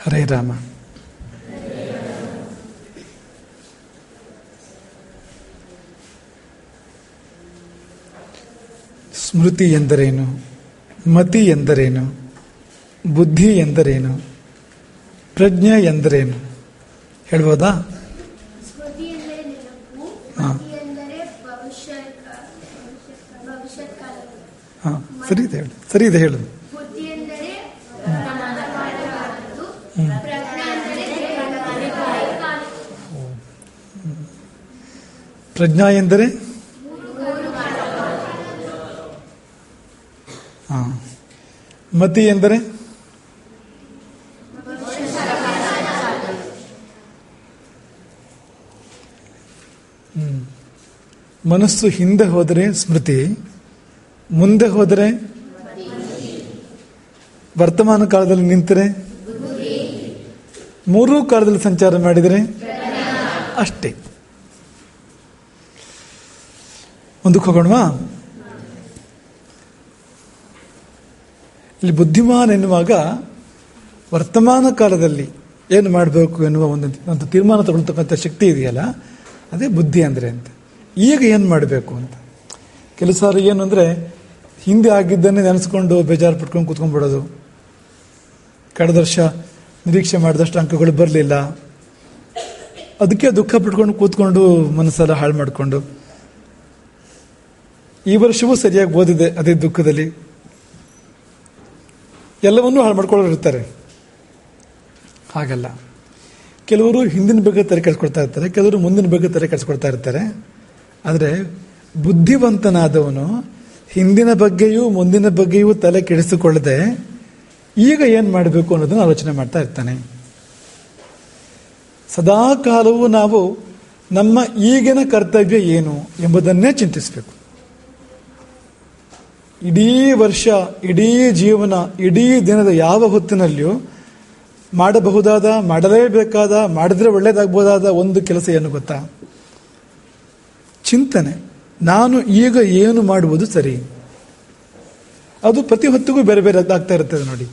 ಹರೇ ರಾಮ. ಸ್ಮೃತಿ ಎಂದರೇನು? ಮತಿ ಎಂದರೇನು? ಬುದ್ಧಿ ಎಂದರೇನು? ಪ್ರಜ್ಞೆ ಎಂದರೇನು? ಹೇಳ್ಬೋದಾ? ಹಾಂ, ಸರಿ ಇದೆ ಹೇಳು, ಸರಿ ಇದೆ ಹೇಳು. ಪ್ರಜ್ಞಾ ಎಂದರೆ ಮತಿ ಎಂದರೆ ಮನಸ್ಸು ಹಿಂದೆ ಹೋದರೆ ಸ್ಮೃತಿ, ಮುಂದೆ ಹೋದರೆ ವರ್ತಮಾನ ಕಾಲದಲ್ಲಿ ನಿಂತರೆ, ಮೂರೂ ಕಾಲದಲ್ಲಿ ಸಂಚಾರ ಮಾಡಿದರೆ ಅಷ್ಟೇ. ಮುಂದಕ್ಕೆ ಹೋಗೋಣವಾ? ಇಲ್ಲಿ ಎನ್ನುವಾಗ ವರ್ತಮಾನ ಕಾಲದಲ್ಲಿ ಏನು ಮಾಡಬೇಕು ಎನ್ನುವ ಒಂದು ತೀರ್ಮಾನ ತಗೊಳ್ತಕ್ಕಂಥ ಶಕ್ತಿ ಇದೆಯಲ್ಲ, ಅದೇ ಬುದ್ಧಿ ಅಂದರೆ ಅಂತ. ಈಗ ಏನು ಮಾಡಬೇಕು ಅಂತ ಕೆಲವು ಸಾರಿ ಏನು ಅಂದರೆ, ಹಿಂದೆ ಆಗಿದ್ದನ್ನೇ ನೆನೆಸ್ಕೊಂಡು ಬೇಜಾರು ಪಟ್ಕೊಂಡು ಕೂತ್ಕೊಂಡ್ಬಿಡೋದು. ಕಳೆದ ವರ್ಷ ನಿರೀಕ್ಷೆ ಮಾಡಿದಷ್ಟು ಅಂಕಗಳು ಬರಲಿಲ್ಲ, ಅದಕ್ಕೆ ದುಃಖ ಪಟ್ಕೊಂಡು ಕೂತ್ಕೊಂಡು ಮನಸ್ಸೆಲ್ಲ ಹಾಳು ಮಾಡಿಕೊಂಡು, ಈ ವರ್ಷವೂ ಸರಿಯಾಗಿ ಓದಿದೆ ಅದೇ ದುಃಖದಲ್ಲಿ, ಎಲ್ಲವನ್ನೂ ಹಾಳು ಮಾಡ್ಕೊಳ್ಳೋರು ಇರ್ತಾರೆ. ಹಾಗಲ್ಲ, ಕೆಲವರು ಹಿಂದಿನ ಬಗ್ಗೆ ತಲೆ ಕೆಡಿಸ್ಕೊಳ್ತಾ ಇರ್ತಾರೆ, ಕೆಲವರು ಮುಂದಿನ ಬಗ್ಗೆ ತಲೆ ಕೆಡಿಸ್ಕೊಳ್ತಾ ಇರ್ತಾರೆ. ಆದರೆ ಬುದ್ಧಿವಂತನಾದವನು ಹಿಂದಿನ ಬಗ್ಗೆಯೂ ಮುಂದಿನ ಬಗ್ಗೆಯೂ ತಲೆ ಕೆಡಿಸಿಕೊಳ್ಳದೆ ಈಗ ಏನು ಮಾಡಬೇಕು ಅನ್ನೋದನ್ನು ಆಲೋಚನೆ ಮಾಡ್ತಾ ಇರ್ತಾನೆ. ಸದಾ ಕಾಲವೂ ನಾವು ನಮ್ಮ ಈಗಿನ ಕರ್ತವ್ಯ ಏನು ಎಂಬುದನ್ನೇ ಚಿಂತಿಸಬೇಕು. ಇಡೀ ವರ್ಷ, ಇಡೀ ಜೀವನ, ಇಡೀ ದಿನದ ಯಾವ ಹೊತ್ತಿನಲ್ಲಿಯೂ ಮಾಡಬಹುದಾದ, ಮಾಡಲೇಬೇಕಾದ, ಮಾಡಿದ್ರೆ ಒಳ್ಳೇದಾಗಬಹುದಾದ ಒಂದು ಕೆಲಸ ಏನು ಗೊತ್ತಾ? ಚಿಂತನೆ. ನಾನು ಈಗ ಏನು ಮಾಡುವುದು ಸರಿ. ಅದು ಪ್ರತಿ ಹೊತ್ತಿಗೂ ಬೇರೆ ಬೇರೆ ಆಗ್ತಾ ಇರ್ತದೆ ನೋಡಿ.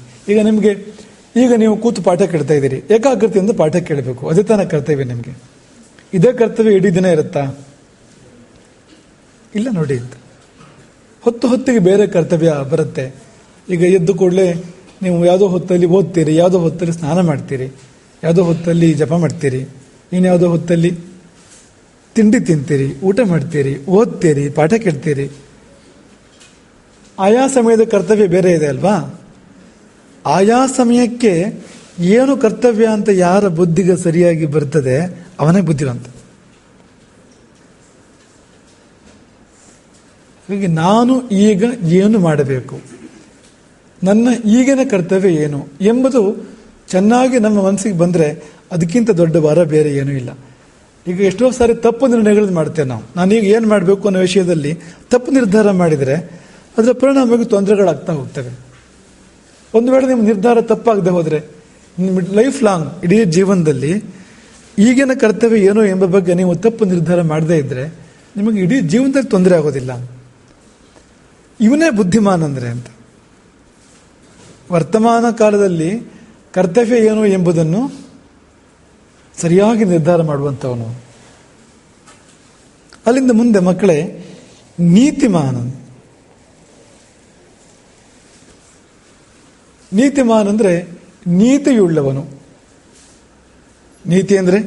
ಈಗ ನೀವು ಕೂತು ಪಾಠ ಕೇಳ್ತಾ ಇದ್ದೀರಿ, ಏಕಾಗ್ರತೆಯಿಂದ ಪಾಠ ಕೇಳಬೇಕು, ಅದೇ ತಾನೇ ಕರ್ತವ್ಯ ನಿಮಗೆ. ಇದೇ ಕರ್ತವ್ಯ ಇಡೀ ದಿನ ಇರುತ್ತಾ? ಇಲ್ಲ ನೋಡಿ. ಹೊತ್ತಿಗೆ ಬೇರೆ ಕರ್ತವ್ಯ ಬರುತ್ತೆ. ಈಗ ಎದ್ದು ಕೂಡಲೇ ನೀವು ಯಾವುದೋ ಹೊತ್ತಲ್ಲಿ ಓದ್ತೀರಿ, ಯಾವುದೋ ಹೊತ್ತಲ್ಲಿ ಸ್ನಾನ ಮಾಡ್ತೀರಿ, ಯಾವುದೋ ಹೊತ್ತಲ್ಲಿ ಜಪ ಮಾಡ್ತೀರಿ, ಇನ್ಯಾವುದೋ ಹೊತ್ತಲ್ಲಿ ತಿಂಡಿ ತಿಂತೀರಿ, ಊಟ ಮಾಡ್ತೀರಿ, ಓದ್ತೀರಿ, ಪಾಠ ಕೇಳ್ತೀರಿ. ಆಯಾ ಸಮಯದ ಕರ್ತವ್ಯ ಬೇರೆ ಇದೆ ಅಲ್ವಾ? ಆಯಾ ಸಮಯಕ್ಕೆ ಏನು ಕರ್ತವ್ಯ ಅಂತ ಯಾರ ಬುದ್ಧಿಗೆ ಸರಿಯಾಗಿ ಬರ್ತದೆ ಅವನೇ ಬುದ್ಧಿವಂತ. ಹೀಗೆ ನಾನು ಈಗ ಏನು ಮಾಡಬೇಕು, ನನ್ನ ಈಗಿನ ಕರ್ತವ್ಯ ಏನು ಎಂಬುದು ಚೆನ್ನಾಗಿ ನಮ್ಮ ಮನಸ್ಸಿಗೆ ಬಂದರೆ ಅದಕ್ಕಿಂತ ದೊಡ್ಡ ವರ ಬೇರೆ ಏನೂ ಇಲ್ಲ. ಈಗ ಎಷ್ಟೋ ಸಾರಿ ತಪ್ಪು ನಿರ್ಣಯಗಳನ್ನು ಮಾಡ್ತೇವೆ ನಾವು. ನಾನೀಗ ಏನು ಮಾಡಬೇಕು ಅನ್ನೋ ವಿಷಯದಲ್ಲಿ ತಪ್ಪು ನಿರ್ಧಾರ ಮಾಡಿದರೆ ಅದರ ಪರಿಣಾಮವಾಗಿ ತೊಂದರೆಗಳಾಗ್ತಾ ಹೋಗ್ತವೆ. ಒಂದು ವೇಳೆ ನಿಮ್ಮ ನಿರ್ಧಾರ ತಪ್ಪಾಗದೆ ಹೋದರೆ ನಿಮ್ಮ ಲೈಫ್ ಲಾಂಗ್, ಇಡೀ ಜೀವನದಲ್ಲಿ ಈಗಿನ ಕರ್ತವ್ಯ ಏನು ಎಂಬ ಬಗ್ಗೆ ನೀವು ತಪ್ಪು ನಿರ್ಧಾರ ಮಾಡದೇ ಇದ್ದರೆ ನಿಮಗೆ ಇಡೀ ಜೀವನದಲ್ಲಿ ತೊಂದರೆ ಆಗೋದಿಲ್ಲ. ಇವನೇ ಬುದ್ಧಿಮಾನ್ ಅಂದರೆ ಅಂತ. ವರ್ತಮಾನ ಕಾಲದಲ್ಲಿ ಕರ್ತವ್ಯ ಏನು ಎಂಬುದನ್ನು ಸರಿಯಾಗಿ ನಿರ್ಧಾರ ಮಾಡುವಂಥವನು. ಅಲ್ಲಿಂದ ಮುಂದೆ ಮಕ್ಕಳೇ, ನೀತಿಮಾನ್. ನೀತಿಮಾನ್ ಅಂದರೆ ನೀತಿಯುಳ್ಳವನು. ನೀತಿ ಅಂದರೆ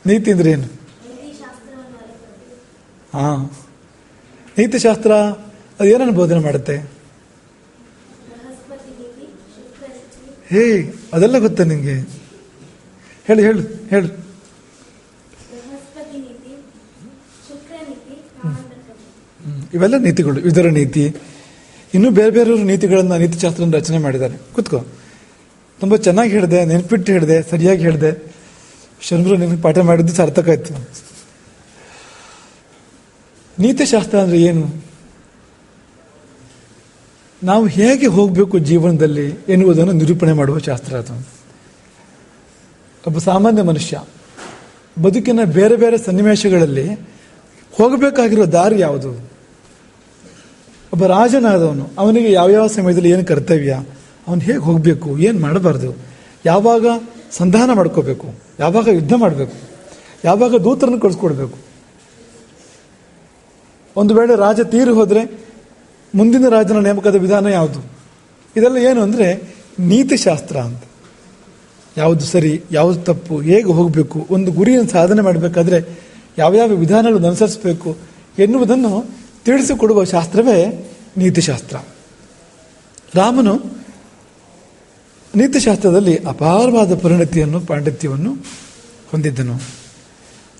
ನೀತಿ ಅಂದ್ರೆ ಏನು? ನೀತಿಶಾಸ್ತ್ರ ಅದು ಏನನ್ನು ಬೋಧನೆ ಮಾಡುತ್ತೆ? ಹೇ, ಅದೆಲ್ಲ ಗೊತ್ತಾ ನಿಂಗೆ? ಹೇಳು ಹೇಳು ಹೇಳು. ಇವೆಲ್ಲ ನೀತಿಗಳು, ಇದರ ನೀತಿ. ಇನ್ನೂ ಬೇರೆ ಬೇರೆಯವರು ನೀತಿಗಳನ್ನ, ನೀತಿಶಾಸ್ತ್ರ ರಚನೆ ಮಾಡಿದ್ದಾರೆ. ಕೂತ್ಕೋ. ತುಂಬ ಚೆನ್ನಾಗಿ ಹೇಳಿದೆ, ನೆನಪಿಟ್ಟು ಹೇಳಿದೆ, ಸರಿಯಾಗಿ ಹೇಳಿದೆ. ಶರಣರು ನಿನಗೆ ಪಾಠ ಮಾಡಿದ್ದು ಸಾರ್ಥಕ ಆಯ್ತು. ನೀತಿಶಾಸ್ತ್ರ ಅಂದ್ರೆ ಏನು? ನಾವು ಹೇಗೆ ಹೋಗಬೇಕು ಜೀವನದಲ್ಲಿ ಎನ್ನುವುದನ್ನು ನಿರೂಪಣೆ ಮಾಡುವ ಶಾಸ್ತ್ರ ಅದು. ಒಬ್ಬ ಸಾಮಾನ್ಯ ಮನುಷ್ಯ ಬದುಕಿನ ಬೇರೆ ಬೇರೆ ಸನ್ನಿವೇಶಗಳಲ್ಲಿ ಹೋಗಬೇಕಾಗಿರುವ ದಾರಿ ಯಾವುದು? ಒಬ್ಬ ರಾಜನಾದವನು, ಅವನಿಗೆ ಯಾವ್ಯಾವ ಸಮಯದಲ್ಲಿ ಏನು ಕರ್ತವ್ಯ, ಅವನು ಹೇಗೆ ಹೋಗಬೇಕು, ಏನು ಮಾಡಬಾರ್ದು, ಯಾವಾಗ ಸಂಧಾನ ಮಾಡ್ಕೋಬೇಕು, ಯಾವಾಗ ಯುದ್ಧ ಮಾಡಬೇಕು, ಯಾವಾಗ ದೂತರನ್ನು ಕಳಿಸ್ಕೊಡ್ಬೇಕು. ಒಂದು ವೇಳೆ ರಾಜ ತೀರಿ ಹೋದರೆ ಮುಂದಿನ ರಾಜನ ನೇಮಕದ ವಿಧಾನ ಯಾವುದು? ಇದೆಲ್ಲ ಏನು ಅಂದರೆ ನೀತಿಶಾಸ್ತ್ರ ಅಂತ. ಯಾವುದು ಸರಿ, ಯಾವುದು ತಪ್ಪು, ಹೇಗೆ ಹೋಗಬೇಕು, ಒಂದು ಗುರಿಯನ್ನು ಸಾಧನೆ ಮಾಡಬೇಕಾದ್ರೆ ಯಾವ್ಯಾವ ವಿಧಾನಗಳನ್ನು ಅನುಸರಿಸಬೇಕು ಎನ್ನುವುದನ್ನು ತಿಳಿಸಿಕೊಡುವ ಶಾಸ್ತ್ರವೇ ನೀತಿಶಾಸ್ತ್ರ. ರಾಮನು ನೀತಿಶಾಸ್ತ್ರದಲ್ಲಿ ಅಪಾರವಾದ ಪರಿಣತಿಯನ್ನು, ಪಾಂಡಿತ್ಯವನ್ನು ಹೊಂದಿದ್ದನು.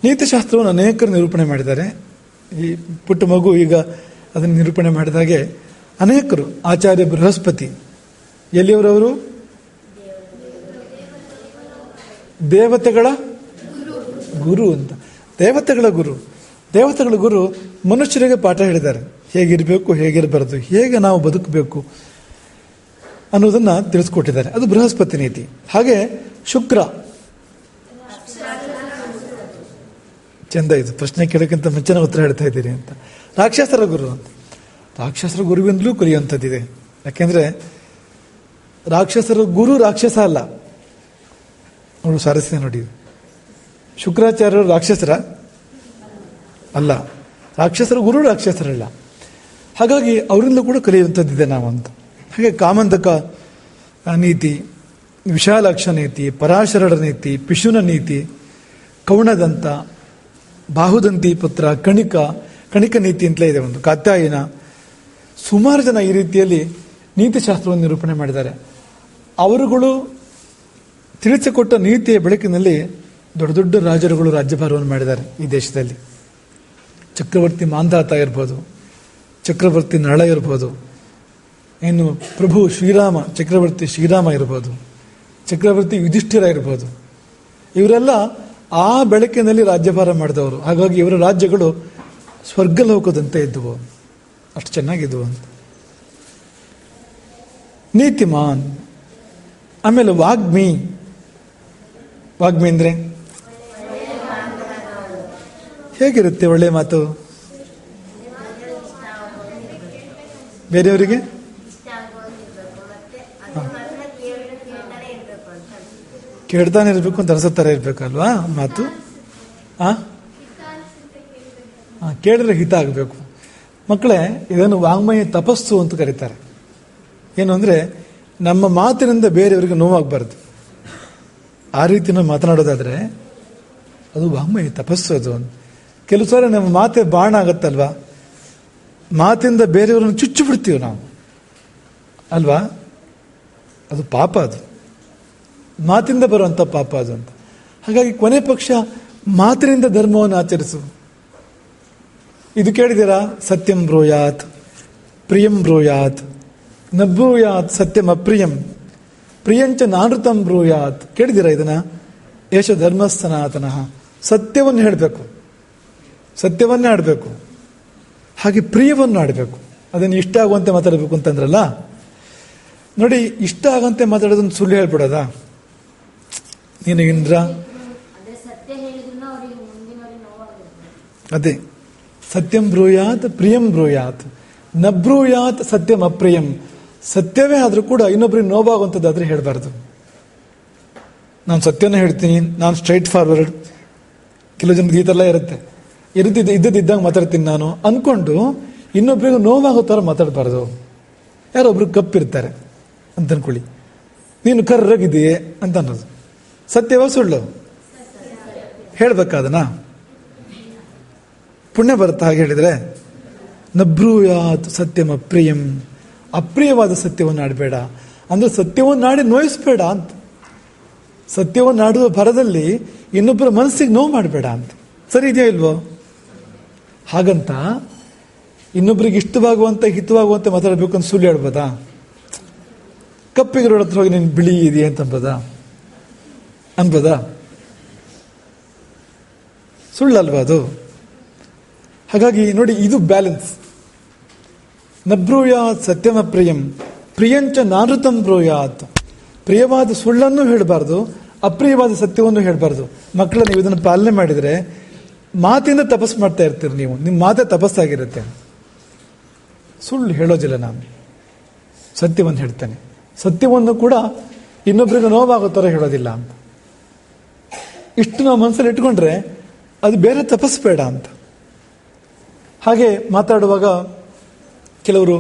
ನೀತಿಶಾಸ್ತ್ರವನ್ನು ಅನೇಕರು ನಿರೂಪಣೆ ಮಾಡಿದ್ದಾರೆ. ಈ ಪುಟ್ಟ ಮಗು ಈಗ ಅದನ್ನು ನಿರೂಪಣೆ ಮಾಡಿದಾಗೆ ಅನೇಕರು. ಆಚಾರ್ಯ ಬೃಹಸ್ಪತಿ ಎಲ್ಲಿಯವರವರು? ದೇವತೆಗಳ ಗುರು ಅಂತ. ದೇವತೆಗಳ ಗುರು ಮನುಷ್ಯರಿಗೆ ಪಾಠ ಹೇಳಿದ್ದಾರೆ. ಹೇಗಿರಬೇಕು, ಹೇಗಿರಬಾರದು, ಹೇಗೆ ನಾವು ಬದುಕಬೇಕು ಅನ್ನೋದನ್ನ ತಿಳಿಸ್ಕೊಟ್ಟಿದ್ದಾರೆ. ಅದು ಬೃಹಸ್ಪತಿ ನೀತಿ. ಹಾಗೆ ಶುಕ್ರ, ಚಂದ ಇದು ಪ್ರಶ್ನೆ ಕೇಳೋಕ್ಕಿಂತ ಮುಂಚೆನೇ ಉತ್ತರ ಹೇಳ್ತಾ ಇದ್ದೀರಿ ಅಂತ. ರಾಕ್ಷಸರ ಗುರು ಅಂತ. ರಾಕ್ಷಸರ ಗುರುವಿಂದಲೂ ಕಲಿಯುವಂಥದ್ದಿದೆ. ಯಾಕೆಂದ್ರೆ ರಾಕ್ಷಸರ ಗುರು ರಾಕ್ಷಸ ಅಲ್ಲ. ನೋಡು, ಸಾರಸ್ಯ ನೋಡಿ. ಶುಕ್ರಾಚಾರ್ಯರು ರಾಕ್ಷಸರ ಅಲ್ಲ, ರಾಕ್ಷಸರ ಗುರು ರಾಕ್ಷಸರಲ್ಲ. ಹಾಗಾಗಿ ಅವರಿಂದ ಕೂಡ ಕಲಿಯುವಂಥದ್ದಿದೆ ನಾವು ಅಂತ. ಹಾಗೆ ಕಾಮಂದಕ ನೀತಿ, ವಿಶಾಲಾಕ್ಷ ನೀತಿ, ಪರಾಶರರ ನೀತಿ, ಪಿಶುನ ನೀತಿ, ಕೌಣದಂತ, ಬಾಹುದಂತಿ ಪುತ್ರ, ಕಣಿಕ ನೀತಿ ಅಂತಲೇ ಇದೆ ಒಂದು, ಕಾತ್ಯಾಯನ. ಸುಮಾರು ಜನ ಈ ರೀತಿಯಲ್ಲಿ ನೀತಿಶಾಸ್ತ್ರವನ್ನು ನಿರೂಪಣೆ ಮಾಡಿದ್ದಾರೆ. ಅವರುಗಳು ತಿಳಿಸಿಕೊಟ್ಟ ನೀತಿಯ ಬೆಳಕಿನಲ್ಲಿ ದೊಡ್ಡ ದೊಡ್ಡ ರಾಜರುಗಳು ರಾಜ್ಯಭಾರವನ್ನು ಮಾಡಿದ್ದಾರೆ ಈ ದೇಶದಲ್ಲಿ. ಚಕ್ರವರ್ತಿ ಮಾಂಧಾತ ಇರ್ಬೋದು, ಚಕ್ರವರ್ತಿ ನಳ ಇರ್ಬೋದು, ಇನ್ನು ಪ್ರಭು ಶ್ರೀರಾಮ, ಚಕ್ರವರ್ತಿ ಶ್ರೀರಾಮ ಇರ್ಬೋದು, ಚಕ್ರವರ್ತಿ ಯುಧಿಷ್ಠಿರ ಇರ್ಬೋದು. ಇವರೆಲ್ಲ ಆ ಬೆಳಕಿನಲ್ಲಿ ರಾಜ್ಯಭಾರ ಮಾಡಿದವರು. ಹಾಗಾಗಿ ಇವರ ರಾಜ್ಯಗಳು ಸ್ವರ್ಗಲೋಕದಂತೆ ಇದ್ದವು, ಅಷ್ಟು ಚೆನ್ನಾಗಿದ್ವು ಅಂತ. ನೀತಿಮಾನ್. ಆಮೇಲೆ ವಾಗ್ಮಿ. ವಾಗ್ಮಿ ಅಂದ್ರೆ ಹೇಗಿರುತ್ತೆ ಒಳ್ಳೆ ಮಾತು? ಬೇರೆಯವರಿಗೆ ಕೇಳ್ತಾನೆ ಇರ್ಬೇಕು ಅಂತ ಅನ್ಸೋ ಇರ್ಬೇಕಲ್ವಾ ಮಾತು. ಕೇಳಿದ್ರೆ ಹಿತ ಆಗಬೇಕು. ಮಕ್ಕಳೇ, ಇದನ್ನು ವಾಂಗ್ಮಯ ತಪಸ್ಸು ಅಂತ ಕರೀತಾರೆ. ಏನು ಅಂದ್ರೆ ನಮ್ಮ ಮಾತಿನಿಂದ ಬೇರೆಯವರಿಗೆ ನೋವಾಗಬಾರ್ದು. ಆ ರೀತಿ ನಾವು ಮಾತನಾಡೋದಾದ್ರೆ ಅದು ವಾಂಗ್ಮಯ ತಪಸ್ಸು. ಅದು ಕೆಲವು ಸಾರಿ ನಮ್ಮ ಮಾತೆ ಬಾಣ ಆಗತ್ತಲ್ವಾ, ಮಾತಿಂದ ಬೇರೆಯವ್ರನ್ನ ಚುಚ್ಚು ಬಿಡ್ತೀವಿ ನಾವು ಅಲ್ವಾ, ಅದು ಪಾಪ. ಅದು ಮಾತಿಂದ ಬರುವಂತ ಪಾಪ ಅದು ಅಂತ. ಹಾಗಾಗಿ ಕೊನೆ ಪಕ್ಷ ಮಾತಿನಿಂದ ಧರ್ಮವನ್ನು ಆಚರಿಸು. ಇದು ಕೇಳಿದ್ದೀರಾ? ಸತ್ಯಂ ಬ್ರೂಯಾತ್ ಪ್ರಿಯಂ ಬ್ರೂಯಾತ್ ನ ಬ್ರೂಯಾತ್ ಸತ್ಯಂ ಅಪ್ರಿಯಂ ಪ್ರಿಯಂಚ ನಾನೃತಂ ಬ್ರೂಯಾತ್. ಕೇಳಿದ್ದೀರಾ ಇದನ್ನ? ಏಷ ಧರ್ಮ ಸನಾತನಃ. ಸತ್ಯವನ್ನು ಹೇಳಬೇಕು, ಸತ್ಯವನ್ನೇ ಆಡಬೇಕು, ಹಾಗೆ ಪ್ರಿಯವನ್ನು ಆಡಬೇಕು. ಅದನ್ನು ಇಷ್ಟ ಆಗುವಂತೆ ಮಾತಾಡಬೇಕು ಅಂತಂದ್ರಲ್ಲ ನೋಡಿ. ಇಷ್ಟ ಆಗುವಂತೆ ಮಾತಾಡೋದನ್ನು ಸುಳ್ಳು ಹೇಳ್ಬಿಡೋದ? ನೀನು ಇಂದ್ರ ಅದೇ ಸತ್ಯಂ ಬ್ರೂಯಾತ್ ಪ್ರಿಯಂ ಬ್ರೂಯಾತ್ ನ ಬ್ರೂಯಾತ್ ಸತ್ಯಂ ಅಪ್ರಿಯಂ. ಸತ್ಯವೇ ಆದ್ರೂ ಕೂಡ ಇನ್ನೊಬ್ಬರಿಗೆ ನೋವಾಗುವಂಥದ್ದಾದ್ರೆ ಹೇಳಬಾರ್ದು. ನಾನು ಸತ್ಯನೇ ಹೇಳ್ತೀನಿ, ನಾನು ಸ್ಟ್ರೈಟ್ ಫಾರ್ವರ್ಡ್. ಕೆಲವು ಜನಕ್ಕೆ ಈ ಥರ ಇರುತ್ತೆ, ಇದ್ದಾಗ ಮಾತಾಡ್ತೀನಿ ನಾನು ಅನ್ಕೊಂಡು ಇನ್ನೊಬ್ರಿಗೂ ನೋವಾಗೋ ಥರ ಮಾತಾಡಬಾರ್ದು. ಯಾರೊಬ್ರು ಕಪ್ಪಿರ್ತಾರೆ ಅಂತ ಅನ್ಕೊಳ್ಳಿ, ನೀನು ಕರ್ರಗಿದೆಯೇ ಅಂತ ಅನ್ನೋದು ಸತ್ಯವೋ ಸುಳ್ಳು? ಹೇಳ್ಬೇಕಾದನ ಪುಣ್ಯ ಬರುತ್ತಾ ಹಾಗೆ ಹೇಳಿದ್ರೆ? ನಬ್ರೂಯಾತ್ ಸತ್ಯಂ ಅಪ್ರಿಯಂ. ಅಪ್ರಿಯವಾದ ಸತ್ಯವನ್ನು ಆಡಬೇಡ ಅಂದ್ರೆ ಸತ್ಯವನ್ನು ಆಡಿ ನೋಯಿಸ್ಬೇಡ ಅಂತ. ಸತ್ಯವನ್ನು ಆಡುವ ಭರದಲ್ಲಿ ಇನ್ನೊಬ್ಬರ ಮನಸ್ಸಿಗೆ ನೋವು ಮಾಡಬೇಡ ಅಂತ. ಸರಿ ಇದೆಯೋ ಇಲ್ವೋ? ಹಾಗಂತ ಇನ್ನೊಬ್ಬರಿಗೆ ಇಷ್ಟವಾಗುವಂತ ಹಿತವಾಗುವಂತೆ ಮಾತಾಡಬೇಕು ಅಂತ ಸುಳ್ಳು ಹೇಳ್ಬೋದಾ? ಕಪ್ಪಿಗಿರೋ ಹತ್ರ ಹೋಗಿ ನೀನು ಬಿಳಿ ಇದೆಯಾ ಅಂತ ಅನ್ಬೋದಾ? ಸುಳ್ಳಲ್ವಾ ಅದು? ಹಾಗಾಗಿ ನೋಡಿ, ಇದು ಬ್ಯಾಲೆನ್ಸ್. ನಬ್ರೂಯಾತ್ ಸತ್ಯಮ ಪ್ರಿಯಂ ಪ್ರಿಯಂಚ ನಾನೃತಂ ಬ್ರೂಯಾತ್. ಪ್ರಿಯವಾದ ಸುಳ್ಳನ್ನು ಹೇಳಬಾರ್ದು, ಅಪ್ರಿಯವಾದ ಸತ್ಯವನ್ನು ಹೇಳಬಾರ್ದು. ಮಕ್ಕಳ, ನೀವು ಇದನ್ನು ಪಾಲನೆ ಮಾಡಿದರೆ ಮಾತಿಂದ ತಪಸ್ಸು ಮಾಡ್ತಾ ಇರ್ತೀರಿ ನೀವು. ನಿಮ್ಮ ಮಾತೇ ತಪಸ್ಸಾಗಿರುತ್ತೆ. ಸುಳ್ಳು ಹೇಳೋದಿಲ್ಲ ನಾನು, ಸತ್ಯವನ್ನು ಹೇಳ್ತೇನೆ. ಸತ್ಯವನ್ನು ಕೂಡ ಇನ್ನೊಬ್ಬರಿಗೆ ನೋವಾಗೋ ಥರ ಹೇಳೋದಿಲ್ಲ ಅಂತ. ಇಷ್ಟು ನಾವು ಮನಸ್ಸಲ್ಲಿ ಇಟ್ಕೊಂಡ್ರೆ ಅದು ಬೇರೆ ತಪಸ್ಬೇಡ ಅಂತ. ಹಾಗೆ ಮಾತಾಡುವಾಗ ಕೆಲವರು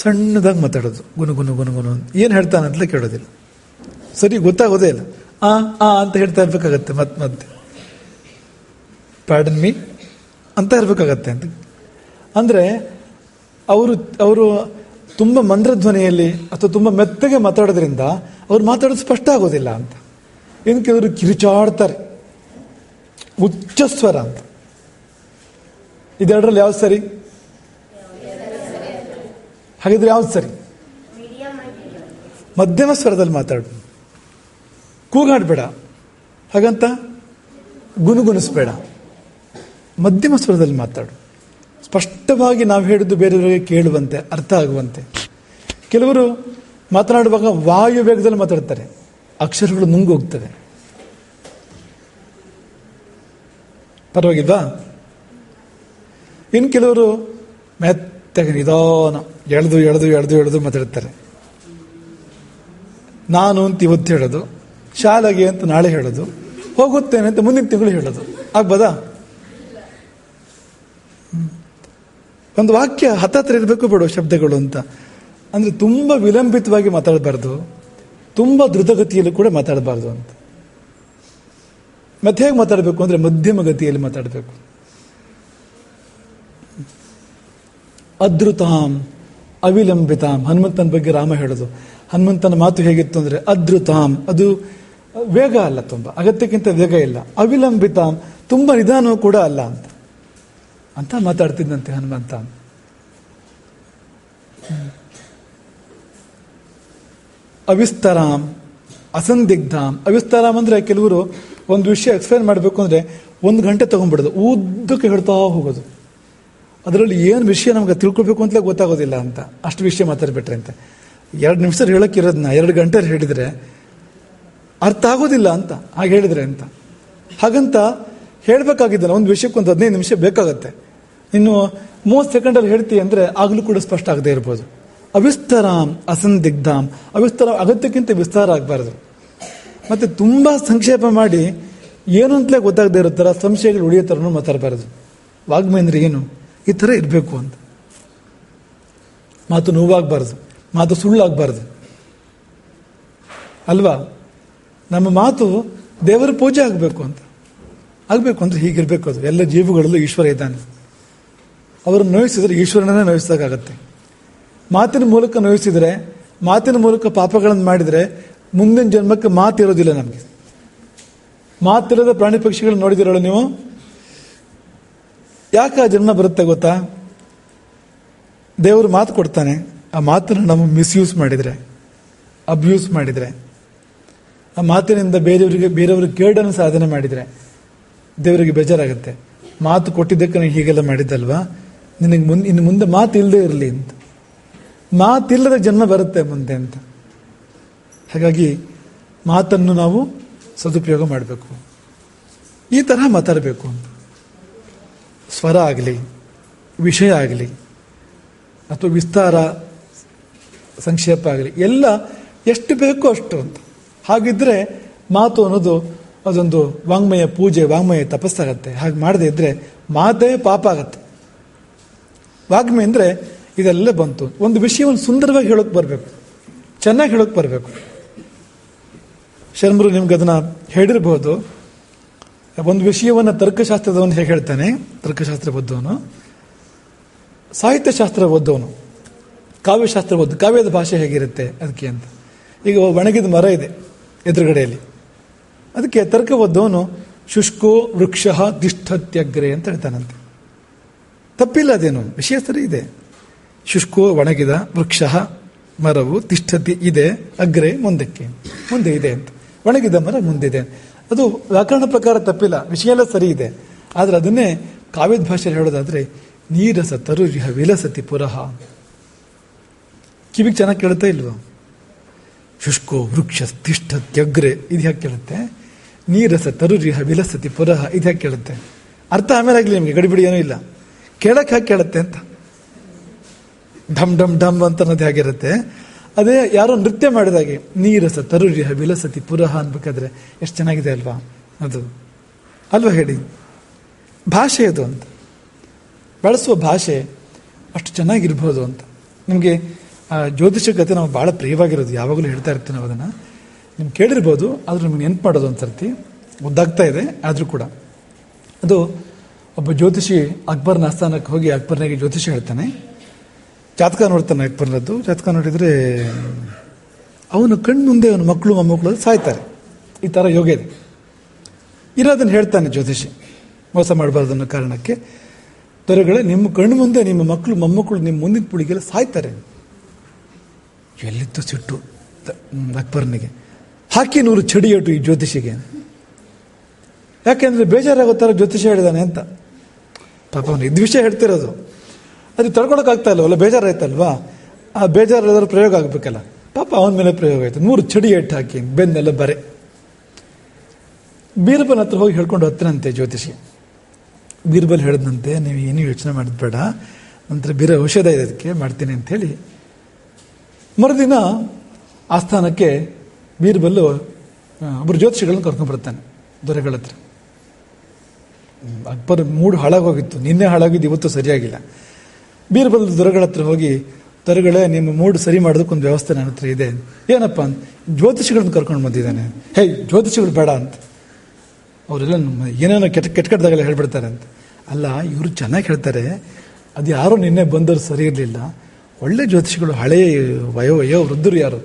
ಸಣ್ಣದಾಗಿ ಮಾತಾಡೋದು, ಗುನುಗುನು ಗುನುಗುನು ಏನು ಹೇಳ್ತಾನಂತಲೇ ಕೇಳೋದಿಲ್ಲ. ಸರಿ ಗೊತ್ತಾಗೋದೇ ಇಲ್ಲ. ಅಂತ ಹೇಳ್ತಾ ಇರ್ಬೇಕಾಗತ್ತೆ. ಮತ್ತೆ ಪ್ಯಾಡನ್ ಮೀ ಅಂತ ಇರ್ಬೇಕಾಗತ್ತೆ ಅಂತ. ಅಂದ್ರೆ ಅವರು ತುಂಬ ಮಂದ್ರಧ್ವನಿಯಲ್ಲಿ ಅಥವಾ ತುಂಬ ಮೆತ್ತಗೆ ಮಾತಾಡೋದ್ರಿಂದ ಅವ್ರು ಮಾತಾಡೋದು ಸ್ಪಷ್ಟ ಆಗೋದಿಲ್ಲ ಅಂತ. ಇನ್ನು ಕೆಲವರು ಕಿರುಚಾಡ್ತಾರೆ, ಉಚ್ಚ ಸ್ವರ ಅಂತ. ಇದೆರಡರಲ್ಲಿ ಯಾವ್ದು ಸರಿ? ಹಾಗಿದ್ರೆ ಯಾವ್ದು ಸರಿ? ಮಧ್ಯಮ ಸ್ವರದಲ್ಲಿ ಮಾತಾಡು, ಕೂಗಾಡ್ಬೇಡ, ಹಾಗಂತ ಗುನುಗುನಿಸ್ಬೇಡ. ಮಧ್ಯಮ ಸ್ವರದಲ್ಲಿ ಮಾತಾಡು, ಸ್ಪಷ್ಟವಾಗಿ ನಾವು ಹೇಳಿದ್ದು ಬೇರೆಯವರಿಗೆ ಕೇಳುವಂತೆ, ಅರ್ಥ ಆಗುವಂತೆ. ಕೆಲವರು ಮಾತನಾಡುವಾಗ ವಾಯು ವೇಗದಲ್ಲಿ ಮಾತಾಡ್ತಾರೆ, ಅಕ್ಷರಗಳು ನುಂಗೋಗ್ತವೆ. ಪರವಾಗಿಲ್ವಾ? ಇನ್ನು ಕೆಲವರು ಮೆತ್ತಗೆ ನಿಧಾನ ಎಳೆದು ಎಳೆದು ಎಳೆದು ಎಳೆದು ಮಾತಾಡ್ತಾರೆ. ನಾನು ಅಂತ ಇವತ್ತು ಹೇಳೋದು, ಶಾಲೆಗೆ ಅಂತ ನಾಳೆ ಹೇಳೋದು, ಹೋಗುತ್ತೇನೆ ಅಂತ ಮುಂದಿನ ತಿಂಗಳು ಹೇಳೋದು. ಆಗ್ಬೋದಾ? ಒಂದು ವಾಕ್ಯ ಹತ್ತತ್ರ ಇರಬೇಕು ಬಿಡು ಶಬ್ದಗಳು ಅಂತ. ಅಂದ್ರೆ ತುಂಬಾ ವಿಲಂಬಿತವಾಗಿ ಮಾತಾಡಬಾರ್ದು, ತುಂಬಾ ದ್ರುತಗತಿಯಲ್ಲಿ ಕೂಡ ಮಾತಾಡಬಾರ್ದು ಅಂತ. ಮತ್ತೆ ಹೇಗೆ ಮಾತಾಡಬೇಕು ಅಂದ್ರೆ ಮಧ್ಯಮ ಗತಿಯಲ್ಲಿ ಮಾತಾಡಬೇಕು. ಅದ್ರುತಾಂ ಅವಿಲಂಬಿತಾಂ. ಹನುಮಂತನ ಬಗ್ಗೆ ರಾಮ ಹೇಳೋದು. ಹನುಮಂತನ ಮಾತು ಹೇಗಿತ್ತು ಅಂದ್ರೆ ಅದ್ರುತಾಂ, ಅದು ವೇಗ ಅಲ್ಲ, ತುಂಬಾ ಅಗತ್ಯಕ್ಕಿಂತ ವೇಗ ಇಲ್ಲ. ಅವಿಲಂಬಿತಾಂ, ತುಂಬಾ ನಿಧಾನವೂ ಕೂಡ ಅಲ್ಲ ಅಂತ ಮಾತಾಡ್ತಿದ್ದಂತೆ ಹನುಮಂತ. ಅವಿಸ್ತರಾಂ ಅಸಂದಿಗ್ಧಾಂ. ಅವಿಸ್ತರಾಂ ಅಂದ್ರೆ ಕೆಲವರು ಒಂದು ವಿಷಯ ಎಕ್ಸ್ಪ್ಲೈನ್ ಮಾಡಬೇಕು ಅಂದರೆ 1 ಗಂಟೆ ತೊಗೊಂಡ್ಬಿಡೋದು, ಉದ್ದಕ್ಕೆ ಹೇಳ್ತಾ ಹೋಗೋದು. ಅದರಲ್ಲಿ ಏನು ವಿಷಯ ನಮ್ಗೆ ತಿಳ್ಕೊಬೇಕು ಅಂತಲೇ ಗೊತ್ತಾಗೋದಿಲ್ಲ ಅಂತ, ಅಷ್ಟು ವಿಷಯ ಮಾತಾಡ್ಬಿಟ್ರೆ ಅಂತ. 2 ನಿಮಿಷ ಹೇಳೋಕ್ಕಿರೋದನ್ನ 2 ಗಂಟೆ ಹೇಳಿದರೆ ಅರ್ಥ ಆಗೋದಿಲ್ಲ ಅಂತ, ಹಾಗೆ ಹೇಳಿದರೆ ಅಂತ. ಹಾಗಂತ ಹೇಳಬೇಕಾಗಿದ್ದಲ್ಲ, ಒಂದು ವಿಷಯಕ್ಕೆ ಒಂದು 15 ನಿಮಿಷ ಬೇಕಾಗತ್ತೆ. ಇನ್ನು 30 ಸೆಕೆಂಡಲ್ಲಿ ಹೇಳ್ತೀವಿ ಅಂದರೆ ಆಗಲೂ ಕೂಡ ಸ್ಪಷ್ಟ ಆಗದೆ ಇರ್ಬೋದು. ಅವಿಸ್ತಾರಾಮ್ ಅಸಂದಿಗ್ಧಾಮ್, ಅವಿಸ್ತಾರ ಅಗತ್ಯಕ್ಕಿಂತ ವಿಸ್ತಾರ ಆಗಬಾರ್ದು. ಮತ್ತು ತುಂಬ ಸಂಕ್ಷೇಪ ಮಾಡಿ ಏನು ಅಂತಲೇ ಗೊತ್ತಾಗದೇ ಇರೋ ಥರ ಸಂಶಯಗಳು ಉಳಿಯೋ ಥರನೂ ಮಾತಾಡಬಾರ್ದು. ವಾಗ್ಮಿ ಅಂದರೆ ಏನು, ಈ ಥರ ಇರಬೇಕು ಅಂತ. ಮಾತು ನೋವಾಗಬಾರ್ದು, ಮಾತು ಸುಳ್ಳಾಗಬಾರ್ದು ಅಲ್ವಾ. ನಮ್ಮ ಮಾತು ದೇವರ ಪೂಜೆ ಆಗಬೇಕು ಅಂದರೆ ಹೀಗಿರಬೇಕು. ಅದು ಎಲ್ಲ ಜೀವಗಳಲ್ಲೂ ಈಶ್ವರ ಇದ್ದಾನೆ. ಅವರನ್ನು ನೋಯಿಸಿದ್ರೆ ಈಶ್ವರನೇ ನೋಯಿಸೋಕ್ಕಾಗತ್ತೆ. ಮಾತಿನ ಮೂಲಕ ನೋಯಿಸಿದರೆ, ಮಾತಿನ ಮೂಲಕ ಪಾಪಗಳನ್ನು ಮಾಡಿದರೆ ಮುಂದಿನ ಜನ್ಮಕ್ಕೆ ಮಾತಿರೋದಿಲ್ಲ ನಮಗೆ. ಮಾತಿಲ್ಲದ ಪ್ರಾಣಿ ಪಕ್ಷಿಗಳು ನೋಡಿದಿರಲ್ಲ ನೀವು, ಯಾಕೆ ಆ ಜನ್ಮ ಬರುತ್ತೆ ಗೊತ್ತಾ? ದೇವರು ಮಾತು ಕೊಡ್ತಾನೆ, ಆ ಮಾತನ್ನು ನಾವು ಮಿಸ್ಯೂಸ್ ಮಾಡಿದರೆ, ಅಬ್ಯೂಸ್ ಮಾಡಿದರೆ, ಆ ಮಾತಿನಿಂದ ಬೇರೆಯವ್ರಿಗೆ ಕೇಡನ್ನು ಸಾಧನೆ ಮಾಡಿದರೆ ದೇವರಿಗೆ ಬೇಜಾರಾಗುತ್ತೆ. ಮಾತು ಕೊಟ್ಟಿದ್ದಕ್ಕೆ ನಾನು ಹೀಗೆಲ್ಲ ಮಾಡಿದ್ದಲ್ವಾ, ನಿನಗೆ ಇನ್ನು ಮುಂದೆ ಮಾತು ಇಲ್ಲದೆ ಇರಲಿ ಅಂತ. ಮಾತಿಲ್ಲದ ಜನ್ಮ ಬರುತ್ತೆ ಮುಂದೆ ಅಂತ. ಹಾಗಾಗಿ ಮಾತನ್ನು ನಾವು ಸದುಪಯೋಗ ಮಾಡಬೇಕು, ಈ ತರಹ ಮಾತಾಡಬೇಕು ಅಂತ. ಸ್ವರ ಆಗಲಿ, ವಿಷಯ ಆಗಲಿ, ಅಥವಾ ವಿಸ್ತಾರ ಸಂಕ್ಷೇಪ ಆಗಲಿ, ಎಲ್ಲ ಎಷ್ಟು ಬೇಕೋ ಅಷ್ಟು ಅಂತ. ಹಾಗಿದ್ರೆ ಮಾತು ಅನ್ನೋದು ಅದೊಂದು ವಾಂಗ್ಮಯ ಪೂಜೆ, ವಾಂಗ್ಮಯ ತಪಸ್ಸಾಗತ್ತೆ. ಹಾಗೆ ಮಾಡದೇ ಇದ್ರೆ ಮಾತೇ ಪಾಪ ಆಗತ್ತೆ. ವಾಗ್ಮಿ ಅಂದರೆ ಇದೆಲ್ಲ ಬಂತು. ಒಂದು ವಿಷಯವನ್ನು ಸುಂದರವಾಗಿ ಹೇಳೋಕೆ ಬರಬೇಕು, ಚೆನ್ನಾಗಿ ಹೇಳೋಕೆ ಬರಬೇಕು. ಶರ್ಮರು ನಿಮ್ಗೆ ಅದನ್ನ ಹೇಳಿರ್ಬೋದು. ಒಂದು ವಿಷಯವನ್ನು ತರ್ಕಶಾಸ್ತ್ರದವನು ಹೇಗೆ ಹೇಳ್ತಾನೆ, ತರ್ಕಶಾಸ್ತ್ರ ಓದ್ದವನು, ಸಾಹಿತ್ಯಶಾಸ್ತ್ರ ಓದ್ದವನು, ಕಾವ್ಯಶಾಸ್ತ್ರ ಓದ್ದು, ಕಾವ್ಯದ ಭಾಷೆ ಹೇಗಿರುತ್ತೆ ಅದಕ್ಕೆ ಅಂತ. ಈಗ ಒಣಗಿದ ಮರ ಇದೆ ಎದುರುಗಡೆಯಲ್ಲಿ, ಅದಕ್ಕೆ ತರ್ಕ ಓದ್ದವನು ಶುಷ್ಕೋ ವೃಕ್ಷ ತಿಷ್ಠತ್ಯಗ್ರೆ ಅಂತ ಹೇಳ್ತಾನಂತೆ. ತಪ್ಪಿಲ್ಲ, ಅದೇನು ವಿಷಯ ಸರಿ ಇದೆ. ಶುಷ್ಕೋ ಒಣಗಿದ, ವೃಕ್ಷ ಮರವು, ತಿಷ್ಠತಿ ಇದೆ, ಅಗ್ರೆ ಮುಂದೆ ಇದೆ ಅಂತ. ಒಣಗಿದ ಮರ ಮುಂದಿದೆ, ಅದು ವ್ಯಾಕರಣ ಪ್ರಕಾರ ತಪ್ಪಿಲ್ಲ, ವಿಷಯ ಎಲ್ಲ ಸರಿ ಇದೆ. ಆದರೆ ಅದನ್ನೇ ಕಾವ್ಯದ ಭಾಷೆಯಲ್ಲಿ ಹೇಳೋದಾದ್ರೆ ನೀರಸ ತರುರಿಹ ವಿಲಸತಿ ಪುರಃ. ಕಿವಿಗೆ ಚೆನ್ನಾಗಿ ಕೇಳುತ್ತಾ ಇಲ್ವೋ? ಶುಷ್ಕೋ ವೃಕ್ಷ ತಿಷ್ಠತ್ಯಗ್ರೆ ಇದು ಯಾಕೆ ಕೇಳುತ್ತೆ? ನೀರಸ ತರುರಿಹ ವಿಲಸತಿ ಪುರಃ ಇದು ಯಾಕೆ ಕೇಳುತ್ತೆ? ಅರ್ಥ ಆಮೇಲೆ ಆಗಲಿ ನಿಮಗೆ, ಗಡಿಬಿಡಿ ಏನೂ ಇಲ್ಲ. ಕೇಳಕ್ಕೆ ಹಾಕಿ ಕೇಳುತ್ತೆ ಅಂತ. ಢಮ್ ಢಮ್ ಢಮ್ ಅಂತ ಅನ್ನೋದು ಹೇಗಿರುತ್ತೆ, ಅದೇ ಯಾರೋ ನೃತ್ಯ ಮಾಡಿದಾಗೆ. ನೀರಸ ತರುರಿಹ ವಿಲಸತಿ ಪುರಃ ಅನ್ಬೇಕಾದ್ರೆ ಎಷ್ಟು ಚೆನ್ನಾಗಿದೆ ಅಲ್ವಾ ಅದು, ಅಲ್ವಾ ಹೇಳಿ? ಭಾಷೆ ಅದು ಅಂತ, ಬಳಸುವ ಭಾಷೆ ಅಷ್ಟು ಚೆನ್ನಾಗಿರ್ಬೋದು ಅಂತ. ನಿಮಗೆ ಜ್ಯೋತಿಷ ಕಥೆ ನಾವು ಭಾಳ ಪ್ರಿಯವಾಗಿರೋದು, ಯಾವಾಗಲೂ ಹೇಳ್ತಾ ಇರ್ತೀವಿ ನಾವು ಅದನ್ನು. ನಿಮ್ಗೆ ಕೇಳಿರ್ಬೋದು, ಆದರೂ ನಿಮ್ಗೆ ನೆನ್ಪು ಮಾಡೋದು ಒಂದು ಸರ್ತಿ ಉದ್ದಾಗ್ತಾ ಇದೆ. ಆದರೂ ಕೂಡ ಅದು ಒಬ್ಬ ಜ್ಯೋತಿಷಿ ಅಕ್ಬರ್ನ ಆಸ್ಥಾನಕ್ಕೆ ಹೋಗಿ ಅಕ್ಬರ್ನಾಗೆ ಜ್ಯೋತಿಷಿ ಹೇಳ್ತಾನೆ, ಜಾತಕ ನೋಡ್ತಾನೆ. ಅಕ್ಬರ್ನದ್ದು ಜಾತಕ ನೋಡಿದರೆ ಅವನು ಕಣ್ಮುಂದೆ ಅವನ ಮಕ್ಕಳು ಮೊಮ್ಮಕ್ಕಳು ಸಾಯ್ತಾರೆ. ಈ ಥರ ಯೋಗ ಇದೆ ಇರೋದನ್ನು ಹೇಳ್ತಾನೆ ಜ್ಯೋತಿಷಿ, ಮೋಸ ಮಾಡಬಾರ್ದು ಅನ್ನೋ ಕಾರಣಕ್ಕೆ. ದೊರೆಗಳೇ, ನಿಮ್ಮ ಕಣ್ಣು ಮುಂದೆ ನಿಮ್ಮ ಮಕ್ಕಳು ಮೊಮ್ಮಕ್ಕಳು ನಿಮ್ಮ ಮುಂದಿನ ಪೀಳಿಗೆಲ್ಲ ಸಾಯ್ತಾರೆ. ಎಲ್ಲಿತ್ತು ಸಿಟ್ಟು ಅಕ್ಬರ್ನಿಗೆ. ಹಾಕಿ 100 ಚಡಿಯೇಟು ಈ ಜ್ಯೋತಿಷಿಗೆ. ಯಾಕೆಂದ್ರೆ ಬೇಜಾರಾಗೋ ಥರ ಜ್ಯೋತಿಷಿ ಹೇಳಿದಾನೆ ಅಂತ. ಪಾಪ ಅವನು ಇದು ವಿಷಯ ಹೇಳ್ತಿರೋದು, ಅದು ತಡ್ಕೊಳಕ್ಕಾಗ್ತಾ ಇಲ್ವಲ್ಲ, ಬೇಜಾರಾಯ್ತಲ್ವಾ? ಆ ಬೇಜಾರಾದ್ರೂ ಪ್ರಯೋಗ ಆಗಬೇಕಲ್ಲ. ಪಾಪ ಅವನ ಮೇಲೆ ಪ್ರಯೋಗ ಆಯ್ತು. 100 ಚಡಿ ಏಟು ಹಾಕಿ ಬೆನ್ನೆಲ್ಲ ಬರೆ. ಬೀರ್ಬಲ್ ಹತ್ರ ಹೋಗಿ ಹೇಳ್ಕೊಂಡು ಹತ್ತನಂತೆ ಜ್ಯೋತಿಷಿ. ಬೀರ್ಬಲ್ ಹೇಳಿದಂತೆ, ನೀವು ಏನು ಯೋಚನೆ ಮಾಡಿದ್ ಬೇಡ, ನಂತರ ಬೇರೆ ಔಷಧ ಇದೆ ಅದಕ್ಕೆ ಮಾಡ್ತೀನಿ ಅಂಥೇಳಿ. ಮರುದಿನ ಆಸ್ಥಾನಕ್ಕೆ ಬೀರ್ಬಲ್ಲು ಒಬ್ಬರು ಜ್ಯೋತಿಷಿಗಳನ್ನ ಕರ್ಕೊಂಡ್ಬರ್ತಾನೆ ದೊರೆಗಳ ಹತ್ರ. ಅಕ್ಬರ್ ಮೂಡು ಹಾಳಾಗೋಗಿತ್ತು, ನಿನ್ನೆ ಹಾಳಾಗಿದ್ದು, ಇವತ್ತು ಸರಿಯಾಗಿಲ್ಲ. ಬೀರ್ಬಲ್ ದೊರೆಗಳ ಹತ್ರ ಹೋಗಿ, ದೊರೆಗಳೇ, ನಿಮ್ಮ ಮೂಡು ಸರಿ ಮಾಡೋದಕ್ಕೊಂದು ವ್ಯವಸ್ಥೆ ನನ್ನ ಹತ್ರ ಇದೆ. ಏನಪ್ಪ ಅಂತ, ಜ್ಯೋತಿಷಿಗಳನ್ನ ಕರ್ಕೊಂಡು ಬಂದಿದ್ದಾನೆ. ಹೇ, ಜ್ಯೋತಿಷಿಗಳು ಬೇಡ ಅಂತ, ಅವರೆಲ್ಲ ಏನೇನೋ ಕೆಟ್ಟದಾಗೆಲ್ಲ ಹೇಳ್ಬಿಡ್ತಾರೆ ಅಂತ. ಅಲ್ಲ, ಇವರು ಚೆನ್ನಾಗಿ ಹೇಳ್ತಾರೆ, ಅದು ಯಾರೋ ನಿನ್ನೆ ಬಂದವರು ಸರಿ ಇರಲಿಲ್ಲ, ಒಳ್ಳೆ ಜ್ಯೋತಿಷಿಗಳು, ಹಳೇ ವಯೋ ವೃದ್ಧರು ಯಾರು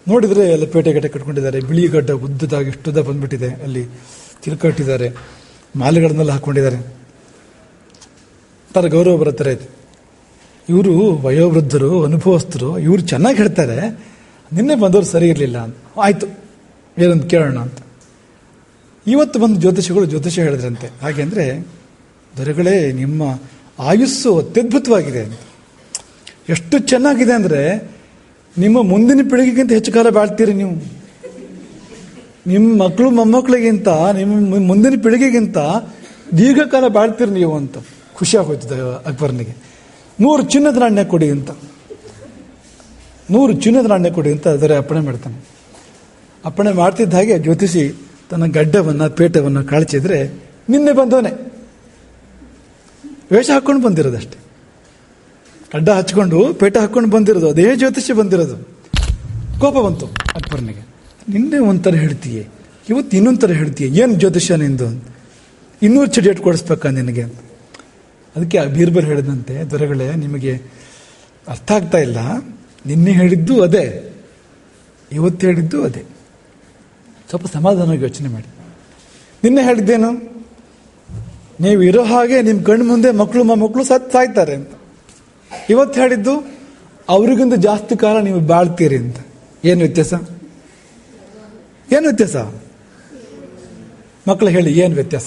ನೋಡಿದರೆ ಎಲ್ಲ ಪೇಟೆ ಗಟ್ಟೆ ಕಟ್ಕೊಂಡಿದ್ದಾರೆ, ಬಿಳಿ ಗಡ್ಡ ಉದ್ದದಾಗಿ ಇಷ್ಟುದ್ದ ಬಂದ್ಬಿಟ್ಟಿದೆ, ಅಲ್ಲಿ ತಿಳ್ಕಟ್ಟಿದ್ದಾರೆ, ಮಾಲೆಗಳನ್ನೆಲ್ಲ ಹಾಕ್ಕೊಂಡಿದ್ದಾರೆ, ಥರ ಗೌರವ ಬರೋ ಥರ ಇದೆ. ಇವರು ವಯೋವೃದ್ಧರು, ಅನುಭವಸ್ಥರು, ಇವರು ಚೆನ್ನಾಗಿ ಹೇಳ್ತಾರೆ, ನಿನ್ನೆ ಬಂದವರು ಸರಿ ಇರಲಿಲ್ಲ ಅಂತ. ಆಯಿತು, ಏನೊಂದು ಕೇಳೋಣ ಅಂತ. ಇವತ್ತು ಬಂದು ಜ್ಯೋತಿಷ ಹೇಳಿದ್ರಂತೆ. ಹಾಗೆಂದ್ರೆ ದೊರೆಗಳೇ, ನಿಮ್ಮ ಆಯುಸ್ಸು ಅತ್ಯದ್ಭುತವಾಗಿದೆ ಅಂತ. ಎಷ್ಟು ಚೆನ್ನಾಗಿದೆ ಅಂದರೆ, ನಿಮ್ಮ ಮುಂದಿನ ಪೀಳಿಗೆಗಿಂತ ಹೆಚ್ಚು ಕಾಲ ಬಾಳ್ತೀರಿ ನೀವು. ನಿಮ್ಮ ಮಕ್ಕಳು ಮೊಮ್ಮಕ್ಕಳಿಗಿಂತ, ನಿಮ್ಮ ಮುಂದಿನ ಪೀಳಿಗೆಗಿಂತ ದೀರ್ಘಕಾಲ ಬಾಳ್ತೀರಿ ನೀವು ಅಂತ. ಖುಷಿ ಆಗೋಯ್ತದೆ ಅಕ್ಬರ್ನಿಗೆ. 100 ಚಿನ್ನದ ನಾಣ್ಯ ಕೊಡಿ ಅಂತ, 100 ಚಿನ್ನದ ನಾಣ್ಯ ಕೊಡಿ ಅಂತ ಅದರ ಅಪ್ಪಣೆ ಮಾಡ್ತಾನೆ. ಅಪ್ಪಣೆ ಮಾಡ್ತಿದ್ದ ಹಾಗೆ ಜ್ಯೋತಿಷಿ ತನ್ನ ಗಡ್ಡವನ್ನು ಪೇಟವನ್ನು ಕಾಳ್ಚಿದ್ರೆ, ನಿನ್ನೆ ಬಂದವನೇ ವೇಷ ಹಾಕ್ಕೊಂಡು ಬಂದಿರೋದಷ್ಟೇ, ಗಡ್ಡ ಹಚ್ಕೊಂಡು ಪೇಟ ಹಾಕ್ಕೊಂಡು ಬಂದಿರೋದು, ಅದೇ ಜ್ಯೋತಿಷಿ ಬಂದಿರೋದು. ಕೋಪ ಬಂತು ಅಕ್ಬರ್ನಿಗೆ. ನಿನ್ನೆ ಒಂಥರ ಹೇಳ್ತೀಯೇ, ಇವತ್ತು ಇನ್ನೊಂದು ಥರ ಹೇಳ್ತೀಯೇ, ಏನು ಜ್ಯೋತಿಷ್ಯ ನಿಂದು, 200 ಚಡಿಯೇಟ್ ಕೊಡಿಸ್ಬೇಕಾ ನಿನಗೆ? ಅದಕ್ಕೆ ಆ ಬೀರ್ಬಲ್ ಹೇಳಿದಂತೆ, ದೊರೆಗಳೇ ನಿಮಗೆ ಅರ್ಥ ಆಗ್ತಾ ಇಲ್ಲ, ನಿನ್ನೆ ಹೇಳಿದ್ದು ಅದೇ, ಇವತ್ತು ಹೇಳಿದ್ದು ಅದೇ. ಸ್ವಲ್ಪ ಸಮಾಧಾನವಾಗಿ ಯೋಚನೆ ಮಾಡಿ. ನಿನ್ನೆ ಹೇಳಿದ್ದೇನು, ನೀವು ಇರೋ ಹಾಗೆ ನಿಮ್ಮ ಕಣ್ಣು ಮುಂದೆ ಮಕ್ಕಳು ಮೊಮ್ಮಕ್ಕಳು ಸಾಯ್ತಾರೆ ಅಂತ. ಇವತ್ತು ಹೇಳಿದ್ದು ಅವ್ರಿಗಿಂತ ಜಾಸ್ತಿ ಕಾಲ ನೀವು ಬಾಳ್ತೀರಿ ಅಂತ. ಏನು ವ್ಯತ್ಯಾಸ? ಏನು ವ್ಯತ್ಯಾಸ? ಮಕ್ಕಳು ಹೇಳಿ, ಏನು ವ್ಯತ್ಯಾಸ?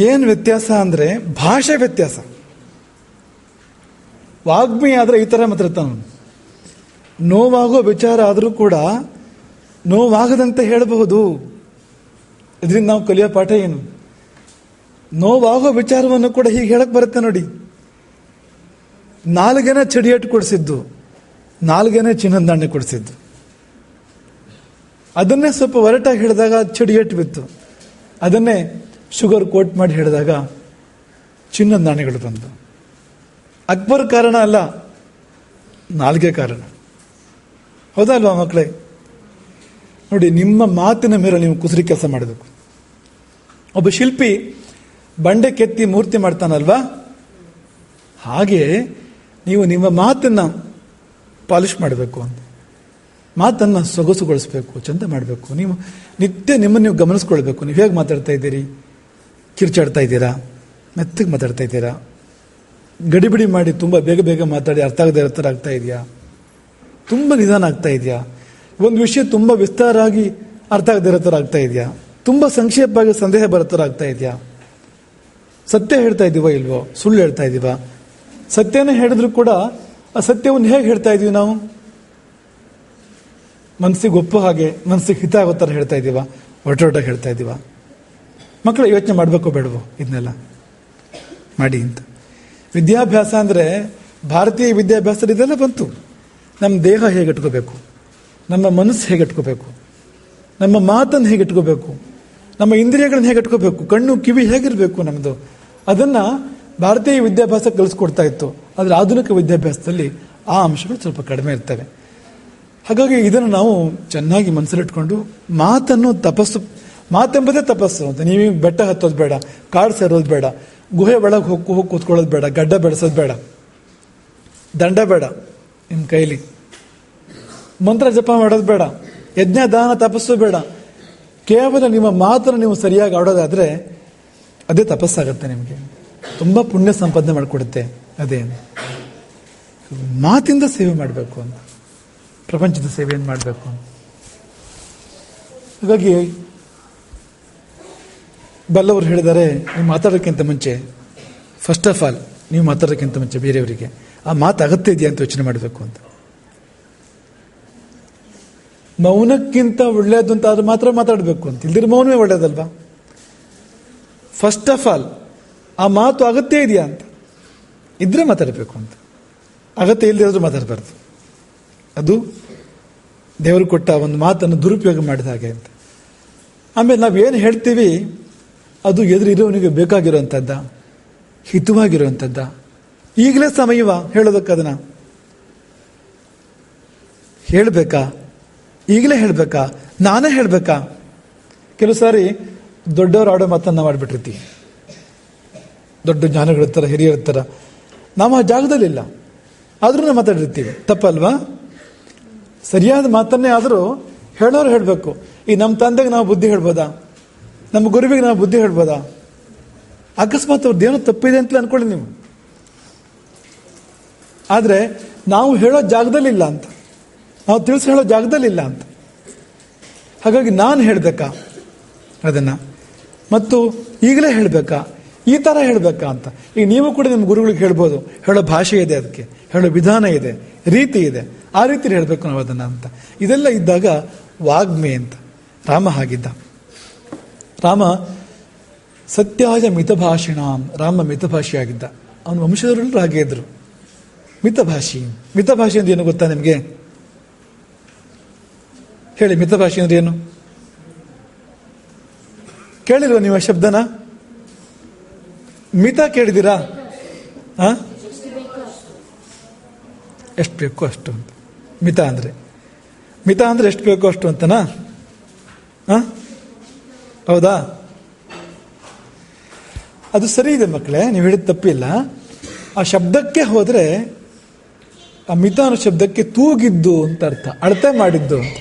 ಏನು ವ್ಯತ್ಯಾಸ ಅಂದ್ರೆ ಭಾಷೆ ವ್ಯತ್ಯಾಸ. ವಾಗ್ಮಿ ಆದ್ರೆ ಈ ತರ ಮಾತಾಡ್ತಾನ, ನೋವಾಗೋ ವಿಚಾರ ಆದರೂ ಕೂಡ ನೋವಾಗದಂತೆ ಹೇಳಬಹುದು. ಇದರಿಂದ ನಾವು ಕಲಿಯೋ ಪಾಠ ಏನು? ನೋವಾಗೋ ವಿಚಾರವನ್ನು ಕೂಡ ಹೀಗೆ ಹೇಳಕ್ ಬರುತ್ತೆ ನೋಡಿ. ನಾಲ್ಗೆನ ಚಡಿಯೇಟು ಕೊಡಿಸಿದ್ದು, ನಾಲ್ಗೆನ ಚಿನ್ನದ ನಾಣ್ಯ ಕೊಡಿಸಿದ್ದು, ಅದನ್ನೇ ಸ್ವಲ್ಪ ಒರಟಾಗಿ ಹೇಳಿದಾಗ ಚಡಿಯೇಟು ಬಿತ್ತು. ಅದನ್ನೇ ಶುಗರ್ ಕೋಟ್ ಮಾಡಿ ಹೇಳಿದಾಗ ಚಿನ್ನದ ನಾಣ್ಯಗಳು ಬಂದು. ಅಕ್ಬರ್ ಕಾರಣ ಅಲ್ಲ, ನಾಲ್ಗೆ ಕಾರಣ. ಹೌದಾ ಅಲ್ವಾ ಮಕ್ಕಳೇ? ನೋಡಿ, ನಿಮ್ಮ ಮಾತಿನ ಮೇಲೆ ನೀವು ಕುಸರಿ ಕೆಲಸ ಮಾಡಬೇಕು. ಒಬ್ಬ ಶಿಲ್ಪಿ ಬಂಡೆ ಕೆತ್ತಿ ಮೂರ್ತಿ ಮಾಡ್ತಾನಲ್ವಾ, ಹಾಗೆ ನೀವು ನಿಮ್ಮ ಮಾತನ್ನ ಪಾಲಿಶ್ ಮಾಡಬೇಕು ಅಂತ, ಮಾತನ್ನ ಸೊಗಸುಗೊಳಿಸ್ಬೇಕು, ಚಂದ ಮಾಡಬೇಕು. ನೀವು ನಿತ್ಯ ನಿಮ್ಮನ್ನು ನೀವು ಗಮನಿಸ್ಕೊಳ್ಬೇಕು. ನೀವು ಹೇಗೆ ಮಾತಾಡ್ತಾ ಇದ್ದೀರಿ? ಕಿರ್ಚಾಡ್ತಾ ಇದ್ದೀರಾ? ಮೆತ್ತಗೆ ಮಾತಾಡ್ತಾ ಇದ್ದೀರಾ? ಗಡಿಬಿಡಿ ಮಾಡಿ ತುಂಬ ಬೇಗ ಬೇಗ ಮಾತಾಡಿ ಅರ್ಥ ಆಗದೆ ಇರೋ ಥರ ಆಗ್ತಾ ಇದೆಯಾ? ತುಂಬ ನಿಧಾನ ಆಗ್ತಾ ಇದೆಯಾ? ಒಂದು ವಿಷಯ ತುಂಬ ವಿಸ್ತಾರ ಆಗಿ ಅರ್ಥ ಆಗದೆ ಇರೋ ಥರ ಆಗ್ತಾ ಇದೆಯಾ? ತುಂಬ ಸಂಕ್ಷೇಪವಾಗಿ ಸಂದೇಹ ಬರೋ ಥರ ಆಗ್ತಾ ಇದೆಯಾ? ಸತ್ಯ ಹೇಳ್ತಾ ಇದ್ದೀವೋ ಇಲ್ವೋ? ಸುಳ್ಳು ಹೇಳ್ತಾ ಇದ್ದೀವಾ? ಸತ್ಯನೇ ಹೇಳಿದ್ರು ಕೂಡ ಆ ಸತ್ಯವನ್ನು ಹೇಗೆ ಹೇಳ್ತಾ ಇದೀವಿ ನಾವು? ಮನಸ್ಸಿಗೆ ಒಪ್ಪೋ ಹಾಗೆ, ಮನಸ್ಸಿಗೆ ಹಿತ ಆಗೋ ಥರ ಹೇಳ್ತಾ ಇದ್ದೀವಾ? ಒಟ್ಟೊಟ್ಟಾಗಿ ಹೇಳ್ತಾ ಇದ್ದೀವಾ? ಮಕ್ಕಳು ಯೋಚನೆ ಮಾಡಬೇಕೋ ಬೇಡವೋ? ಇದನ್ನೆಲ್ಲ ಮಾಡಿ ಅಂತ. ವಿದ್ಯಾಭ್ಯಾಸ ಅಂದರೆ ಭಾರತೀಯ ವಿದ್ಯಾಭ್ಯಾಸದಲ್ಲಿ ಇದೆಲ್ಲ ಬಂತು. ನಮ್ಮ ದೇಹ ಹೇಗೆ ಇಟ್ಕೋಬೇಕು, ನಮ್ಮ ಮನಸ್ಸು ಹೇಗೆ ಇಟ್ಕೋಬೇಕು, ನಮ್ಮ ಮಾತನ್ನು ಹೇಗೆ ಇಟ್ಕೋಬೇಕು, ನಮ್ಮ ಇಂದ್ರಿಯಗಳನ್ನ ಹೇಗೆ ಇಟ್ಕೋಬೇಕು, ಕಣ್ಣು ಕಿವಿ ಹೇಗಿರಬೇಕು ನಮ್ಮದು, ಅದನ್ನು ಭಾರತೀಯ ವಿದ್ಯಾಭ್ಯಾಸ ಕಲಿಸ್ಕೊಡ್ತಾ ಇತ್ತು. ಆದರೆ ಆಧುನಿಕ ವಿದ್ಯಾಭ್ಯಾಸದಲ್ಲಿ ಆ ಅಂಶಗಳು ಸ್ವಲ್ಪ ಕಡಿಮೆ ಇರ್ತವೆ. ಹಾಗಾಗಿ ಇದನ್ನು ನಾವು ಚೆನ್ನಾಗಿ ಮನಸ್ಸಲ್ಲಿಟ್ಕೊಂಡು ಮಾತನ್ನು ತಪಸ್ಸು, ಮಾತೆಂಬುದೇ ತಪಸ್ಸು ಅಂತ. ನೀವು ಬೆಟ್ಟ ಹತ್ತೋದು ಬೇಡ, ಕಾಡು ಸೇರೋದು ಬೇಡ, ಗುಹೆ ಒಳಗೆ ಹೋಗಿ ಕೂತ್ಕೊಳ್ಳೋದು ಬೇಡ, ಗಡ್ಡ ಬೆಳೆಸೋದು ಬೇಡ, ದಂಡ ಬೇಡ ನಿಮ್ಮ ಕೈಲಿ, ಮಂತ್ರ ಜಪ ಮಾಡೋದು ಬೇಡ, ಯಜ್ಞ ದಾನ ತಪಸ್ಸು ಬೇಡ. ಕೇವಲ ನಿಮ್ಮ ಮಾತನ್ನು ನೀವು ಸರಿಯಾಗಿ ಆಡೋದಾದ್ರೆ ಅದೇ ತಪಸ್ಸಾಗತ್ತೆ. ನಿಮಗೆ ತುಂಬ ಪುಣ್ಯ ಸಂಪಾದನೆ ಮಾಡಿಕೊಡುತ್ತೆ. ಅದೇ ಮಾತಿಂದ ಸೇವೆ ಮಾಡಬೇಕು ಅಂತ, ಪ್ರಪಂಚದ ಸೇವೆಯನ್ನು ಮಾಡಬೇಕು ಅಂತ. ಹಾಗಾಗಿ ಬಲ್ಲವರು ಹೇಳಿದ್ದಾರೆ, ನೀವು ಮಾತಾಡೋಕ್ಕಿಂತ ಮುಂಚೆ, ಫಸ್ಟ್ ಆಫ್ ಆಲ್ ನೀವು ಮಾತಾಡೋಕ್ಕಿಂತ ಮುಂಚೆ ಬೇರೆಯವರಿಗೆ ಆ ಮಾತು ಅಗತ್ಯ ಇದೆಯಾ ಅಂತ ಯೋಚನೆ ಮಾಡಬೇಕು ಅಂತ. ಮೌನಕ್ಕಿಂತ ಒಳ್ಳೆಯದು ಅಂತ ಆದ್ರೆ ಮಾತ್ರ ಮಾತಾಡಬೇಕು ಅಂತ, ಇಲ್ದಿರ ಮೌನವೇ ಒಳ್ಳೆಯದಲ್ವಾ? ಫಸ್ಟ್ ಆಫ್ ಆಲ್ ಆ ಮಾತು ಅಗತ್ಯ ಇದೆಯಾ ಅಂತ ಇದ್ರೆ ಮಾತಾಡಬೇಕು ಅಂತ, ಅಗತ್ಯ ಇಲ್ಲದಿರೋದು ಮಾತಾಡಬಾರ್ದು. ಅದು ದೇವರು ಕೊಟ್ಟ ಒಂದು ಮಾತನ್ನು ದುರುಪಯೋಗ ಮಾಡಿದ ಹಾಗೆ ಅಂತ. ಆಮೇಲೆ ನಾವೇನು ಹೇಳ್ತೀವಿ ಅದು ಎದುರಿರೋವನಿಗೆ ಬೇಕಾಗಿರುವಂಥದ್ದ, ಹಿತವಾಗಿರುವಂಥದ್ದ, ಈಗಲೇ ಸಮಯವ ಹೇಳೋದಕ್ಕೆ, ಅದನ್ನ ಹೇಳಬೇಕಾ, ಈಗಲೇ ಹೇಳಬೇಕಾ, ನಾನೇ ಹೇಳಬೇಕಾ? ಕೆಲವು ಸಾರಿ ದೊಡ್ಡವರು ಆಡೋ ಮಾತನ್ನ ಮಾಡಿಬಿಟ್ಟಿರ್ತೀವಿ, ದೊಡ್ಡ ಜ್ಞಾನಗಳಿರ್ತಾರ, ಹಿರಿಯರಿರ್ತಾರ, ನಾವು ಆ ಜಾಗದಲ್ಲಿಲ್ಲ ಆದ್ರೂ ನಾವು ಮಾತಾಡಿರ್ತೀವಿ. ತಪ್ಪಲ್ವಾ? ಸರಿಯಾದ ಮಾತನ್ನೇ ಆದರೂ ಹೇಳೋರು ಹೇಳಬೇಕು. ಈ ನಮ್ಮ ತಂದೆಗೆ ನಾವು ಬುದ್ಧಿ ಹೇಳ್ಬೋದಾ? ನಮ್ಮ ಗುರುವಿಗೆ ನಾವು ಬುದ್ಧಿ ಹೇಳ್ಬೋದಾ? ಅಕಸ್ಮಾತ್ ಅವ್ರದ್ದು ಏನೋ ತಪ್ಪಿದೆ ಅಂತಲೇ ಅನ್ಕೊಳ್ಳಿ ನೀವು. ಆದರೆ ನಾವು ಹೇಳೋ ಜಾಗದಲ್ಲಿಲ್ಲ ಅಂತ, ನಾವು ತಿಳಿಸಿ ಹೇಳೋ ಜಾಗದಲ್ಲಿಲ್ಲ ಅಂತ. ಹಾಗಾಗಿ ನಾನು ಹೇಳಬೇಕಾ ಅದನ್ನು, ಮತ್ತು ಈಗಲೇ ಹೇಳಬೇಕಾ, ಈ ಥರ ಹೇಳಬೇಕಾ ಅಂತ. ಈಗ ನೀವು ಕೂಡ ನಿಮ್ಮ ಗುರುಗಳಿಗೆ ಹೇಳ್ಬೋದು, ಹೇಳೋ ಭಾಷೆ ಇದೆ, ಅದಕ್ಕೆ ಹೇಳೋ ವಿಧಾನ ಇದೆ, ರೀತಿ ಇದೆ, ಆ ರೀತಿ ಹೇಳಬೇಕು ನಾವು ಅದನ್ನು ಅಂತ. ಇದೆಲ್ಲ ಇದ್ದಾಗ ವಾಗ್ಮೆ ಅಂತ. ರಾಮ ಹಾಗಿದ್ದ. ರಾಮ ಸತ್ಯಾಯ ಮಿತಭಾಷಿಣ, ರಾಮ ಮಿತಭಾಷಿಯಾಗಿದ್ದ. ಅವನ ವಂಶದವರೆಲ್ಲರೂ ಹಾಗೆ ಇದ್ರು, ಮಿತಭಾಷಿ. ಮಿತಭಾಷೆ ಅಂದ್ರೆ ಏನು ಗೊತ್ತಾ ನಿಮಗೆ? ಹೇಳಿ, ಮಿತಭಾಷೆ ಅಂದ್ರೆ ಏನು? ಕೇಳಿಲ್ವ ನೀವು ಆ ಶಬ್ದನ? ಮಿತ ಕೇಳಿದ್ದೀರಾ? ಎಷ್ಟು ಬೇಕೋ ಅಷ್ಟು ಅಂತ ಮಿತ ಅಂದ್ರೆ. ಮಿತ ಅಂದ್ರೆ ಎಷ್ಟು ಬೇಕೋ ಅಷ್ಟು ಅಂತನಾ? ಹೌದಾ? ಅದು ಸರಿ ಇದೆ ಮಕ್ಕಳೇ, ನೀವು ಹೇಳಿದ ತಪ್ಪಿಲ್ಲ. ಆ ಶಬ್ದಕ್ಕೆ ಹೋದ್ರೆ ಆ ಮಿತ ಅನ್ನೋ ಶಬ್ದಕ್ಕೆ ತೂಗಿದ್ದು ಅಂತ ಅರ್ಥ, ಅಳತೆ ಮಾಡಿದ್ದು ಅಂತ.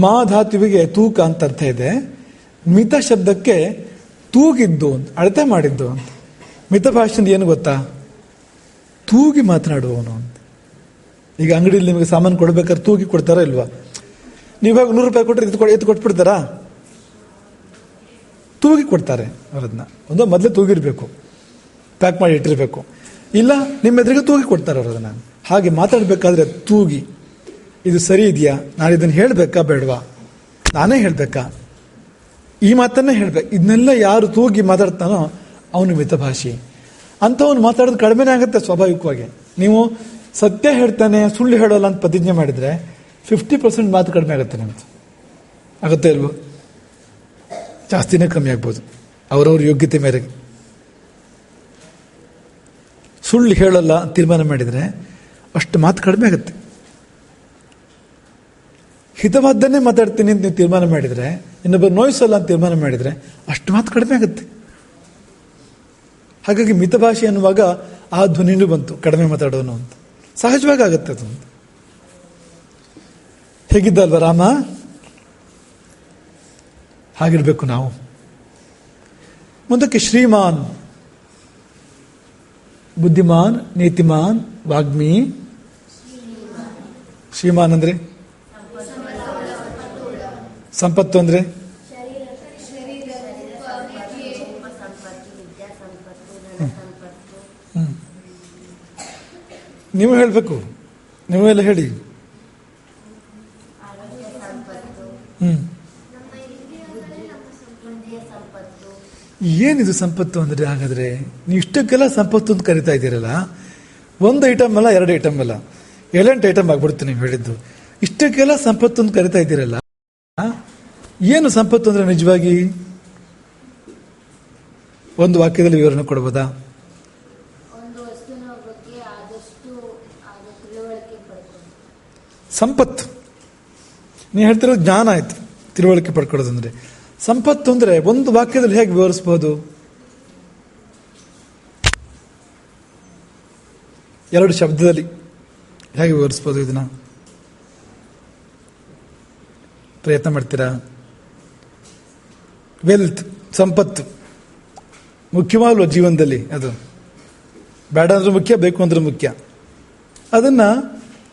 ಮಾ ಧಾತುವಿಗೆ ತೂಕ ಅಂತ ಅರ್ಥ ಇದೆ. ಮಿತ ಶಬ್ದಕ್ಕೆ ತೂಗಿದ್ದು ಅಂತ, ಅಳತೆ ಮಾಡಿದ್ದು ಅಂತ. ಮಿತ ಭಾಷೆ ಏನು ಗೊತ್ತಾ? ತೂಗಿ ಮಾತನಾಡುವವನು ಅಂತ. ಈಗ ಅಂಗಡಿಯಲ್ಲಿ ನಿಮಗೆ ಸಾಮಾನು ಕೊಡ್ಬೇಕಾದ್ರೆ ತೂಗಿ ಕೊಡ್ತಾರಾ ಇಲ್ವಾ? ನೀವಾಗ 100 ರೂಪಾಯಿ ಕೊಟ್ಟರೆ ಎತ್ತು ಕೊಟ್ಬಿಡ್ತಾರಾ? ತೂಗಿ ಕೊಡ್ತಾರೆ ಅವರದನ್ನ. ಒಂದು ಮೊದಲೇ ತೂಗಿರ್ಬೇಕು, ಪ್ಯಾಕ್ ಮಾಡಿ ಇಟ್ಟಿರ್ಬೇಕು. ಇಲ್ಲ ನಿಮ್ಮ ಎದುರಿಗೆ ತೂಗಿ ಕೊಡ್ತಾರೆ ಅವರದನ್ನ. ಹಾಗೆ ಮಾತಾಡಬೇಕಾದ್ರೆ ತೂಗಿ, ಇದು ಸರಿ ಇದೆಯಾ, ನಾನು ಇದನ್ನು ಹೇಳಬೇಕಾ ಬೇಡವಾ, ನಾನೇ ಹೇಳಬೇಕಾ, ಈ ಮಾತನ್ನೇ ಹೇಳ್ಬೇಕು, ಇದನ್ನೆಲ್ಲ ಯಾರು ತೂಗಿ ಮಾತಾಡ್ತಾನೋ ಅವನು ಮಿತಭಾಷಿ. ಅಂಥವನು ಮಾತಾಡೋದು ಕಡಿಮೆನೇ ಆಗುತ್ತೆ ಸ್ವಾಭಾವಿಕವಾಗಿ. ನೀವು ಸತ್ಯ ಹೇಳ್ತಾನೆ ಸುಳ್ಳು ಹೇಳೋಲ್ಲ ಅಂತ ಪ್ರತಿಜ್ಞೆ ಮಾಡಿದರೆ 50% ಮಾತು ಕಡಿಮೆ ಆಗುತ್ತೆ ನಿಮ್ದು. ಆಗುತ್ತೆ ಇಲ್ವೋ? ಜಾಸ್ತಿನೇ ಕಮ್ಮಿ ಆಗ್ಬೋದು ಅವರವ್ರ ಯೋಗ್ಯತೆ ಮೇರೆಗೆ. ಸುಳ್ಳು ಹೇಳಲ್ಲ ತೀರ್ಮಾನ ಮಾಡಿದರೆ ಅಷ್ಟು ಮಾತು ಕಡಿಮೆ ಆಗುತ್ತೆ. ಹಿತವಾದ್ದನ್ನೇ ಮಾತಾಡ್ತೀನಿ ಅಂತ ನೀವು ತೀರ್ಮಾನ ಮಾಡಿದರೆ, ಇನ್ನೊಬ್ಬರು ನೋಯಿಸಲ್ಲ ಅಂತ ತೀರ್ಮಾನ ಮಾಡಿದರೆ ಅಷ್ಟು ಮಾತು ಕಡಿಮೆ ಆಗುತ್ತೆ. ಹಾಗಾಗಿ ಮಿತಭಾಷೆ ಅನ್ನುವಾಗ ಆ ಧ್ವನಿನೂ ಬಂತು, ಕಡಿಮೆ ಮಾತಾಡೋನು ಅಂತ. ಸಹಜವಾಗಿ ಆಗುತ್ತೆ ಅದು. ಹೇಗಿದ್ದಲ್ವ ರಾಮ? ಹಾಗಿರ್ಬೇಕು ನಾವು. ಮುಂದಕ್ಕೆ ಶ್ರೀಮಾನ್, ಬುದ್ಧಿಮಾನ್, ನೀತಿಮಾನ್, ವಾಗ್ಮಿ. ಶ್ರೀಮಾನ್ ಅಂದ್ರೆ ಸಂಪತ್ತು ಅಂದ್ರೆ ನೀವು ಹೇಳಬೇಕು, ನೀವೆಲ್ಲ ಹೇಳಿ. ಏನಿದು ಸಂಪತ್ತು ಅಂದ್ರೆ? ಹಾಗಾದ್ರೆ ನೀವು ಇಷ್ಟಕ್ಕೆಲ್ಲ ಸಂಪತ್ತು ಅಂತ ಕರಿತಾ ಇದ್ದೀರಲ್ಲ, ಒಂದು ಐಟಮ್ ಅಲ್ಲ, 2 ಐಟಮ್ ಅಲ್ಲ, 7 ಐಟಮ್ ಆಗ್ಬಿಡುತ್ತೆ ನೀವು ಹೇಳಿದ್ದು. ಇಷ್ಟಕ್ಕೆಲ್ಲ ಸಂಪತ್ತು ಅಂತ ಕರಿತಾ ಇದ್ದೀರಲ್ಲ, ಏನು ಸಂಪತ್ತು ಅಂದ್ರೆ ನಿಜವಾಗಿ? ಒಂದು ವಾಕ್ಯದಲ್ಲಿ ವಿವರಣೆ ಕೊಡ್ಬೋದಾ? ಸಂಪತ್ತು ನೀವು ಹೇಳ್ತಿರೋದು ಜ್ಞಾನ ಆಯ್ತು, ತಿಳುವಳಿಕೆ ಪಡ್ಕೊಳ್ಳೋದು ಅಂದ್ರೆ. ಸಂಪತ್ತು ಅಂದ್ರೆ ಒಂದು ವಾಕ್ಯದಲ್ಲಿ ಹೇಗೆ ವಿವರಿಸಬಹುದು? 2 ಶಬ್ದದಲ್ಲಿ ಹೇಗೆ ವಿವರಿಸಬಹುದು ಇದನ್ನ? ಪ್ರಯತ್ನ ಮಾಡ್ತೀರಾ? ವೆಲ್ತ್, ಸಂಪತ್ತು ಮುಖ್ಯವಾಗಲ್ವ ಜೀವನದಲ್ಲಿ? ಅದು ಬೇಡ ಅಂದ್ರೆ ಮುಖ್ಯ, ಬೇಕು ಅಂದ್ರೆ ಮುಖ್ಯ. ಅದನ್ನ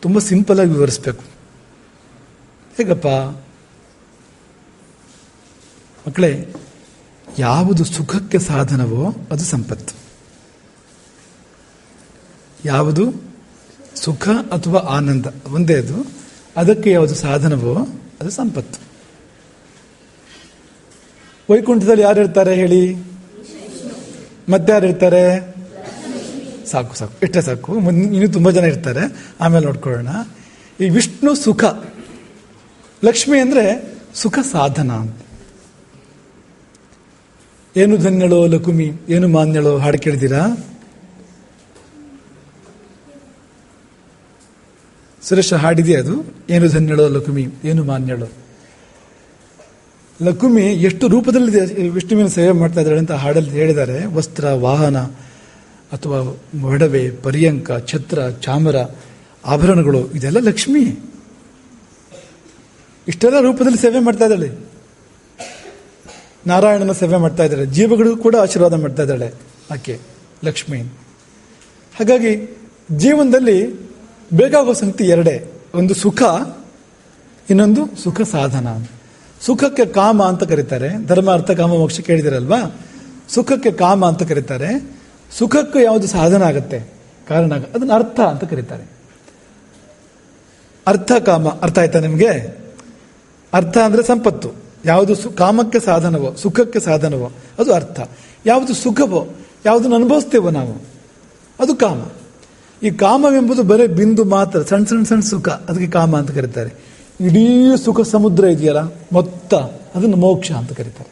ತುಂಬ ಸಿಂಪಲ್ ಆಗಿ ವಿವರಿಸ್ಬೇಕು. ಹೇಗಪ್ಪ? ಮಕ್ಕಳೇ, ಯಾವುದು ಸುಖಕ್ಕೆ ಸಾಧನವೋ ಅದು ಸಂಪತ್ತು. ಯಾವುದು ಸುಖ ಅಥವಾ ಆನಂದ ಒಂದೇ ಅದು, ಅದಕ್ಕೆ ಯಾವುದು ಸಾಧನವೋ ಅದು ಸಂಪತ್ತು. ವೈಕುಂಠದಲ್ಲಿ ಯಾರು ಇರ್ತಾರೆ ಹೇಳಿ? ಮತ್ತೆ ಯಾರು ಇರ್ತಾರೆ? ಸಾಕು ಸಾಕು, ಇಷ್ಟೇ ಸಾಕು. ಇನ್ನೂ ತುಂಬ ಜನ ಇರ್ತಾರೆ, ಆಮೇಲೆ ನೋಡ್ಕೊಳ್ಳೋಣ. ಈ ವಿಷ್ಣು ಸುಖ, ಲಕ್ಷ್ಮಿ ಅಂದರೆ ಸುಖ ಸಾಧನ ಅಂತ. ಏನು ಧನ್ಯಳೋ ಲಕುಮಿ, ಏನು ಮಾನ್ಯಳೋ ಹಾಡು ಕೇಳಿದ್ದೀರಾ? ಸುರೇಶ ಹಾಡಿದೆಯಾ ಅದು? ಏನು ಧನ್ಯಳೋ ಲಕುಮಿ, ಏನು ಮಾನ್ಯಳೋ. ಲಕುಮಿ ಎಷ್ಟು ರೂಪದಲ್ಲಿ ವಿಷ್ಣುವಿನ ಸೇವೆ ಮಾಡ್ತಾ ಇದ್ದಾಳೆ ಅಂತ ಹಾಡಲ್ಲಿ ಹೇಳಿದ್ದಾರೆ. ವಸ್ತ್ರ, ವಾಹನ ಅಥವಾ ಒಡವೆ, ಪರ್ಯಂಕ, ಛತ್ರ, ಚಾಮರ, ಆಭರಣಗಳು, ಇದೆಲ್ಲ ಲಕ್ಷ್ಮಿ. ಇಷ್ಟೆಲ್ಲ ರೂಪದಲ್ಲಿ ಸೇವೆ ಮಾಡ್ತಾ ಇದ್ದಾಳೆ. ನಾರಾಯಣನ ಸೇವೆ ಮಾಡ್ತಾ ಇದ್ದಾಳೆ, ಜೀವಗಳಿಗೂ ಕೂಡ ಆಶೀರ್ವಾದ ಮಾಡ್ತಾ ಇದ್ದಾಳೆ ಆಕೆ ಲಕ್ಷ್ಮಿ. ಹಾಗಾಗಿ ಜೀವನದಲ್ಲಿ ಬೇಕಾಗುವ ಸಂಗತಿ ಎರಡೇ, ಒಂದು ಸುಖ, ಇನ್ನೊಂದು ಸುಖ ಸಾಧನ. ಸುಖಕ್ಕೆ ಕಾಮ ಅಂತ ಕರೀತಾರೆ, ಧರ್ಮ ಅರ್ಥ ಕಾಮ ಮೋಕ್ಷ ಕೇಳಿದಿರಲ್ವಾ. ಸುಖಕ್ಕೆ ಕಾಮ ಅಂತ ಕರೀತಾರೆ, ಸುಖಕ್ಕೆ ಯಾವುದು ಸಾಧನ ಆಗುತ್ತೆ, ಕಾರಣ, ಅದನ್ನು ಅರ್ಥ ಅಂತ ಕರೀತಾರೆ. ಅರ್ಥ ಕಾಮ, ಅರ್ಥ ಆಯ್ತಾ ನಿಮಗೆ? ಅರ್ಥ ಅಂದ್ರೆ ಸಂಪತ್ತು. ಯಾವುದು ಕಾಮಕ್ಕೆ ಸಾಧನವೋ ಸುಖಕ್ಕೆ ಸಾಧನವೋ ಅದು ಅರ್ಥ. ಯಾವುದು ಸುಖವೋ ಯಾವುದನ್ನು ಅನುಭವಿಸ್ತೇವೋ ನಾವು ಅದು ಕಾಮ. ಈ ಕಾಮವೆಂಬುದು ಬರೀ ಬಿಂದು ಮಾತ್ರ, ಸಣ್ಣ ಸಣ್ಣ ಸಣ್ಣ ಸುಖ, ಅದಕ್ಕೆ ಕಾಮ ಅಂತ ಕರೀತಾರೆ. ಇಡೀ ಸುಖ ಸಮುದ್ರ ಇದೆಯಲ್ಲ ಮೊತ್ತ, ಅದನ್ನು ಮೋಕ್ಷ ಅಂತ ಕರೀತಾರೆ.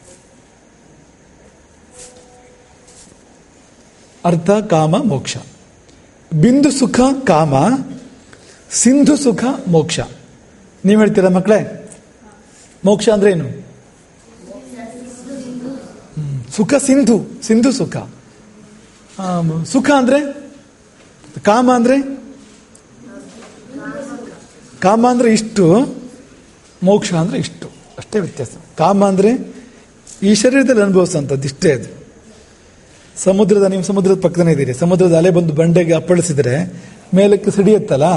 ಅರ್ಥ ಕಾಮ ಮೋಕ್ಷ. ಬಿಂದು ಸುಖ ಕಾಮ, ಸಿಂಧು ಸುಖ ಮೋಕ್ಷ. ನೀವು ಹೇಳ್ತೀರಾ ಮಕ್ಕಳೇ? ಮೋಕ್ಷ ಅಂದ್ರೆ ಏನು? ಸುಖ ಸಿಂಧು, ಸಿಂಧು ಸುಖ. ಸುಖ ಅಂದ್ರೆ ಕಾಮ ಅಂದ್ರೆ ಕಾಮ ಅಂದ್ರೆ ಇಷ್ಟು, ಮೋಕ್ಷ ಅಂದ್ರೆ ಇಷ್ಟು, ಅಷ್ಟೇ ವ್ಯತ್ಯಾಸ. ಕಾಮ ಅಂದ್ರೆ ಈ ಶರೀರದಲ್ಲಿ ಅನುಭವಿಸುವಂಥದ್ದು ಇಷ್ಟೇ. ಅದು ನೀವು ಸಮುದ್ರದ ಪಕ್ಕದನೇ ಇದ್ದೀರಿ, ಸಮುದ್ರದ ಅಲೆ ಬಂದು ಬಂಡೆಗೆ ಅಪ್ಪಳಿಸಿದ್ರೆ ಮೇಲಕ್ಕೆ ಸಿಡಿಯುತ್ತಲ್ಲ,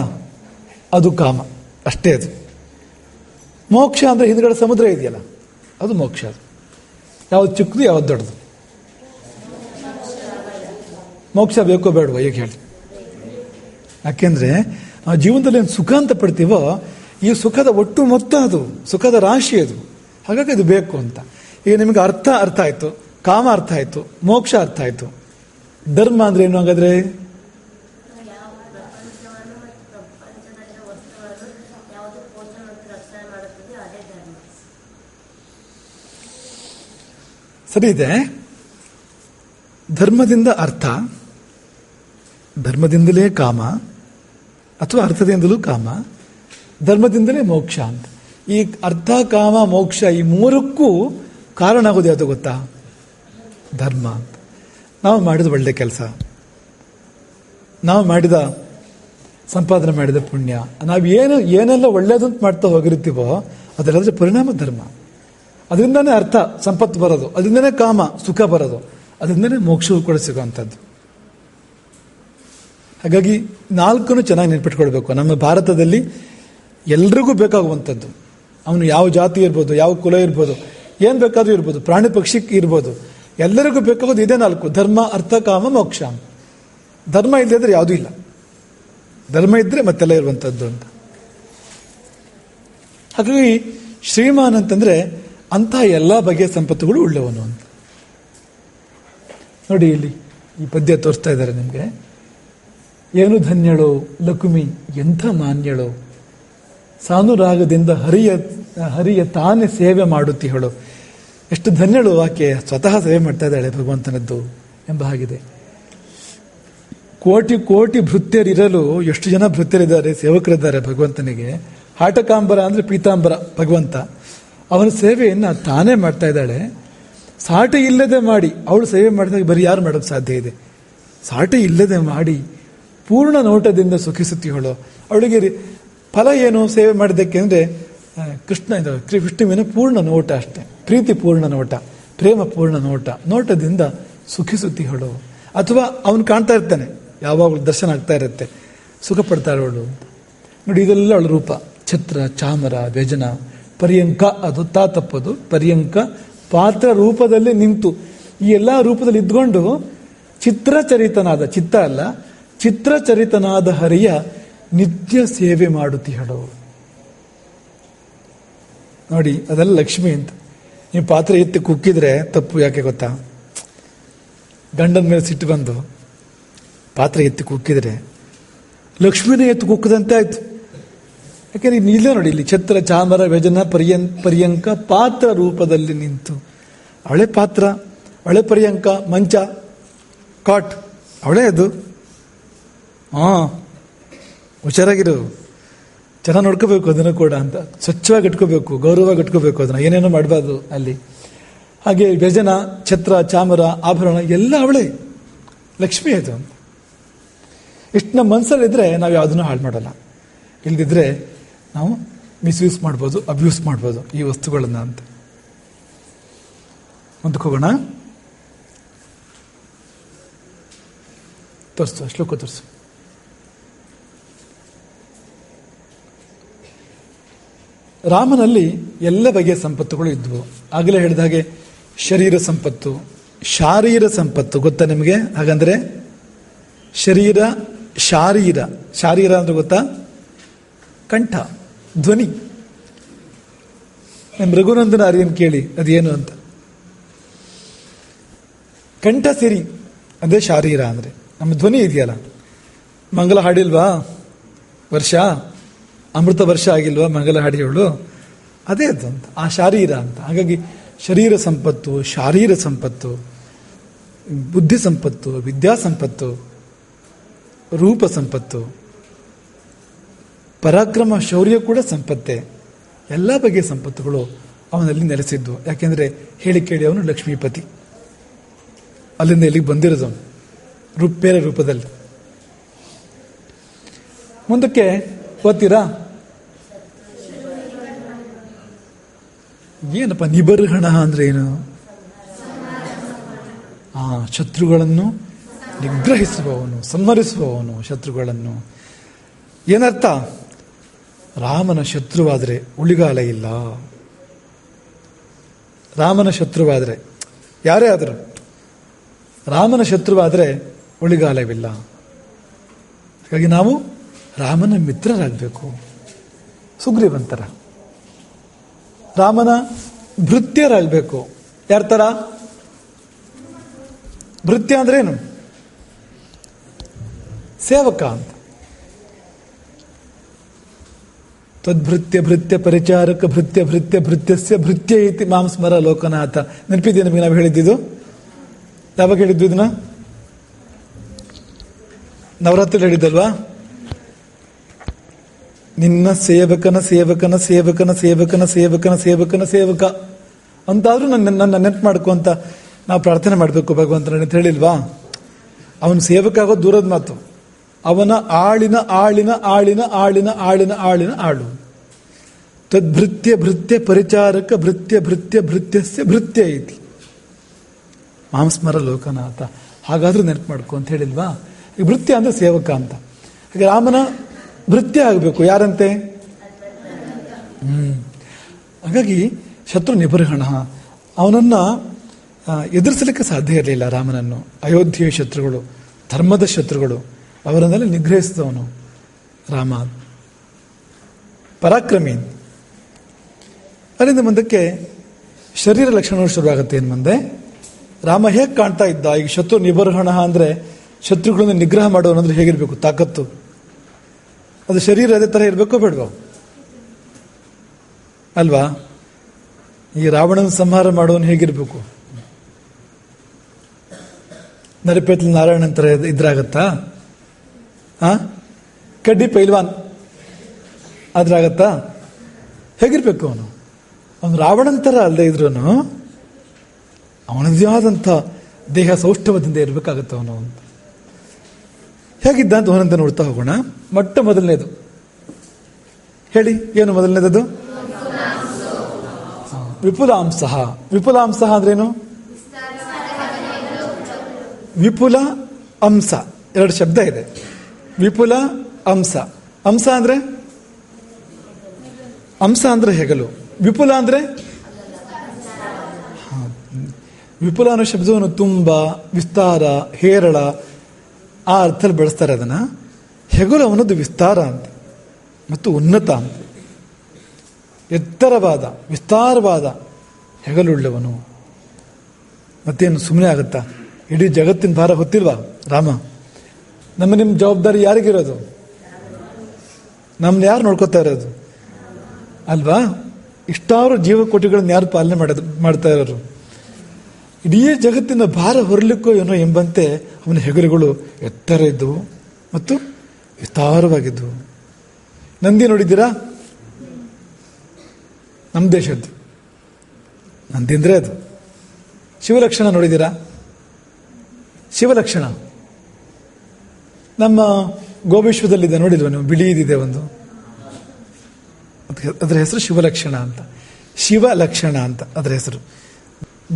ಅದು ಕಾಮ, ಅಷ್ಟೇ. ಅದು ಮೋಕ್ಷ ಅಂದ್ರೆ ಹಿಂದ್ಗಡೆ ಸಮುದ್ರ ಇದೆಯಲ್ಲ, ಅದು ಮೋಕ್ಷ. ಅದು ಯಾವ್ದು ಚಿಕ್ಕದು ಯಾವ್ದು ದೊಡ್ಡದು? ಮೋಕ್ಷ ಬೇಕೋ ಬೇಡವೋ ಈಗ ಹೇಳಿ. ಯಾಕೆಂದ್ರೆ ನಾವು ಜೀವನದಲ್ಲಿ ಏನು ಸುಖ ಅಂತ ಪಡ್ತೀವೋ ಈ ಸುಖದ ಒಟ್ಟು ಮೊತ್ತ, ಅದು ಸುಖದ ರಾಶಿ ಅದು. ಹಾಗಾಗಿ ಅದು ಬೇಕು ಅಂತ. ಈಗ ನಿಮಗೆ ಅರ್ಥ ಆಯ್ತು, ಕಾಮ ಅರ್ಥ ಆಯ್ತು, ಮೋಕ್ಷ ಅರ್ಥ ಆಯ್ತು. ಧರ್ಮ ಅಂದ್ರೆ ಏನು ಹಾಗಾದ್ರೆ? ಸರಿ ಇದೆ. ಧರ್ಮದಿಂದ ಅರ್ಥ, ಧರ್ಮದಿಂದಲೇ ಕಾಮ, ಅಥವಾ ಅರ್ಥದಿಂದಲೂ ಕಾಮ, ಧರ್ಮದಿಂದಲೇ ಮೋಕ್ಷ ಅಂತ. ಈ ಅರ್ಥ ಕಾಮ ಮೋಕ್ಷ ಈ ಮೂರಕ್ಕೂ ಕಾರಣ ಆಗೋದು ಯಾವುದು ಗೊತ್ತಾ? ಧರ್ಮ ಅಂತ. ನಾವು ಮಾಡಿದ ಒಳ್ಳೆ ಕೆಲಸ, ನಾವು ಮಾಡಿದ ಸಂಪಾದನೆ ಮಾಡಿದ ಪುಣ್ಯ, ನಾವು ಏನೆಲ್ಲ ಒಳ್ಳೇದಂತ ಮಾಡ್ತಾ ಹೋಗಿರ್ತೀವೋ ಅದೆಲ್ಲದರ ಪರಿಣಾಮ ಧರ್ಮ. ಅದರಿಂದನೇ ಅರ್ಥ ಸಂಪತ್ತು ಬರೋದು, ಅದರಿಂದನೇ ಕಾಮ ಸುಖ ಬರೋದು, ಅದರಿಂದನೇ ಮೋಕ್ಷವು ಕೂಡ ಸಿಗುವಂಥದ್ದು. ಹಾಗಾಗಿ ನಾಲ್ಕನ್ನು ಚೆನ್ನಾಗಿ ನೆನ್ಪಿಟ್ಕೊಳ್ಬೇಕು. ನಮ್ಮ ಭಾರತದಲ್ಲಿ ಎಲ್ರಿಗೂ ಬೇಕಾಗುವಂಥದ್ದು, ಅವನು ಯಾವ ಜಾತಿ ಇರ್ಬೋದು, ಯಾವ ಕುಲ ಇರ್ಬೋದು, ಏನು ಬೇಕಾದ್ರೂ ಇರ್ಬೋದು, ಪ್ರಾಣಿ ಪಕ್ಷಿ ಇರ್ಬೋದು, ಎಲ್ಲರಿಗೂ ಬೇಕಾಗೋದು ಇದೇ ನಾಲ್ಕು: ಧರ್ಮ, ಅರ್ಥ, ಕಾಮ, ಮೋಕ್ಷ. ಧರ್ಮ ಇಲ್ಲದಿದ್ರೆ ಯಾವುದೂ ಇಲ್ಲ, ಧರ್ಮ ಇದ್ರೆ ಮತ್ತೆಲ್ಲ ಇರುವಂಥದ್ದು ಅಂತ. ಹಾಗಾಗಿ ಶ್ರೀಮಾನ್ ಅಂತಂದ್ರೆ ಅಂತಹ ಎಲ್ಲ ಬಗೆಯ ಸಂಪತ್ತುಗಳು ಉಳ್ಳವನು ಅಂತ. ನೋಡಿ ಇಲ್ಲಿ ಈ ಪದ್ಯ ತೋರಿಸ್ತಾ ಇದ್ದಾರೆ ನಿಮಗೆ. ಏನು ಧನ್ಯಳೋ ಲಕ್ಷ್ಮಿ ಎಂಥ ಮಾನ್ಯಳೋ, ಸಾನುರಾಗದಿಂದ ಹರಿಯ ತಾನೇ ಸೇವೆ ಮಾಡುತ್ತೀಹಳು. ಎಷ್ಟು ಧನ್ಯಳು ಆಕೆ, ಸ್ವತಃ ಸೇವೆ ಮಾಡ್ತಾ ಇದ್ದಾಳೆ ಭಗವಂತನದ್ದು ಎಂಬ ಹಾಗಿದೆ. ಕೋಟಿ ಕೋಟಿ ಭೃತ್ಯರಿರಲು ಎಷ್ಟು ಜನ ಭೃತ್ಯರಿದ್ದಾರೆ, ಸೇವಕರಿದ್ದಾರೆ ಭಗವಂತನಿಗೆ. ಹಾಟಕಾಂಬರ ಅಂದ್ರೆ ಪೀತಾಂಬರ ಭಗವಂತ, ಅವನ ಸೇವೆಯನ್ನ ತಾನೇ ಮಾಡ್ತಾ ಇದ್ದಾಳೆ. ಸಾಟಿ ಇಲ್ಲದೆ ಮಾಡಿ, ಅವಳು ಸೇವೆ ಮಾಡಿದಾಗ ಬರೀ ಯಾರು ಮಾಡೋಕ್ಕೆ ಸಾಧ್ಯ ಇದೆ? ಸಾಟಿ ಇಲ್ಲದೆ ಮಾಡಿ ಪೂರ್ಣ ನೋಟದಿಂದ ಸುಖಿಸುತ್ತೀಹಳು. ಅವಳಿಗೆ ಫಲ ಏನು ಸೇವೆ ಮಾಡಿದ್ದಕ್ಕೆ ಅಂದರೆ ವಿಷ್ಣುವಿನ ಪೂರ್ಣ ನೋಟ ಅಷ್ಟೇ, ಪ್ರೀತಿ ಪೂರ್ಣ ನೋಟ, ಪ್ರೇಮ ಪೂರ್ಣ ನೋಟ, ನೋಟದಿಂದ ಸುಖಿಸುತ್ತೀಹಳು. ಅಥವಾ ಅವನು ಕಾಣ್ತಾ ಇರ್ತಾನೆ, ಯಾವಾಗಲೂ ದರ್ಶನ ಆಗ್ತಾ ಇರುತ್ತೆ, ಸುಖ ಪಡ್ತಾಳೆ ಅವಳು ಅಂತ. ನೋಡಿ ಇದೆಲ್ಲ ಅವಳ ರೂಪ. ಛತ್ರ, ಚಾಮರ, ವ್ಯಜನ, ಪರ್ಯಂಕ, ಅದು ತಾ ತಪ್ಪದು, ಪರ್ಯಂಕ ಪಾತ್ರ ರೂಪದಲ್ಲಿ ನಿಂತು, ಈ ಎಲ್ಲ ರೂಪದಲ್ಲಿ ಇದ್ಕೊಂಡು ಚಿತ್ರಚರಿತನಾದ, ಚಿತ್ತ ಅಲ್ಲ ಚಿತ್ರಚರಿತನಾದ ಹರಿಯ ನಿತ್ಯ ಸೇವೆ ಮಾಡುತ್ತೀಹಳು. ನೋಡಿ ಅದೆಲ್ಲ ಲಕ್ಷ್ಮಿ ಅಂತ. ನೀವು ಪಾತ್ರೆ ಎತ್ತಿ ಕುಕ್ಕಿದ್ರೆ ತಪ್ಪು. ಯಾಕೆ ಗೊತ್ತಾ? ಗಂಡನ ಮೇಲೆ ಸಿಟ್ಟು ಬಂದು ಪಾತ್ರೆ ಎತ್ತಿ ಕುಕ್ಕಿದ್ರೆ ಲಕ್ಷ್ಮಿನೇ ಎತ್ತು ಕುಕ್ಕದಂತೆ ಆಯ್ತು. ಯಾಕೆಂದ್ರೆ ಇಲ್ಲೇ ನೋಡಿ, ಇಲ್ಲಿ ಛತ್ರ, ಚಾಮರ, ವ್ಯಜನ, ಪರ್ಯಂಕ ಪಾತ್ರ ರೂಪದಲ್ಲಿ ನಿಂತು, ಅವಳೆ ಪಾತ್ರ, ಅವಳೆ ಪರ್ಯಂಕ, ಮಂಚ, ಕಾಟ್, ಅವಳೇ ಅದು. ಹುಷಾರಾಗಿರು, ಚೆನ್ನಾಗಿ ನೋಡ್ಕೋಬೇಕು ಅದನ್ನು ಕೂಡ ಅಂತ. ಸ್ವಚ್ಛವಾಗಿ ಇಟ್ಕೋಬೇಕು, ಗೌರವವಾಗಿ ಇಟ್ಕೋಬೇಕು, ಅದನ್ನ ಏನೇನೋ ಮಾಡಬಾರ್ದು ಅಲ್ಲಿ. ಹಾಗೆ ವ್ಯಜನ, ಛತ್ರ, ಚಾಮರ, ಆಭರಣ ಎಲ್ಲ ಅವಳೇ, ಲಕ್ಷ್ಮಿ ಅದು. ಇಷ್ಟು ನಮ್ಮ ಮನಸ್ಸಲ್ಲಿದ್ರೆ ನಾವು ಯಾವುದನ್ನು ಹಾಳು ಮಾಡಲ್ಲ. ಇಲ್ದಿದ್ರೆ ನಾವು ಮಿಸ್ಯೂಸ್ ಮಾಡ್ಬೋದು, ಅಬ್ಯೂಸ್ ಮಾಡ್ಬೋದು ಈ ವಸ್ತುಗಳನ್ನ ಅಂತ. ಮುಂದಕ್ಕೆ ಹೋಗೋಣ. ತೋರಿಸು, ಶ್ಲೋಕ ತೋರಿಸು. ರಾಮನಲ್ಲಿ ಎಲ್ಲ ಬಗೆಯ ಸಂಪತ್ತುಗಳು ಇದ್ವು. ಆಗಲೇ ಹೇಳಿದ ಹಾಗೆ ಶರೀರ ಸಂಪತ್ತು, ಶಾರೀರ ಸಂಪತ್ತು. ಗೊತ್ತಾ ನಿಮಗೆ? ಹಾಗಂದ್ರೆ ಶರೀರ, ಶಾರೀರ ಅಂದ್ರೆ ಗೊತ್ತಾ? ಕಂಠ, ಧ್ವನಿ. ನಮ್ಮ ರಘುನಂದನ ಆರ್ಯನ್ ಕೇಳಿ ಅದೇನು ಅಂತ. ಕಂಠ ಸಿರಿ ಅದೇ ಶಾರೀರ ಅಂದ್ರೆ. ನಮ್ಮ ಧ್ವನಿ ಇದೆಯಲ್ಲ, ಮಂಗಲ ಹಾಡಿಲ್ವಾ ವರ್ಷ, ಅಮೃತ ವರ್ಷ ಆಗಿಲ್ವಾ ಮಂಗಲ ಹಾಡಿಯವಳು, ಅದೇ ಅದು ಅಂತ, ಆ ಶಾರೀರ ಅಂತ. ಹಾಗಾಗಿ ಶರೀರ ಸಂಪತ್ತು, ಶಾರೀರ ಸಂಪತ್ತು, ಬುದ್ಧಿ ಸಂಪತ್ತು, ವಿದ್ಯಾ ಸಂಪತ್ತು, ರೂಪ ಸಂಪತ್ತು, ಪರಾಕ್ರಮ ಶೌರ್ಯ ಕೂಡ ಸಂಪತ್ತೆ. ಎಲ್ಲ ಬಗೆಯ ಸಂಪತ್ತುಗಳು ಅವನಲ್ಲಿ ನೆಲೆಸಿದ್ವು. ಯಾಕೆಂದ್ರೆ ಹೇಳಿ ಕೇಳಿ ಅವನು ಲಕ್ಷ್ಮೀಪತಿ, ಅಲ್ಲಿಂದ ಇಲ್ಲಿಗೆ ಬಂದಿರೋದು ಬೇರೆ ರೂಪದಲ್ಲಿ. ಮುಂದಕ್ಕೆ ಓದ್ತೀರಾ? ಏನಪ್ಪ ನಿಬರ್ಹಣ ಅಂದ್ರೆ ಏನು? ಶತ್ರುಗಳನ್ನು ನಿಗ್ರಹಿಸುವವನು, ಸಂಹರಿಸುವವನು ಶತ್ರುಗಳನ್ನು. ಏನರ್ಥ? ರಾಮನ ಶತ್ರುವಾದರೆ ಉಳಿಗಾಲ ಇಲ್ಲ. ರಾಮನ ಶತ್ರುವಾದರೆ, ಯಾರೇ ಆದರೂ ರಾಮನ ಶತ್ರುವಾದರೆ ಉಳಿಗಾಲವಿಲ್ಲ. ಹಾಗಾಗಿ ನಾವು ರಾಮನ ಮಿತ್ರರಾಗಬೇಕು, ಸುಗ್ರೀವಂತರ. ರಾಮನ ಭೃತ್ಯರಾಗಬೇಕು. ಯಾರ ತರ? ಭೃತ್ಯ ಅಂದ್ರೆ ಏನು? ಸೇವಕ ಅಂತ. ತದ್ಭೃತ್ಯ ಭೃತ್ಯ ಪರಿಚಾರಕ ಭೃತ್ಯ ಭೃತ್ಯ ಭೃತ್ಯಸ್ಯ ಭೃತ್ಯ ಇತಿ ಮಾಂ ಸ್ಮರ ಲೋಕನಾಥ. ನೆನಪಿದೆ ನಮಗೆ ನಾವು ಹೇಳಿದ್ದು? ಯಾವಾಗ ಹೇಳಿದ್ದು ಇದನ್ನ? ನವರಾತ್ರಿ ಹೇಳಿದ್ದಲ್ವಾ? ನಿನ್ನ ಸೇವಕನ ಸೇವಕನ ಸೇವಕನ ಸೇವಕನ ಸೇವಕನ ಸೇವಕನ ಸೇವಕ ಅಂತಾದ್ರೂ ನನ್ನ ನೆನಪು ಮಾಡ್ಕೊ ಅಂತ ನಾವು ಪ್ರಾರ್ಥನೆ ಮಾಡಬೇಕು ಭಗವಂತನ ಅಂತ ಹೇಳಿಲ್ವಾ? ಅವನು ಸೇವಕ ಆಗೋದು ದೂರದ ಮಾತು. ಅವನ ಆಳಿನ ಆಳಿನ ಆಳಿನ ಆಳಿನ ಆಳಿನ ಆಳಿನ ಆಳು. ತದ್ಭೃತ್ಯ ಭೃತ್ಯ ಪರಿಚಾರಕ ಭೃತ್ಯ ಭೃತ್ಯ ಭೃತ್ಯಸ್ಯ ಭೃತ್ಯ ಐತಿ ಮಾಂಸ್ಮರ ಲೋಕನಾಥ. ಹಾಗಾದ್ರೂ ನೆನಪು ಮಾಡ್ಕೊ ಅಂತ ಹೇಳಿಲ್ವಾ? ಈ ಭೃತ್ಯ ಅಂದ್ರೆ ಸೇವಕ ಅಂತ. ಹಾಗೆ ರಾಮನ ಭೃತ್ಯ ಆಗಬೇಕು. ಯಾರಂತೆ? ಹಾಗಾಗಿ ಶತ್ರು ನಿಬರ್ಹಣ, ಅವನನ್ನ ಎದುರಿಸಲಿಕ್ಕೆ ಸಾಧ್ಯ ಇರಲಿಲ್ಲ ರಾಮನನ್ನು. ಅಯೋಧ್ಯೆಯ ಶತ್ರುಗಳು, ಧರ್ಮದ ಶತ್ರುಗಳು, ಅವರನ್ನೆಲ್ಲ ನಿಗ್ರಹಿಸಿದವನು ರಾಮ. ಪರಾಕ್ರಮಿ. ಅದರಿಂದ ಮುಂದಕ್ಕೆ ಶರೀರ ಲಕ್ಷಣಗಳು ಶುರುವಾಗುತ್ತೆ. ಏನು ಮುಂದೆ ರಾಮ ಹೇಗೆ ಕಾಣ್ತಾ ಇದ್ದ? ಈಗ ಶತ್ರು ನಿಬರ್ಹಣ ಅಂದ್ರೆ ಶತ್ರುಗಳನ್ನು ನಿಗ್ರಹ ಮಾಡೋನಂದ್ರೆ ಹೇಗಿರ್ಬೇಕು? ತಾಕತ್ತು. ಅದು ಶರೀರ ಅದೇ ತರ ಇರಬೇಕೋ ಬೇಡವೋ? ಅಲ್ವಾ? ಈ ರಾವಣನ ಸಂಹಾರ ಮಾಡೋನು ಹೇಗಿರ್ಬೇಕು? ನರಪೇತ್ಲ ನಾರಾಯಣನ್ ತರ ಇದ್ರಾಗತ್ತಾ? ಕಡ್ಡಿ ಪೈಲ್ವಾನ್ ಅದ್ರಾಗತ್ತಾ? ಹೇಗಿರ್ಬೇಕು ಅವನು? ಅವನು ರಾವಣನ ತರ ಅಲ್ಲದೆ ಇದ್ರೂ ಅವನದೇ ಆದಂಥ ದೇಹ ಸೌಷ್ಠವದಿಂದ ಇರಬೇಕಾಗತ್ತ ಅವನು. ಹೇಗಿದ್ದ ಅಂತ ಅವನಂತ ನೋಡ್ತಾ ಹೋಗೋಣ. ಮೊಟ್ಟ ಮೊದಲನೇದು ಹೇಳಿ, ಏನು ಮೊದಲನೇದದು? ವಿಪುಲಾಂಶ. ವಿಪುಲಾಂಶ ಅಂದ್ರೇನು? ವಿಪುಲ ಅಂಶ, ಎರಡು ಶಬ್ದ ಇದೆ. ವಿಪುಲ ಅಂಶ. ಅಂಶ ಅಂದ್ರೆ ಹೆಗಲು. ವಿಪುಲ ಅಂದ್ರೆ ವಿಪುಲ ಅನ್ನೋ ಶಬ್ದವನ್ನು ತುಂಬ, ವಿಸ್ತಾರ, ಹೇರಳ ಆ ಅರ್ಥದಲ್ಲಿ ಬಳಸ್ತಾರೆ ಅದನ್ನ. ಹೆಗಲು ಅವನದ್ದು ವಿಸ್ತಾರ ಅಂತ ಮತ್ತು ಉನ್ನತ ಅಂತ. ಎತ್ತರವಾದ ವಿಸ್ತಾರವಾದ ಹೆಗಲುಳ್ಳವನು. ಮತ್ತೇನು ಸುಮ್ಮನೆ ಆಗುತ್ತಾ? ಇಡೀ ಜಗತ್ತಿನ ಭಾರ ಹೊತ್ತಿಲ್ವಾ ರಾಮ? ನಿಮ್ಮ ಜವಾಬ್ದಾರಿ ಯಾರಿಗಿರೋದು? ನಮ್ನ ಯಾರು ನೋಡ್ಕೋತಾ ಇರೋದು? ಅಲ್ವಾ? ಇಷ್ಟಾರು ಜೀವಕೋಟಿಗಳನ್ನ ಯಾರು ಪಾಲನೆ ಮಾಡ್ತಾ ಇರೋರು? ಇಡೀ ಜಗತ್ತಿನ ಭಾರ ಹೊರಲಿಕ್ಕೋ ಏನೋ ಎಂಬಂತೆ ಅವನ ಹೆಗಲುಗಳು ಎತ್ತರ ಇದ್ದವು ಮತ್ತು ವಿಸ್ತಾರವಾಗಿದ್ದವು. ನಂದಿ ನೋಡಿದ್ದೀರಾ? ನಮ್ಮ ದೇಶದ್ದು ನಂದಿ ಅಂದ್ರೆ ಅದು. ಶಿವಲಕ್ಷಣ ನೋಡಿದ್ದೀರಾ? ಶಿವಲಕ್ಷಣ ನಮ್ಮ ಗೋವಿಶ್ವದಲ್ಲಿದೆ, ನೋಡಿಲ್ವ ನೀವು? ಬಿಳಿದಿದೆ ಒಂದು, ಅದರ ಹೆಸರು ಶಿವಲಕ್ಷಣ ಅಂತ. ಶಿವಲಕ್ಷಣ ಅಂತ ಅದರ ಹೆಸರು.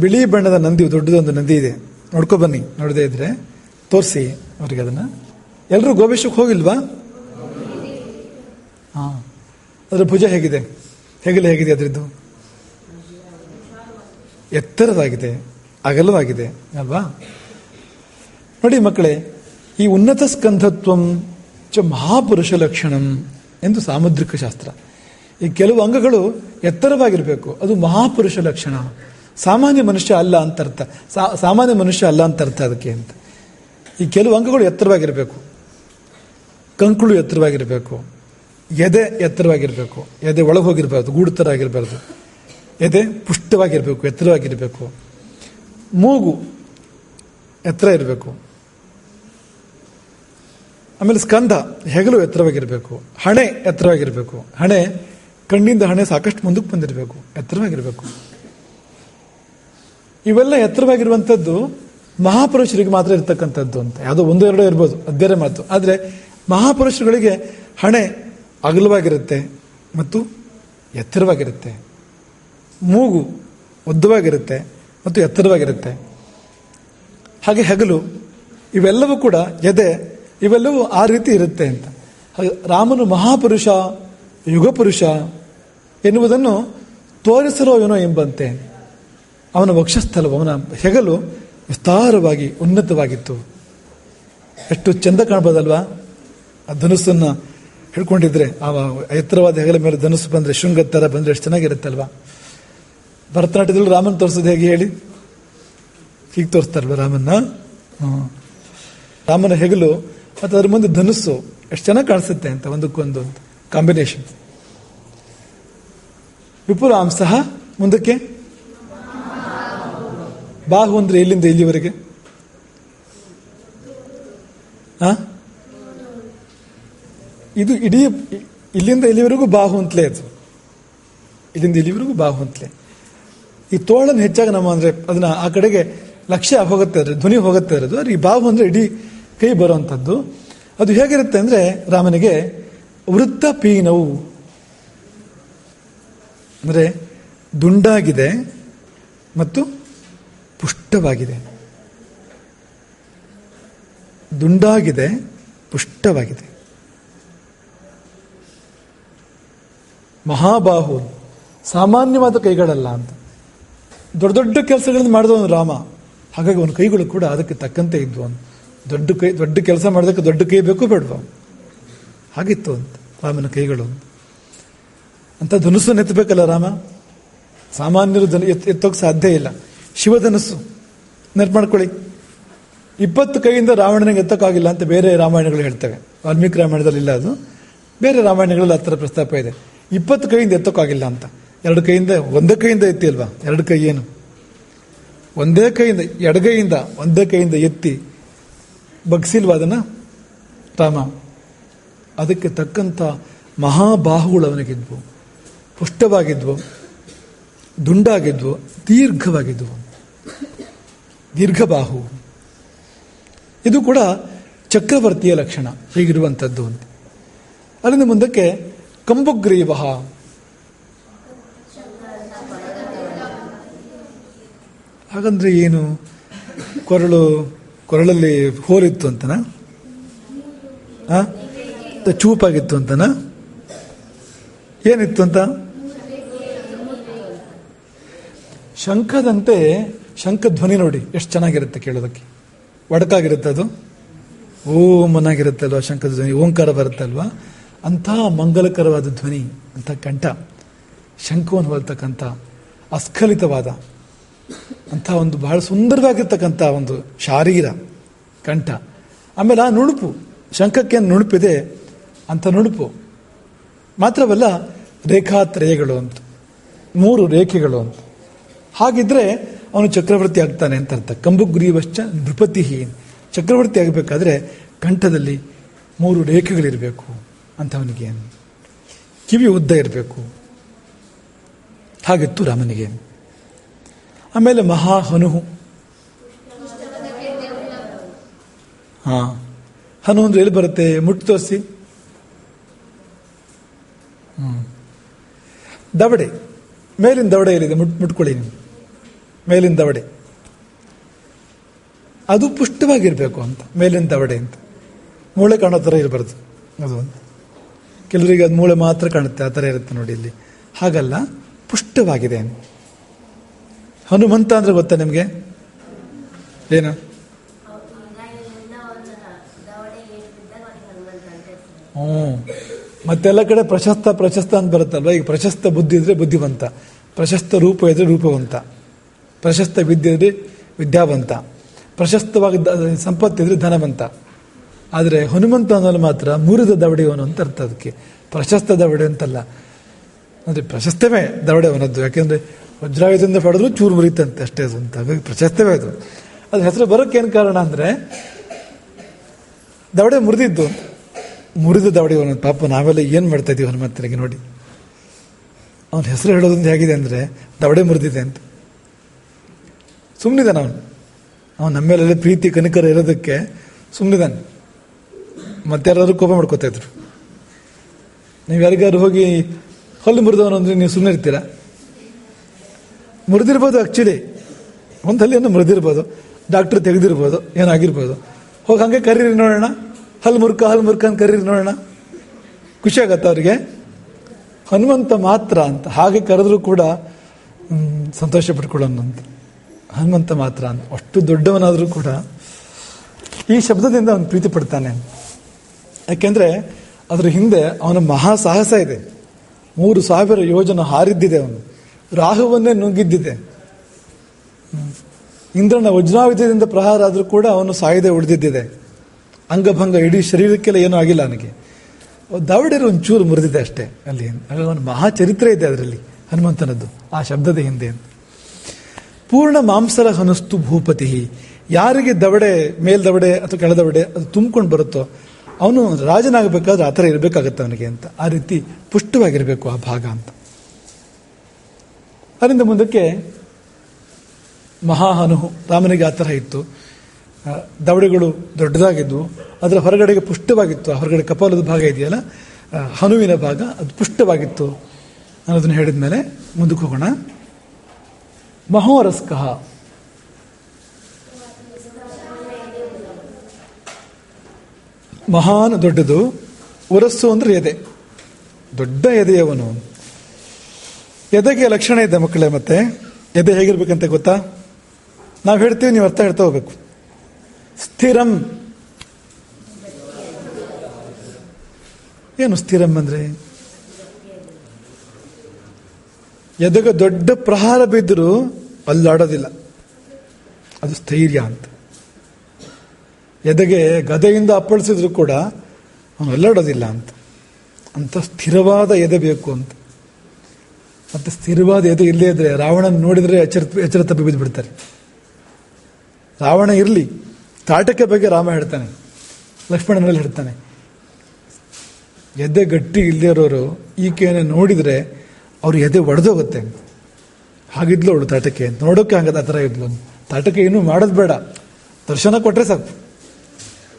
ಬಿಳಿ ಬಣ್ಣದ ನಂದಿ, ದೊಡ್ಡದೊಂದು ನಂದಿ ಇದೆ, ನೋಡ್ಕೊ ಬನ್ನಿ. ನೋಡದೇ ಇದ್ರೆ ತೋರಿಸಿ ಅವ್ರಿಗೆ ಅದನ್ನ. ಎಲ್ಲರೂ ಗೋವಿಶ್ವಕ್ಕೆ ಹೋಗಿಲ್ವಾ? ಅದರ ಭುಜ ಹೇಗಿದೆ? ಹೆಗಲು ಹೇಗಿದೆ ಅದರದ್ದು? ಎತ್ತರವಾಗಿದೆ, ಅಗಲವಾಗಿದೆ ಅಲ್ವಾ? ನೋಡಿ ಮಕ್ಕಳೇ, ಈ ಉನ್ನತ ಸ್ಕಂಧತ್ವಂ ಚ ಮಹಾಪುರುಷ ಲಕ್ಷಣಂ ಎಂದು ಸಾಮುದ್ರಿಕ ಶಾಸ್ತ್ರ. ಈ ಕೆಲವು ಅಂಗಗಳು ಎತ್ತರವಾಗಿರಬೇಕು, ಅದು ಮಹಾಪುರುಷ ಲಕ್ಷಣ. ಸಾಮಾನ್ಯ ಮನುಷ್ಯ ಅಲ್ಲ ಅಂತ ಅರ್ಥ. ಸಾಮಾನ್ಯ ಮನುಷ್ಯ ಅಲ್ಲ ಅಂತ ಅರ್ಥ ಅದಕ್ಕೆ ಅಂತ. ಈ ಕೆಲವು ಅಂಗಗಳು ಎತ್ತರವಾಗಿರಬೇಕು, ಕಂಕುಳು ಎತ್ತರವಾಗಿರಬೇಕು, ಎದೆ ಎತ್ತರವಾಗಿರಬೇಕು, ಎದೆ ಒಳಗೆ ಹೋಗಿರಬಾರ್ದು, ಗೂಡು ಥರ ಆಗಿರಬಾರ್ದು, ಎದೆ ಪುಷ್ಟವಾಗಿರಬೇಕು, ಎತ್ತರವಾಗಿರಬೇಕು, ಮೂಗು ಎತ್ತರ ಇರಬೇಕು, ಆಮೇಲೆ ಸ್ಕಂಧ ಹೆಗಲು ಎತ್ತರವಾಗಿರಬೇಕು, ಹಣೆ ಎತ್ತರವಾಗಿರಬೇಕು, ಹಣೆ ಕಣ್ಣಿಂದ ಹಣೆ ಸಾಕಷ್ಟು ಮುಂದಕ್ಕೆ ಬಂದಿರಬೇಕು, ಎತ್ತರವಾಗಿರಬೇಕು. ಇವೆಲ್ಲ ಎತ್ತರವಾಗಿರುವಂಥದ್ದು ಮಹಾಪುರುಷರಿಗೆ ಮಾತ್ರ ಇರ್ತಕ್ಕಂಥದ್ದು ಅಂತ. ಯಾವುದೋ ಒಂದು ಎರಡೋ ಇರ್ಬೋದು, ಅದು ಬೇರೆ ಮಾತು. ಆದರೆ ಮಹಾಪುರುಷರುಗಳಿಗೆ ಹಣೆ ಅಗಲವಾಗಿರುತ್ತೆ ಮತ್ತು ಎತ್ತರವಾಗಿರುತ್ತೆ, ಮೂಗು ಉದ್ದವಾಗಿರುತ್ತೆ ಮತ್ತು ಎತ್ತರವಾಗಿರುತ್ತೆ, ಹಾಗೆ ಹೆಗಲು, ಇವೆಲ್ಲವೂ ಕೂಡ ಎದೆ, ಇವೆಲ್ಲವೂ ಆ ರೀತಿ ಇರುತ್ತೆ ಅಂತ. ರಾಮನು ಮಹಾಪುರುಷ, ಯುಗಪುರುಷ ಎನ್ನುವುದನ್ನು ತೋರಿಸಲೋ ಏನೋ ಎಂಬಂತೆ ಅವನ ವಕ್ಷಸ್ಥಲವು, ಅವನ ಹೆಗಲು ವಿಸ್ತಾರವಾಗಿ ಉನ್ನತವಾಗಿತ್ತು. ಎಷ್ಟು ಚೆಂದ ಕಾಣ್ಬೋದಲ್ವಾ? ಆ ಧನುಸ್ಸನ್ನು ಹಿಡ್ಕೊಂಡಿದ್ರೆ, ಆ ಎತ್ತರವಾದ ಹೆಗಲ ಮೇಲೆ ಧನುಸ್ಸು ಬಂದರೆ, ಶೃಂಗದ ಥರ ಬಂದರೆ ಎಷ್ಟು ಚೆನ್ನಾಗಿರುತ್ತಲ್ವಾ? ಭರತನಾಟ್ಯದಲ್ಲಿ ರಾಮನ್ ತೋರಿಸೋದು ಹೇಗೆ ಹೇಳಿ? ಹೀಗೆ ತೋರಿಸ್ತಾರಲ್ವ ರಾಮನ್ನ? ರಾಮನ ಹೆಗಲು ಮತ್ತು ಅದ್ರ ಮುಂದೆ ಧನುಸ್ಸು ಎಷ್ಟು ಚೆನ್ನಾಗಿ ಕಾಣಿಸುತ್ತೆ ಅಂತ, ಒಂದಕ್ಕೊಂದು ಕಾಂಬಿನೇಷನ್. ವಿಪುಲಾಂಸಃ, ಮುಂದಕ್ಕೆ ಬಾಹು ಅಂದ್ರೆ ಇಲ್ಲಿಂದ ಇಲ್ಲಿವರೆಗೆ, ಇದು ಇಡೀ ಇಲ್ಲಿಂದ ಇಲ್ಲಿವರೆಗೂ ಬಾಹು ಅಂತಲೇ, ಅದು ಇಲ್ಲಿಂದ ಇಲ್ಲಿವರೆಗೂ ಬಾಹು ಅಂತಲೇ. ಈ ತೋಳನ್ನು ಹೆಚ್ಚಾಗಿ ನಮ್ಮ ಅಂದ್ರೆ ಅದನ್ನ ಆ ಕಡೆಗೆ ಲಕ್ಷ್ಯ ಹೋಗುತ್ತೆ, ಅದ್ರೆ ಧ್ವನಿ ಹೋಗುತ್ತೆ ಇರೋದು. ಈ ಬಾಹು ಅಂದ್ರೆ ಇಡೀ ಕೈ ಬರುವಂಥದ್ದು. ಅದು ಹೇಗಿರುತ್ತೆ ಅಂದ್ರೆ ರಾಮನಿಗೆ ವೃತ್ತ ಪೀನವು ಅಂದ್ರೆ ದುಂಡಾಗಿದೆ ಮತ್ತು ಪುಷ್ಟವಾಗಿದೆ, ದುಂಡಾಗಿದೆ, ಪುಷ್ಟವಾಗಿದೆ. ಮಹಾಬಾಹು, ಸಾಮಾನ್ಯವಾದ ಕೈಗಳಲ್ಲ ಅಂತ. ದೊಡ್ಡ ದೊಡ್ಡ ಕೆಲಸಗಳನ್ನು ಮಾಡಿದವನು ರಾಮ, ಹಾಗಾಗಿ ಅವನ ಕೈಗಳು ಕೂಡ ಅದಕ್ಕೆ ತಕ್ಕಂತೆ ಇದ್ವು. ಅವನು ದೊಡ್ಡ ಕೆಲಸ ಮಾಡೋದಕ್ಕೆ ದೊಡ್ಡ ಕೈ ಬೇಕು ಬೇಡವಾ? ಹಾಗಿತ್ತು ಅಂತ ರಾಮನ ಕೈಗಳು. ಅಂತ ಧನುಸ್ಸನ್ನು ಎತ್ತಬೇಕಲ್ಲ ರಾಮ, ಸಾಮಾನ್ಯರು ಎತ್ತೋಕೆ ಸಾಧ್ಯ ಇಲ್ಲ. ಶಿವಧನುಸ್ಸು ನೆನಪು ಮಾಡ್ಕೊಳ್ಳಿ, 20 ಕೈಯಿಂದ ರಾವಣನಿಗೆ ಎತ್ತಕ್ಕಾಗಿಲ್ಲ ಅಂತ ಬೇರೆ ರಾಮಾಯಣಗಳು ಹೇಳ್ತವೆ. ವಾಲ್ಮೀಕಿ ರಾಮಾಯಣದಲ್ಲಿ ಇಲ್ಲ ಅದು, ಬೇರೆ ರಾಮಾಯಣಗಳಲ್ಲಿ ಆ ಥರ ಪ್ರಸ್ತಾಪ ಇದೆ. 20 ಕೈಯಿಂದ ಎತ್ತಕ್ಕಾಗಿಲ್ಲ ಅಂತ. 2 ಕೈಯಿಂದ, ಒಂದೇ ಕೈಯಿಂದ ಎತ್ತಿ ಅಲ್ವಾ? 2 ಕೈ ಏನು, ಒಂದೇ ಕೈಯಿಂದ, ಎಡಗೈಯಿಂದ ಒಂದೇ ಕೈಯಿಂದ ಎತ್ತಿ ಬಗ್ಸಿಲ್ವಾ ಅದನ್ನ ರಾಮ? ಅದಕ್ಕೆ ತಕ್ಕಂಥ ಮಹಾಬಾಹುಗಳು ಅವನಿಗಿದ್ವು, ಪುಷ್ಟವಾಗಿದ್ವು, ದುಂಡಾಗಿದ್ವು, ದೀರ್ಘವಾಗಿದ್ವು. ದೀರ್ಘಬಾಹು ಇದು ಕೂಡ ಚಕ್ರವರ್ತಿಯ ಲಕ್ಷಣ, ಹೀಗಿರುವಂಥದ್ದು ಅಂತ. ಅಲ್ಲಿಂದ ಮುಂದಕ್ಕೆ ಕಂಬುಗ್ರೀವ, ಹಾಗಂದ್ರೆ ಏನು? ಕೊರಳಲ್ಲಿ ಹೋಲಿತ್ತು ಅಂತನಾ? ಚೂಪಾಗಿತ್ತು ಅಂತನಾ? ಏನಿತ್ತು ಅಂತ? ಶಂಖದಂತೆ, ಶಂಖ ಧ್ವನಿ ನೋಡಿ ಎಷ್ಟು ಚೆನ್ನಾಗಿರುತ್ತೆ ಕೇಳೋದಕ್ಕೆ, ಒಡಕಾಗಿರುತ್ತೆ ಅದು, ಓಮನಾಗಿರುತ್ತೆ ಅಲ್ವಾ? ಶಂಖದ ಧ್ವನಿ, ಓಂಕಾರ ಬರುತ್ತಲ್ವಾ? ಅಂಥ ಮಂಗಲಕರವಾದ ಧ್ವನಿ, ಅಂಥ ಕಂಠ, ಶಂಖವನ್ನು ಹೋಲ್ತಕ್ಕಂಥ ಅಸ್ಖಲಿತವಾದ ಅಂಥ ಒಂದು ಬಹಳ ಸುಂದರವಾಗಿರ್ತಕ್ಕಂಥ ಒಂದು ಶಾರೀರ ಕಂಠ. ಆಮೇಲೆ ಆ ನುಣುಪು, ಶಂಖಕ್ಕೆ ನುಣುಪಿದೆ, ಅಂಥ ನುಣುಪು ಮಾತ್ರವಲ್ಲ, ರೇಖಾತ್ರಯಗಳು ಅಂತ, 3 ರೇಖೆಗಳು ಅಂತ. ಹಾಗಿದ್ರೆ ಅವನು ಚಕ್ರವರ್ತಿ ಆಗ್ತಾನೆ ಅಂತ ಅರ್ಥ. ಕಂಬುಗ್ರೀವಶ್ಚ ನೃಪತಿ, ಚಕ್ರವರ್ತಿ ಆಗಬೇಕಾದ್ರೆ ಕಂಠದಲ್ಲಿ 3 ರೇಖೆಗಳಿರಬೇಕು ಅಂಥವನಿಗೆ, ಕಿವಿ ಉದ್ದ ಇರಬೇಕು, ಹಾಗಿತ್ತು ರಾಮನಿಗೆ. ಆಮೇಲೆ ಮಹಾಹನು, ಹನು ಅಂದ್ರೆ ಎಲ್ಲಿ ಬರುತ್ತೆ? ಮುಟ್ಟು ತೋರಿಸಿ. ದವಡೆ, ಮೇಲಿನ ದವಡೆ ಎಲ್ಲಿದೆ? ಮುಟ್ಕೊಳ್ಳಿ ನೀವು, ಮೇಲಿನ ದವಡೆ ಅದು ಪುಷ್ಟವಾಗಿರ್ಬೇಕು ಅಂತ, ಮೇಲಿನ ದವಡೆ ಅಂತ. ಮೂಳೆ ಕಾಣೋ ಥರ ಇರಬಾರ್ದು ಅದು. ಕೆಲವರಿಗೆ ಅದು ಮೂಳೆ ಮಾತ್ರ ಕಾಣುತ್ತೆ, ಆ ಥರ ಇರುತ್ತೆ ನೋಡಿ ಇಲ್ಲಿ. ಹಾಗಲ್ಲ, ಪುಷ್ಟವಾಗಿದೆ. ಹನುಮಂತ ಅಂದ್ರೆ ಗೊತ್ತಾ ನಿಮಗೆ? ಏನು? ಮತ್ತೆಲ್ಲ ಕಡೆ ಪ್ರಶಸ್ತ ಪ್ರಶಸ್ತ ಅಂತ ಬರುತ್ತಲ್ವ. ಈಗ ಪ್ರಶಸ್ತ ಬುದ್ಧಿ ಇದ್ರೆ ಬುದ್ಧಿವಂತ, ಪ್ರಶಸ್ತ ರೂಪ ಇದ್ರೆ ರೂಪವಂತ, ಪ್ರಶಸ್ತ ವಿದ್ಯೆ ಇದ್ರೆ ವಿದ್ಯಾವಂತ, ಪ್ರಶಸ್ತವಾಗಿ ಸಂಪತ್ತಿದ್ರೆ ಧನವಂತ. ಆದರೆ ಹನುಮಂತ ಅನ್ನೋದು ಮಾತ್ರ ಮುರಿದ ದವಡೆಯವನು ಅಂತ ಅರ್ಥ. ಅದಕ್ಕೆ ಪ್ರಶಸ್ತ ದವಡೆ ಅಂತಲ್ಲ, ಅಂದರೆ ಪ್ರಶಸ್ತವೇ ದವಡೆಯವನದ್ದು. ಯಾಕೆಂದರೆ ವಜ್ರಾಯುಧದಿಂದ ಪಡೆದ್ರು ಚೂರು ಮುರಿತಂತೆ ಅಷ್ಟೇ ಅದು ಅಂತ. ಹಾಗಾಗಿ ಪ್ರಶಸ್ತವೇ ಅದು. ಅದು ಹೆಸರು ಬರೋಕ್ಕೆ ಏನು ಕಾರಣ ಅಂದರೆ ದವಡೆ ಮುರಿದಿದ್ದು, ಮುರಿದ ದವಡೆಯವನು. ಪಾಪ ನಾವೆಲ್ಲ ಏನು ಮಾಡ್ತಾ ಇದ್ದೀವಿ ಹನುಮಂತನಿಗೆ ನೋಡಿ. ಅವನ ಹೆಸರು ಹೇಳೋದ್ರಿಂದ ಹೇಗಿದೆ ಅಂದರೆ ದವಡೆ ಮುರಿದಿದೆ ಅಂತ. ಸುಮ್ಮನಿದ್ದಾನೆ ಅವನು ನಮ್ಮ ಮೇಲೆಲ್ಲ ಪ್ರೀತಿ ಕನಿಕರ ಇರೋದಕ್ಕೆ ಸುಮ್ಮನಿದ್ದಾನೆ. ಮತ್ತಾರು ಕೋಪ ಮಾಡ್ಕೋತಾ ಇದ್ರು. ನೀವು ಯಾರಿಗಾರು ಹೋಗಿ ಹಲ್ಲು ಮುರಿದವನು ಅಂದರೆ ನೀವು ಸುಮ್ಮನೆ ಇರ್ತೀರಾ? ಮುರಿದಿರ್ಬೋದು, ಆ್ಯಕ್ಚುಲಿ ಒಂದು ಹಲ್ಲಿಯನ್ನು ಮುರಿದಿರ್ಬೋದು, ಡಾಕ್ಟ್ರ್ ತೆಗೆದಿರ್ಬೋದು, ಏನಾಗಿರ್ಬೋದು. ಹೋಗಿ ಹಂಗೆ ಕರೀರಿ ನೋಡೋಣ, ಹಲ್ಲು ಮುರ್ಕ ಅಂತ ಕರೀರಿ ನೋಡೋಣ, ಖುಷಿ ಆಗತ್ತ ಅವ್ರಿಗೆ. ಹನುಮಂತ ಮಾತ್ರ ಅಂತ ಹಾಗೆ ಕರೆದ್ರೂ ಕೂಡ ಸಂತೋಷ ಪಡ್ಕೊಳ್ಳೋಣ ಅಂತ. ಹನುಮಂತ ಮಾತ್ರ ಅಂತ, ಅಷ್ಟು ದೊಡ್ಡವನಾದರೂ ಕೂಡ ಈ ಶಬ್ದದಿಂದ ಅವನು ಪ್ರೀತಿ ಪಡ್ತಾನೆ. ಯಾಕೆಂದರೆ ಅದರ ಹಿಂದೆ ಅವನ ಮಹಾ ಸಾಹಸ ಇದೆ. 3000 ಯೋಜನ ಹಾರಿದ್ದಿದೆ ಅವನು, ರಾಹುವನ್ನೇ ನುಗ್ಗಿದ್ದಿದೆ. ಇಂದ್ರನ ವಜ್ರಾಯುಧದಿಂದ ಪ್ರಹಾರ ಆದರೂ ಕೂಡ ಅವನು ಸಾಯದೆ ಉಳಿದಿದ್ದಿದೆ. ಅಂಗಭಂಗ ಇಡೀ ಶರೀರಕ್ಕೆಲ್ಲ ಏನೂ ಆಗಿಲ್ಲ ಅವನಿಗೆ. ದವಡೆರು ಒಂಚೂರು ಮುರಿದಿದೆ ಅಷ್ಟೇ ಅಲ್ಲಿ. ಅವನ ಮಹಾ ಚರಿತ್ರೆ ಇದೆ ಅದರಲ್ಲಿ ಹನುಮಂತನದ್ದು, ಆ ಶಬ್ದದ ಹಿಂದೆ. ಪೂರ್ಣ ಮಾಂಸರ ಹನಸ್ತು ಭೂಪತಿ. ಯಾರಿಗೆ ದವಡೆ, ಮೇಲ್ದವಡೆ ಅಥವಾ ಕೆಳದವಡೆ ಅದು ತುಂಬಿಕೊಂಡು ಬರುತ್ತೋ ಅವನು ರಾಜನಾಗಬೇಕಾದ್ರೆ ಆ ಥರ ಇರಬೇಕಾಗತ್ತೆ ಅವನಿಗೆ ಅಂತ. ಆ ರೀತಿ ಪುಷ್ಟವಾಗಿರಬೇಕು ಆ ಭಾಗ ಅಂತ. ಅದರಿಂದ ಮುಂದಕ್ಕೆ ಮಹಾಹನು ರಾಮನಿಗೆ ಆ ಥರ ಇತ್ತು. ದವಡೆಗಳು ದೊಡ್ಡದಾಗಿದ್ದು ಅದರ ಹೊರಗಡೆಗೆ ಪುಷ್ಟವಾಗಿತ್ತು. ಆ ಹೊರಗಡೆ ಕಪಾಲದ ಭಾಗ ಇದೆಯಲ್ಲ, ಹನುವಿನ ಭಾಗ, ಅದು ಪುಷ್ಟವಾಗಿತ್ತು ಅನ್ನೋದನ್ನು ಹೇಳಿದ ಮೇಲೆ ಮುಂದಕ್ಕೆ ಹೋಗೋಣ. ಮಹೋರಸ್ಕಃ, ಮಹಾನ್ ದೊಡ್ಡದು, ಉರಸ್ಸು ಅಂದ್ರೆ ಎದೆ, ದೊಡ್ಡ ಎದೆಯವನು. ಎದೆಗೆ ಲಕ್ಷಣ ಇದೆ ಮಕ್ಕಳೇ. ಮತ್ತೆ ಎದೆ ಹೇಗಿರ್ಬೇಕಂತ ಗೊತ್ತಾ? ನಾವು ಹೇಳ್ತೀವಿ, ನೀವು ಅರ್ಥ ಹೇಳ್ತಾ ಹೋಗ್ಬೇಕು. ಸ್ಥಿರಂ. ಏನು ಸ್ಥಿರಂ ಅಂದ್ರೆ? ಎದೆಗೆ ದೊಡ್ಡ ಪ್ರಹಾರ ಬಿದ್ದರೂ ಅಲ್ಲಾಡೋದಿಲ್ಲ, ಅದು ಸ್ಥೈರ್ಯ ಅಂತ. ಎದೆಗೆ ಗದೆಯಿಂದ ಅಪ್ಪಳಿಸಿದ್ರು ಕೂಡ ಅವನು ಅಲ್ಲಾಡೋದಿಲ್ಲ ಅಂತ. ಅಂತ ಸ್ಥಿರವಾದ ಎದೆ ಬೇಕು ಅಂತ. ಮತ್ತೆ ಸ್ಥಿರವಾದ ಎದೆ ಇಲ್ಲೇ ಇದ್ರೆ ರಾವಣನ ನೋಡಿದ್ರೆ ಎಚ್ಚರ ತಪ್ಪಿ ಬಿದ್ದು ಬಿಡ್ತಾರೆ. ರಾವಣ ಇರಲಿ, ತಾಟಕ್ಕೆ ಬಗ್ಗೆ ರಾಮ ಹೇಳ್ತಾನೆ, ಲಕ್ಷ್ಮಣನಲ್ಲಿ ಹೇಳ್ತಾನೆ. ಎದೆ ಗಟ್ಟಿ ಇಲ್ಲದೇ ಇರೋರು ಈಕೆಯನ್ನು ನೋಡಿದರೆ ಅವ್ರ ಎದೆ ಒಡೆದೋಗುತ್ತೆ. ಹಾಗಿದ್ಲು ಅವಳು ತಾಟಕ್ಕೆ, ನೋಡೋಕೆ ಹಂಗದ ಆ ಥರ ಇದ್ಲು. ತಾಟಕ್ಕೆ ಇನ್ನೂ ಮಾಡೋದು ಬೇಡ, ದರ್ಶನ ಕೊಟ್ಟರೆ ಸಾಕು,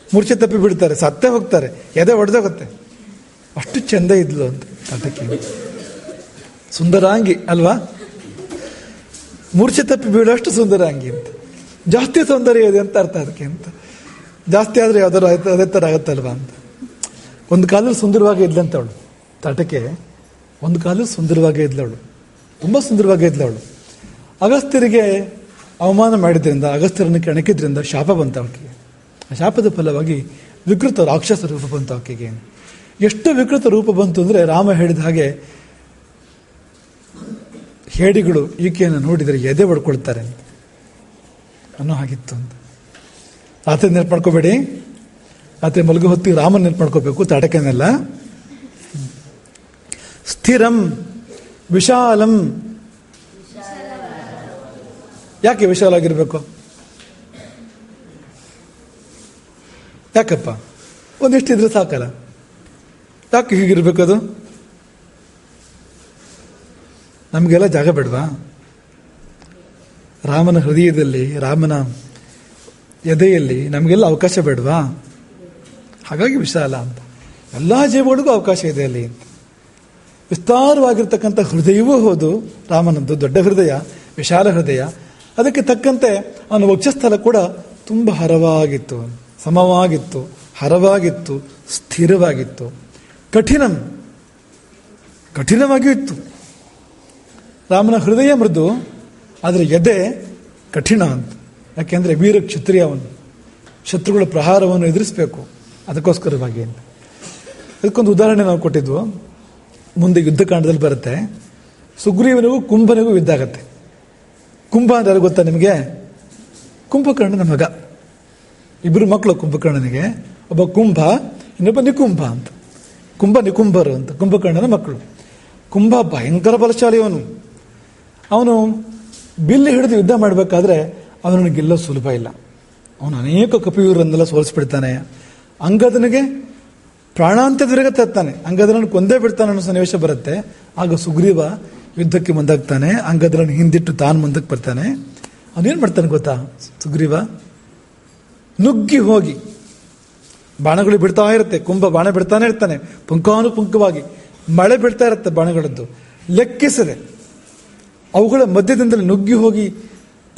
ಮೂರ್ಛೆ ತಪ್ಪಿ ಬಿಡ್ತಾರೆ, ಸತ್ತೇ ಹೋಗ್ತಾರೆ, ಎದೆ ಒಡೆದೋಗುತ್ತೆ. ಅಷ್ಟು ಚೆಂದ ಇದ್ಲು ಅಂತ ತಾಟಕ್ಕೆ. ಸುಂದರಾಂಗಿ ಅಲ್ವಾ? ಮೂರ್ಛೆ ತಪ್ಪಿ ಬೀಳೋಷ್ಟು ಸುಂದರಾಂಗಿ ಅಂತ. ಜಾಸ್ತಿ ಸೌಂದರ್ಯ ಇದೆ ಅಂತ ಅರ್ಥ ಅದಕ್ಕೆ ಅಂತ. ಜಾಸ್ತಿ ಆದರೆ ಯಾವ್ದಾರು ಅದೇ ಥರ ಆಗುತ್ತಲ್ವಾ ಅಂತ. ಒಂದು ಕಾಲದಲ್ಲಿ ಸುಂದರವಾಗಿ ಇದ್ಲಂತ ಅವಳು ತಾಟಕ್ಕೆ. ಒಂದು ಕಾಲದಲ್ಲಿ ಸುಂದರವಾಗೇ ಇದ್ಲವಳು, ತುಂಬ ಸುಂದರವಾಗೇ ಇದ್ಲವಳು. ಅಗಸ್ತ್ಯರಿಗೆ ಅವಮಾನ ಮಾಡಿದ್ರಿಂದ, ಅಗಸ್ತ್ಯರನ್ನು ಕೆಣಕಿದ್ರಿಂದ ಶಾಪ ಬಂತ ಆಕೆಗೆ. ಆ ಶಾಪದ ಫಲವಾಗಿ ವಿಕೃತ ರಾಕ್ಷಸ ರೂಪ ಬಂತು ಆಕೆಗೆ. ಎಷ್ಟು ವಿಕೃತ ರೂಪ ಬಂತು ಅಂದರೆ, ರಾಮ ಹೇಳಿದ ಹಾಗೆ ಹೇಡಿಗಳು ಈಕೆಯನ್ನು ನೋಡಿದರೆ ಎದೆ ಹೊಡ್ಕೊಳ್ತಾರೆ ಅನ್ನೋ ಹಾಗಿತ್ತು ಅಂತ. ರಾತ್ರಿ ನೆನಪು ಮಾಡ್ಕೋಬೇಡಿ, ರಾತ್ರಿ ಮಲಗು ಹೊತ್ತಿಗೆ ರಾಮನ ನೆನಪು ಮಾಡ್ಕೋಬೇಕು, ತಾಟಕೆನೆಲ್ಲ. ಸ್ಥಿರಂ ವಿಶಾಲಂ. ಯಾಕೆ ವಿಶಾಲಾಗಿರ್ಬೇಕು? ಯಾಕಪ್ಪ? ಒಂದಿಷ್ಟಿದ್ರೆ ಸಾಕಲ್ಲ, ಯಾಕೆ ಹೀಗಿರ್ಬೇಕು? ಅದು ನಮಗೆಲ್ಲ ಜಾಗ ಬೇಡವಾ? ರಾಮನ ಹೃದಯದಲ್ಲಿ, ರಾಮನ ಎದೆಯಲ್ಲಿ ನಮಗೆಲ್ಲ ಅವಕಾಶ ಬೇಡವಾ? ಹಾಗಾಗಿ ವಿಶಾಲ ಅಂತ. ಎಲ್ಲ ಜೀವಗಳಿಗೂ ಅವಕಾಶ ಇದೆ ಅಲ್ಲಿ ಅಂತ. ವಿಸ್ತಾರವಾಗಿರ್ತಕ್ಕಂಥ ಹೃದಯವೂ ಹೌದು ರಾಮನದ್ದು, ದೊಡ್ಡ ಹೃದಯ, ವಿಶಾಲ ಹೃದಯ. ಅದಕ್ಕೆ ತಕ್ಕಂತೆ ಅವನ ವಕ್ಷಸ್ಥಲ ಕೂಡ ತುಂಬ ಹರವಾಗಿತ್ತು, ಸಮವಾಗಿತ್ತು, ಹರವಾಗಿತ್ತು, ಸ್ಥಿರವಾಗಿತ್ತು. ಕಠಿಣವಾಗಿಯೂ ಇತ್ತು. ರಾಮನ ಹೃದಯ ಮೃದು, ಆದರೆ ಎದೆ ಕಠಿಣ ಅಂತ. ಯಾಕೆಂದರೆ ವೀರ ಕ್ಷತ್ರಿಯ ಅವನು, ಶತ್ರುಗಳ ಪ್ರಹಾರವನ್ನು ಎದುರಿಸಬೇಕು, ಅದಕ್ಕೋಸ್ಕರವಾಗಿ ಅಂತ. ಅದಕ್ಕೊಂದು ಉದಾಹರಣೆ ನಾವು ಕೊಟ್ಟಿದ್ವು, ಮುಂದೆ ಯುದ್ಧಕಾಂಡದಲ್ಲಿ ಬರುತ್ತೆ. ಸುಗ್ರೀವನಿಗೂ ಕುಂಭನಿಗೂ ಯುದ್ಧ ಆಗತ್ತೆ. ಕುಂಭ ಅಂದ್ರೆ ಯಾರು ಗೊತ್ತಾ ನಿಮಗೆ? ಕುಂಭಕರ್ಣನ ಮಗ. ಇಬ್ಬರು ಮಕ್ಕಳು ಕುಂಭಕರ್ಣನಿಗೆ, ಒಬ್ಬ ಕುಂಭ, ಇನ್ನೊಬ್ಬ ನಿಕುಂಭ ಅಂತ. ಕುಂಭ ನಿಕುಂಭರು ಅಂತ ಕುಂಭಕರ್ಣನ ಮಕ್ಕಳು. ಕುಂಭ ಭಯಂಕರ ಬಲಶಾಲಿ ಅವನು. ಅವನು ಬಿಲ್ಲು ಹಿಡಿದು ಯುದ್ಧ ಮಾಡಬೇಕಾದ್ರೆ ಅವನನ್ನು ಗೆಲ್ಲೋ ಸುಲಭ ಇಲ್ಲ. ಅವನು ಅನೇಕ ಕಪಿವೀರನ್ನೆಲ್ಲ ಸೋಲಿಸ್ಬಿಡ್ತಾನೆ. ಅಂಗದನಿಗೆ ಪ್ರಾಣಾಂತ್ಯದವರೆಗೆ ತರ್ತಾನೆ, ಅಂಗದನನ್ನು ಕೊಂದೇ ಬಿಡ್ತಾನೆ ಅನ್ನೋ ಸನ್ನಿವೇಶ ಬರುತ್ತೆ. ಆಗ ಸುಗ್ರೀವ ಯುದ್ಧಕ್ಕೆ ಮುಂದಾಗ್ತಾನೆ, ಅಂಗದನನ್ನು ಹಿಂದಿಟ್ಟು ತಾನು ಮುಂದಕ್ಕೆ ಬರ್ತಾನೆ. ಅವನೇನು ಮಾಡ್ತಾನೆ ಗೊತ್ತಾ? ಸುಗ್ರೀವ ನುಗ್ಗಿ ಹೋಗಿ ಬಾಣಗಳು ಬಿಡ್ತಾ ಇರುತ್ತೆ. ಕುಂಭ ಬಾಣ ಬಿಡ್ತಾನೆ ಇರ್ತಾನೆ, ಪುಂಖಾನುಪುಂಖವಾಗಿ ಮಳೆ ಬಿಡ್ತಾ ಇರುತ್ತೆ ಬಾಣಗಳದ್ದು, ಲೆಕ್ಕಿಸದೆ ಅವುಗಳ ಮಧ್ಯದಿಂದಲೇ ನುಗ್ಗಿ ಹೋಗಿ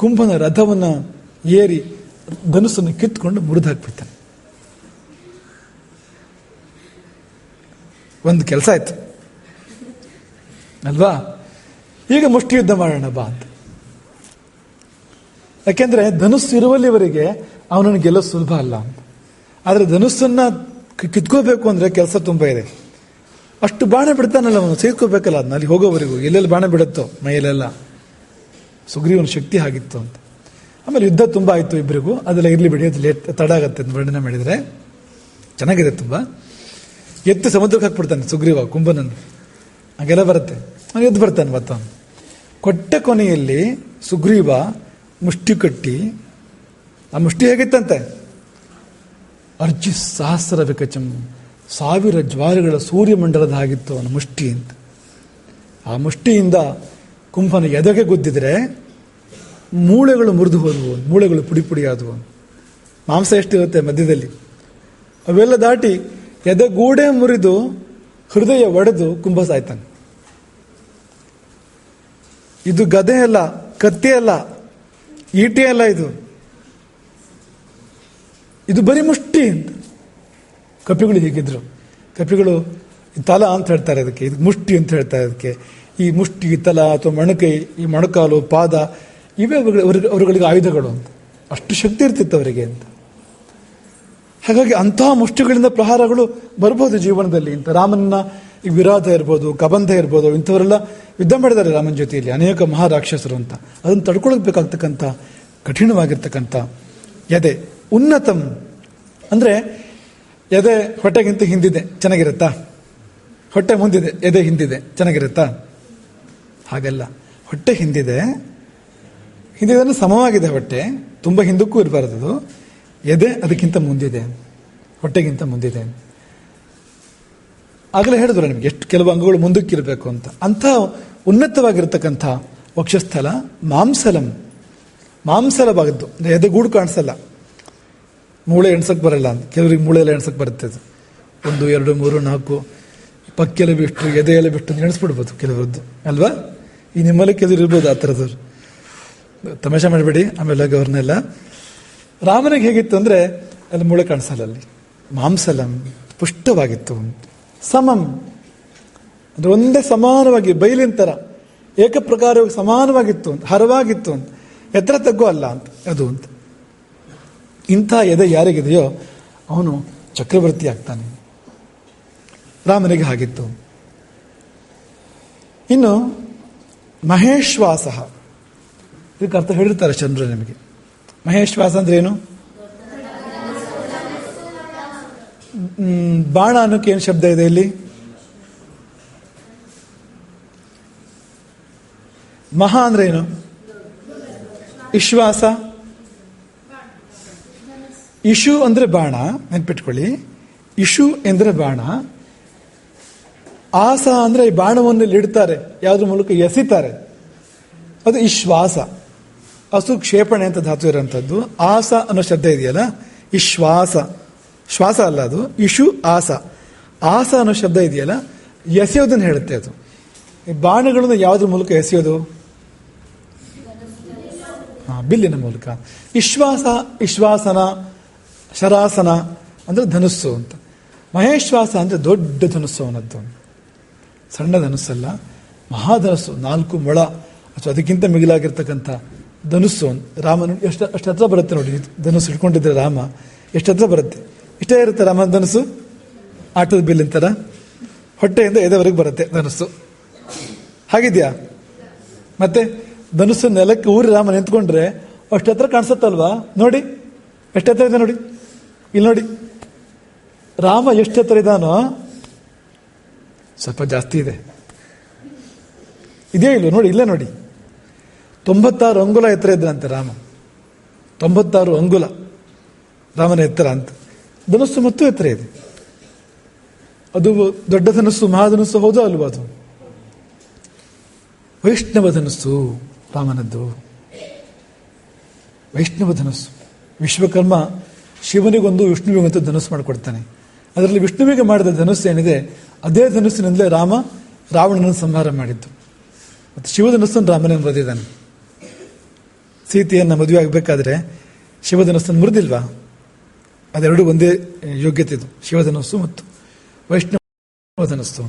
ಕುಂಭನ ರಥವನ್ನು ಏರಿ ಧನುಸ್ಸನ್ನು ಕಿತ್ಕೊಂಡು ಮುರಿದು ಹಾಕ್ಬಿಡ್ತಾನೆ. ಒಂದು ಕೆಲಸ ಆಯ್ತು ಅಲ್ವಾ? ಈಗ ಮುಷ್ಟಿ ಯುದ್ಧ ಮಾಡೋಣ ಬಾ ಅಂತ. ಯಾಕೆಂದ್ರೆ ಧನುಸ್ಸು ಇರುವಲ್ಲಿವರೆಗೆ ಅವನನ್ನು ಗೆಲ್ಲೋ ಸುಲಭ ಅಲ್ಲ ಅಂತ. ಆದರೆ ಧನುಸ್ಸನ್ನ ಕಿತ್ಕೋಬೇಕು ಅಂದ್ರೆ ಕೆಲಸ ತುಂಬ ಇದೆ. ಅಷ್ಟು ಬಾಣ ಬಿಡ್ತಾನಲ್ಲ ಅವನು, ಸೇರ್ಕೋಬೇಕಲ್ಲ ಅದನ್ನ ಅಲ್ಲಿ ಹೋಗೋವರೆಗೂ. ಎಲ್ಲೆಲ್ಲಿ ಬಾಣ ಬಿಡುತ್ತೋ ಮೈಯಲ್ಲೆಲ್ಲ. ಸುಗ್ರೀವನ ಶಕ್ತಿ ಆಗಿತ್ತು ಅಂತ. ಆಮೇಲೆ ಯುದ್ಧ ತುಂಬ ಆಯಿತು ಇಬ್ಬರಿಗೂ. ಅದೆಲ್ಲ ಇರಲಿ ಬಿಡಿ, ಅದು ಲೇಟ್ ತಡ ಆಗತ್ತೆ ಅಂತ ವರ್ಣನೆ ಮಾಡಿದರೆ ಚೆನ್ನಾಗಿದೆ ತುಂಬ. ಎತ್ತು ಸಮುದ್ರಕ್ಕೆ ಹಾಕ್ಬಿಡ್ತಾನೆ ಸುಗ್ರೀವ ಕುಂಭನನ್ನು, ಹಾಗೆಲ್ಲ ಬರುತ್ತೆ. ಅವನು ಎದ್ದು ಬರ್ತಾನೆ ಮತ್ತ. ಕೊಟ್ಟ ಕೊನೆಯಲ್ಲಿ ಸುಗ್ರೀವ ಮುಷ್ಟಿ ಕಟ್ಟಿ, ಆ ಮುಷ್ಟಿ ಹೇಗಿತ್ತಂತೆ? ಅರ್ಜಿ ಸಹಸ್ರ ವಿಕಚಂ, 1000 ಜ್ವಾಲೆಗಳ ಸೂರ್ಯಮಂಡಲದ ಆಗಿತ್ತು ಅವನ ಮುಷ್ಟಿ ಅಂತ. ಆ ಮುಷ್ಟಿಯಿಂದ ಕುಂಭನ ಎದೆಗೆ ಗುದ್ದಿದ್ರೆ ಮೂಳೆಗಳು ಮುರಿದು ಹೋದವು, ಮೂಳೆಗಳು ಪುಡಿ ಪುಡಿ ಆದವು. ಮಾಂಸ ಎಷ್ಟಿರುತ್ತೆ ಮಧ್ಯದಲ್ಲಿ, ಅವೆಲ್ಲ ದಾಟಿ ಎದೆಗೂಡೆ ಮುರಿದು ಹೃದಯ ಒಡೆದು ಕುಂಭ ಸಾಯ್ತಾನೆ. ಇದು ಗದೆ ಅಲ್ಲ, ಕತ್ತಿ ಅಲ್ಲ, ಈಟಿ ಅಲ್ಲ, ಇದು ಬರೀ ಮುಷ್ಟಿ ಅಂತ. ಕಪಿಗಳು ಹೀಗಿದ್ರು. ಕಪಿಗಳು ತಲ ಅಂತ ಹೇಳ್ತಾರೆ ಅದಕ್ಕೆ, ಇದು ಮುಷ್ಟಿ ಅಂತ ಹೇಳ್ತಾರೆ ಅದಕ್ಕೆ. ಈ ಮುಷ್ಟಿ, ತಲ ಅಥವಾ ಮೊಣಕೈ, ಈ ಮೊಣಕಾಲು, ಪಾದ, ಇವೇ ಅವರುಗಳಿಗೆ ಆಯುಧಗಳು ಅಂತ. ಅಷ್ಟು ಶಕ್ತಿ ಇರ್ತಿತ್ತು ಅವರಿಗೆ ಅಂತ. ಹಾಗಾಗಿ ಅಂತಹ ಮುಷ್ಟಿಗಳಿಂದ ಪ್ರಹಾರಗಳು ಬರ್ಬೋದು ಜೀವನದಲ್ಲಿ ಅಂತ. ರಾಮನ ಈ ವಿರಾಧ ಇರ್ಬೋದು, ಕಬಂಧ ಇರ್ಬೋದು, ಇಂಥವರೆಲ್ಲ ಯುದ್ಧ ಮಾಡಿದ್ದಾರೆ ರಾಮನ ಜೊತೆಯಲ್ಲಿ, ಅನೇಕ ಮಹಾರಾಕ್ಷಸರು ಅಂತ. ಅದನ್ನು ತಡ್ಕೊಳ್ಬೇಕಾಗ್ತಕ್ಕಂಥ ಕಠಿಣವಾಗಿರ್ತಕ್ಕಂಥ ಎದೆ. ಉನ್ನತಂ ಅಂದ್ರೆ ಎದೆ ಹೊಟ್ಟೆಗಿಂತ ಹಿಂದಿದೆ, ಚೆನ್ನಾಗಿರುತ್ತಾ? ಹೊಟ್ಟೆ ಮುಂದಿದೆ, ಎದೆ ಹಿಂದಿದೆ, ಚೆನ್ನಾಗಿರುತ್ತಾ? ಹಾಗಲ್ಲ, ಹೊಟ್ಟೆ ಹಿಂದಿದೆ ಸಮವಾಗಿದೆ. ಹೊಟ್ಟೆ ತುಂಬ ಹಿಂದಕ್ಕೂ ಇರಬಾರದು. ಎದೆ ಅದಕ್ಕಿಂತ ಮುಂದಿದೆ, ಹೊಟ್ಟೆಗಿಂತ ಮುಂದಿದೆ. ಆಗಲೇ ಹೇಳಿದ್ರು ನಿಮಗೆ ಎಷ್ಟು ಕೆಲವು ಅಂಗಗಳು ಮುಂದಕ್ಕಿರಬೇಕು ಅಂತ. ಅಂಥ ಉನ್ನತವಾಗಿರ್ತಕ್ಕಂಥ ವಕ್ಷಸ್ಥಲ. ಮಾಂಸಲಂ, ಮಾಂಸಲವಾಗದ್ದು. ಎದೆಗೂಡು ಕಾಣಿಸಲ್ಲ, ಮೂಳೆ ಎಣ್ಸಕ್ಕೆ ಬರಲ್ಲ ಅಂತ. ಕೆಲವರಿಗೆ ಮೂಳೆ ಎಲ್ಲ ಎಣ್ಸಕ್ಕೆ ಬರುತ್ತೆ. ಅದು 1, 2, 3, 4 ಪಕ್ಕೆಲ್ಲ ಬಿಟ್ಟು ಎದೆಯೆಲ್ಲ ಬಿಟ್ಟು ಎಣಿಸ್ಬಿಡ್ಬೋದು ಕೆಲವರದ್ದು ಅಲ್ವಾ? ಈ ನಿಮ್ಮಲ್ಲಿ ಕೆಲವರು ಇರ್ಬೋದು ಆ ಥರದವ್ರು. ತಮಾಷೆ ಮಾಡಬೇಡಿ ಆಮೇಲೆ ಅವ್ರನ್ನೆಲ್ಲ. ರಾಮನಿಗೆ ಹೇಗಿತ್ತು ಅಂದರೆ ಅಲ್ಲಿ ಮೂಳೆ ಕಾಣಿಸಲ್ಲ, ಅಲ್ಲಿ ಮಾಂಸಲಂ ಪುಷ್ಟವಾಗಿತ್ತು. ಸಮಂ ಅಂದ್ರೆ ಒಂದೇ ಸಮಾನವಾಗಿ, ಬೈಲಿನ ಥರ ಏಕಪ್ರಕಾರವಾಗಿ ಸಮಾನವಾಗಿತ್ತು ಅಂತ, ಹರವಾಗಿತ್ತು ಅಂತ, ಎತ್ತರ ತಗ್ಗು ಅಲ್ಲ ಅಂತ ಅದು ಅಂತ. ಇಂಥ ಎದೆ ಯಾರಿಗಿದೆಯೋ ಅವನು ಚಕ್ರವರ್ತಿ ಆಗ್ತಾನೆ. ರಾಮನಿಗೆ ಹಾಗಿತ್ತು. ಇನ್ನು ಮಹೇಶ್ವಾಸ, ಇದಕ್ಕೆ ಅರ್ಥ ಹೇಳಿರ್ತಾರೆ ಚಂದ್ರ ನಿಮಗೆ. ಮಹೇಶ್ವಾಸ ಅಂದ್ರೆ ಏನು? ಬಾಣ ಅನ್ನೋಕೆ ಏನು ಶಬ್ದ ಇದೆ ಇಲ್ಲಿ? ಮಹಾ ಅಂದ್ರೆ ಏನು? ವಿಶ್ವಾಸ. ಇಶು ಅಂದ್ರೆ ಬಾಣ, ನೆನ್ಪಿಟ್ಕೊಳ್ಳಿ. ಇಶು ಎಂದ್ರೆ ಬಾಣ. ಆಸ ಅಂದ್ರೆ ಈ ಬಾಣವನ್ನು ಇಲ್ಲಿ ಇಡ್ತಾರೆ, ಯಾವುದ್ರ ಮೂಲಕ ಎಸಿತಾರೆ, ಅದು ಇಶ್ವಾಸ. ಅಸು ಕ್ಷೇಪಣೆ ಅಂತ ಧಾತು ಇರೋಂಥದ್ದು. ಆಸ ಅನ್ನೋ ಶಬ್ದ ಇದೆಯಲ್ಲ, ಇಶ್ವಾಸ, ಶ್ವಾಸ ಅಲ್ಲ ಅದು, ಇಶು ಆಸ. ಆಸ ಅನ್ನೋ ಶಬ್ದ ಇದೆಯಲ್ಲ, ಎಸೆಯೋದನ್ನು ಹೇಳುತ್ತೆ ಅದು. ಈ ಬಾಣಗಳನ್ನು ಯಾವುದ್ರ ಮೂಲಕ ಎಸೆಯೋದು? ಬಿಲ್ಲಿನ ಮೂಲಕ. ವಿಶ್ವಾಸ, ವಿಶ್ವಾಸನ, ಶರಾಸನ ಅಂದ್ರೆ ಧನುಸ್ಸು ಅಂತ. ಮಹೇಶ್ವಾಸ ಅಂದ್ರೆ ದೊಡ್ಡ ಧನುಸ್ಸು ಅವನದ್ದು, ಸಣ್ಣ ಧನುಸ್ಸಲ್ಲ. ಮಹಾಧನಸ್ಸು 4 ಮೊಳ ಅಥವಾ ಅದಕ್ಕಿಂತ ಮಿಗಿಲಾಗಿರ್ತಕ್ಕಂಥ ಧನುಸ್ಸು ರಾಮನು ಅಷ್ಟು ಹತ್ರ ಬರುತ್ತೆ ನೋಡಿ. ಧನುಸ್ಸು ಇಟ್ಕೊಂಡಿದ್ರೆ ರಾಮ ಎಷ್ಟು ಹತ್ರ ಬರುತ್ತೆ. ಇಷ್ಟೇ ಇರುತ್ತೆ ರಾಮನ ಧನುಸ್ಸು, ಆಟದ ಬಿಲ್ಲಿನ ಥರ ಹೊಟ್ಟೆಯಿಂದ ಎದೆವರೆಗೆ ಬರುತ್ತೆ ಧನುಸ್ಸು. ಹಾಗಿದ್ಯಾ? ಮತ್ತೆ ಧನುಸ್ಸು ನೆಲಕ್ಕೆ ಊರಿ ರಾಮ ನಿಂತ್ಕೊಂಡ್ರೆ ಅಷ್ಟು ಹತ್ರ ಕಾಣಿಸುತ್ತಲ್ವಾ? ನೋಡಿ ಎಷ್ಟು ಹತ್ರ ಇದೆ ನೋಡಿ, ಇಲ್ಲಿ ನೋಡಿ. ರಾಮ ಎಷ್ಟು ಹತ್ರ ಇದ್ದಾನೋ ಸ್ವಲ್ಪ ಜಾಸ್ತಿ ಇದೆ. ಇದೇ ಇಲ್ಲ ನೋಡಿ, ಇಲ್ಲೇ ನೋಡಿ. 96 ಅಂಗುಲ ಎತ್ತರ ಇದ್ರಂತೆ ರಾಮ. 96 ಅಂಗುಲ ರಾಮನ ಎತ್ತರ ಅಂತ. ಧನುಸ್ಸು ಮತ್ತು ಎತ್ತರ ಇದೆ. ಅದು ದೊಡ್ಡ ಧನುಸ್ಸು, ಮಹಾಧನುಸ್ಸು ಹೌದಾ ಅಲ್ವಾ? ಅದು ವೈಷ್ಣವ ಧನುಸ್ಸು ರಾಮನದ್ದು. ವೈಷ್ಣವ ಧನುಸ್ಸು. ವಿಶ್ವಕರ್ಮ ಶಿವನಿಗೊಂದು ವಿಷ್ಣುವಿಗೊಂದು ಧನುಸ್ಸು ಮಾಡಿಕೊಡ್ತಾನೆ. ಅದರಲ್ಲಿ ವಿಷ್ಣುವಿಗೆ ಮಾಡಿದ ಧನುಸ್ಸು ಏನಿದೆ ಅದೇ ಧನುಸ್ಸಿನಿಂದಲೇ ರಾಮ ರಾವಣನನ್ನು ಸಂಹಾರ ಮಾಡಿದ್ದು. ಮತ್ತು ಶಿವಧನುಸ್ಸನ್ನು ರಾಮನೇ ಮುರಿದಿದ್ದಾನೆ. ಸೀತೆಯನ್ನು ಮದುವೆ ಆಗಬೇಕಾದ್ರೆ ಶಿವಧನುಸ್ಸನ್ನು ಮುರಿದಿಲ್ವಾ? ಅದೆರಡು ಒಂದೇ ಯೋಗ್ಯತೆ ಇದು, ಶಿವಧನುಸ್ಸು ಮತ್ತು ವೈಷ್ಣವ ಧನುಸ್ಸು.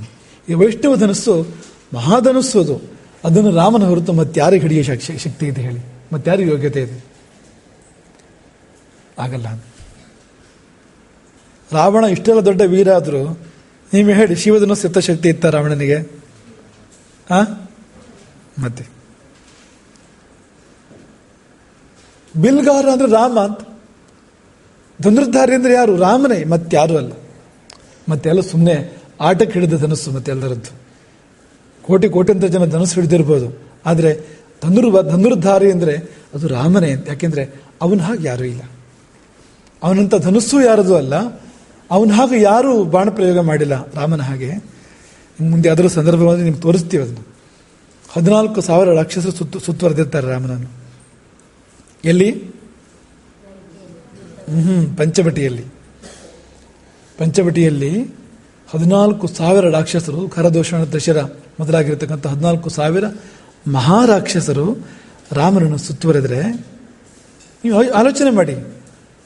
ಈ ವೈಷ್ಣವ ಧನುಸ್ಸು ಮಹಾಧನುಸ್ಸು. ಅದು ಅದನ್ನು ರಾಮನ ಹೊರತು ಮತ್ತಾರಿಗೆ ಹಿಡಿಯೋ ಶಕ್ತಿ ಇದೆ ಹೇಳಿ? ಮತ್ತಾರಿಗೆ ಯೋಗ್ಯತೆ ಇದೆ? ಆಗಲ್ಲ. ರಾವಣ ಇಷ್ಟೆಲ್ಲ ದೊಡ್ಡ ವೀರ ಆದರೂ ನೀವೇ ಹೇಳಿ, ಶಿವಧನುಸ್ಸು ಎತ್ತ ಶಕ್ತಿ ಇತ್ತ ರಾವಣನಿಗೆ? ಮತ್ತೆ ಬಿಲ್ಗಾರ ಅಂದ್ರೆ ರಾಮ ಅಂತ. ಧನುರ್ಧಾರಿ ಅಂದ್ರೆ ಯಾರು? ರಾಮನೇ, ಮತ್ತಾರು ಅಲ್ಲ. ಮತ್ತೆಲ್ಲ ಸುಮ್ಮನೆ ಆಟಕ್ಕೆ ಹಿಡಿದ ಧನುಸ್ಸು. ಮತ್ತೆಲ್ಲರದ್ದು ಕೋಟಿ ಕೋಟ್ಯಂತರ ಜನ ಧನುಸ್ಸು ಹಿಡಿದಿರ್ಬೋದು, ಆದರೆ ಧನುರ್ಧಾರಿ ಅಂದರೆ ಅದು ರಾಮನೇ. ಯಾಕೆಂದ್ರೆ ಅವನ ಹಾಗೆ ಯಾರೂ ಇಲ್ಲ. ಅವನಂತ ಧನುಸ್ಸು ಯಾರದು ಅಲ್ಲ. ಅವನ ಹಾಗೆ ಯಾರೂ ಬಾಣ ಪ್ರಯೋಗ ಮಾಡಿಲ್ಲ ರಾಮನ ಹಾಗೆ. ಮುಂದೆ ಅದರ ಸಂದರ್ಭವಾಗಿ ನಿಮ್ಗೆ ತೋರಿಸ್ತೀವಿ. ಅದನ್ನು 14,000 ರಾಕ್ಷಸರು ಸುತ್ತುವರೆದಿರ್ತಾರೆ ರಾಮನನ್ನು. ಎಲ್ಲಿ? ಪಂಚವಟಿಯಲ್ಲಿ. 14,000 ರಾಕ್ಷಸರು, ಖರದೂಷಣ ದಶರ ಮೊದಲಾಗಿರ್ತಕ್ಕಂಥ 14,000 ಮಹಾರಾಕ್ಷಸರು ರಾಮನನ್ನು ಸುತ್ತುವರೆದರೆ ನೀವು ಆಲೋಚನೆ ಮಾಡಿ.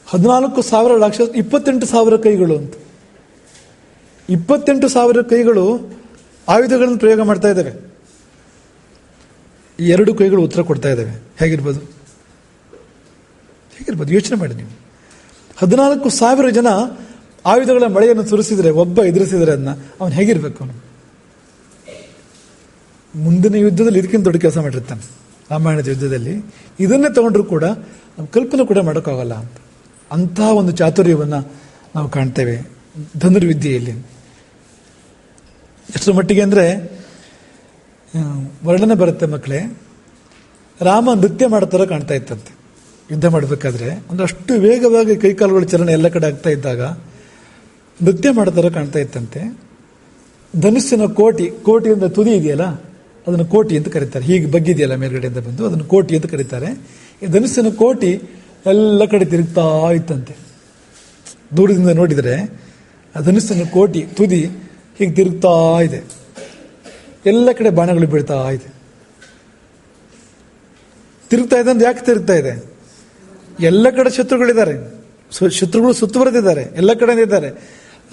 14,000 ರಾಕ್ಷಸ, 28,000 ಕೈಗಳು ಅಂತ. 28,000 ಕೈಗಳು ಆಯುಧಗಳನ್ನು ಪ್ರಯೋಗ ಮಾಡ್ತಾ ಇದ್ದಾವೆ. ಈ 2 ಕೈಗಳು ಉತ್ತರ ಕೊಡ್ತಾ ಇದ್ದಾವೆ. ಹೇಗಿರ್ಬೋದು? ಯೋಚನೆ ಮಾಡಿ ನೀವು. 14,000 ಜನ ಆಯುಧಗಳ ಮಳೆಯನ್ನು ಸುರಿಸಿದರೆ, ಒಬ್ಬ ಎದುರಿಸಿದರೆ ಅದನ್ನ ಅವನು ಹೇಗಿರ್ಬೇಕು? ಅವನು ಮುಂದಿನ ಯುದ್ಧದಲ್ಲಿ ಇದಕ್ಕಿಂತ ದೊಡ್ಡ ಕೆಲಸ ಮಾಡಿರ್ತಾನೆ. ರಾಮಾಯಣದ ಯುದ್ಧದಲ್ಲಿ ಇದನ್ನೇ ತಗೊಂಡ್ರು ಕೂಡ ನಾವು ಕಲ್ಪನೆ ಕೂಡ ಮಾಡೋಕ್ಕಾಗಲ್ಲ ಅಂತ. ಅಂತಹ ಒಂದು ಚಾತುರ್ಯವನ್ನು ನಾವು ಕಾಣ್ತೇವೆ ಧನುರ್ವಿದ್ಯೆಯಲ್ಲಿ. ಎಷ್ಟರ ಮಟ್ಟಿಗೆ ಅಂದರೆ ವರ್ಣನೆ ಬರುತ್ತೆ ಮಕ್ಕಳೇ. ರಾಮ ನೃತ್ಯ ಮಾಡೋ ಥರ ಕಾಣ್ತಾ ಇತ್ತಂತೆ ಯುದ್ಧ ಮಾಡಬೇಕಾದ್ರೆ. ಅಂದ್ರೆ ಅಷ್ಟು ವೇಗವಾಗಿ ಕೈಕಾಲುಗಳ ಚಲನೆ ಎಲ್ಲ ಕಡೆ ಆಗ್ತಾ ಇದ್ದಾಗ ನೃತ್ಯ ಮಾಡೋ ಥರ ಕಾಣ್ತಾ ಇತ್ತಂತೆ. ಧನುಸ್ಸಿನ ಕೋಟಿಯಿಂದ ತುದಿ ಇದೆಯಲ್ಲ, ಅದನ್ನು ಕೋಟಿ ಅಂತ ಕರೀತಾರೆ. ಹೀಗೆ ಬಗ್ಗಿದೆಯಲ್ಲ ಮೇಲ್ಗಡೆಯಿಂದ ಬಂದು, ಅದನ್ನು ಕೋಟಿ ಅಂತ ಕರೀತಾರೆ. ಈ ಧನುಸ್ಸಿನ ಕೋಟಿ ಎಲ್ಲ ಕಡೆ ತಿರುಗ್ತಾ ಇತ್ತಂತೆ. ದೂರದಿಂದ ನೋಡಿದರೆ ಆ ಧನುಸ್ಸಿನ ಕೋಟಿ ತುದಿ ಹೀಗೆ ತಿರುಗ್ತಾ ಇದೆ. ಎಲ್ಲ ಕಡೆ ಬಾಣಗಳು ಬೀಳ್ತಾ ಇದೆ. ತಿರುಗ್ತಾ ಇದೆ ಅಂದ್ರೆ ಯಾಕೆ ತಿರುಗ್ತಾ ಇದೆ? ಎಲ್ಲ ಕಡೆ ಶತ್ರುಗಳಿದ್ದಾರೆ, ಶತ್ರುಗಳು ಸುತ್ತುವರೆದಿದ್ದಾರೆ, ಎಲ್ಲ ಕಡೆ ಇದ್ದಾರೆ.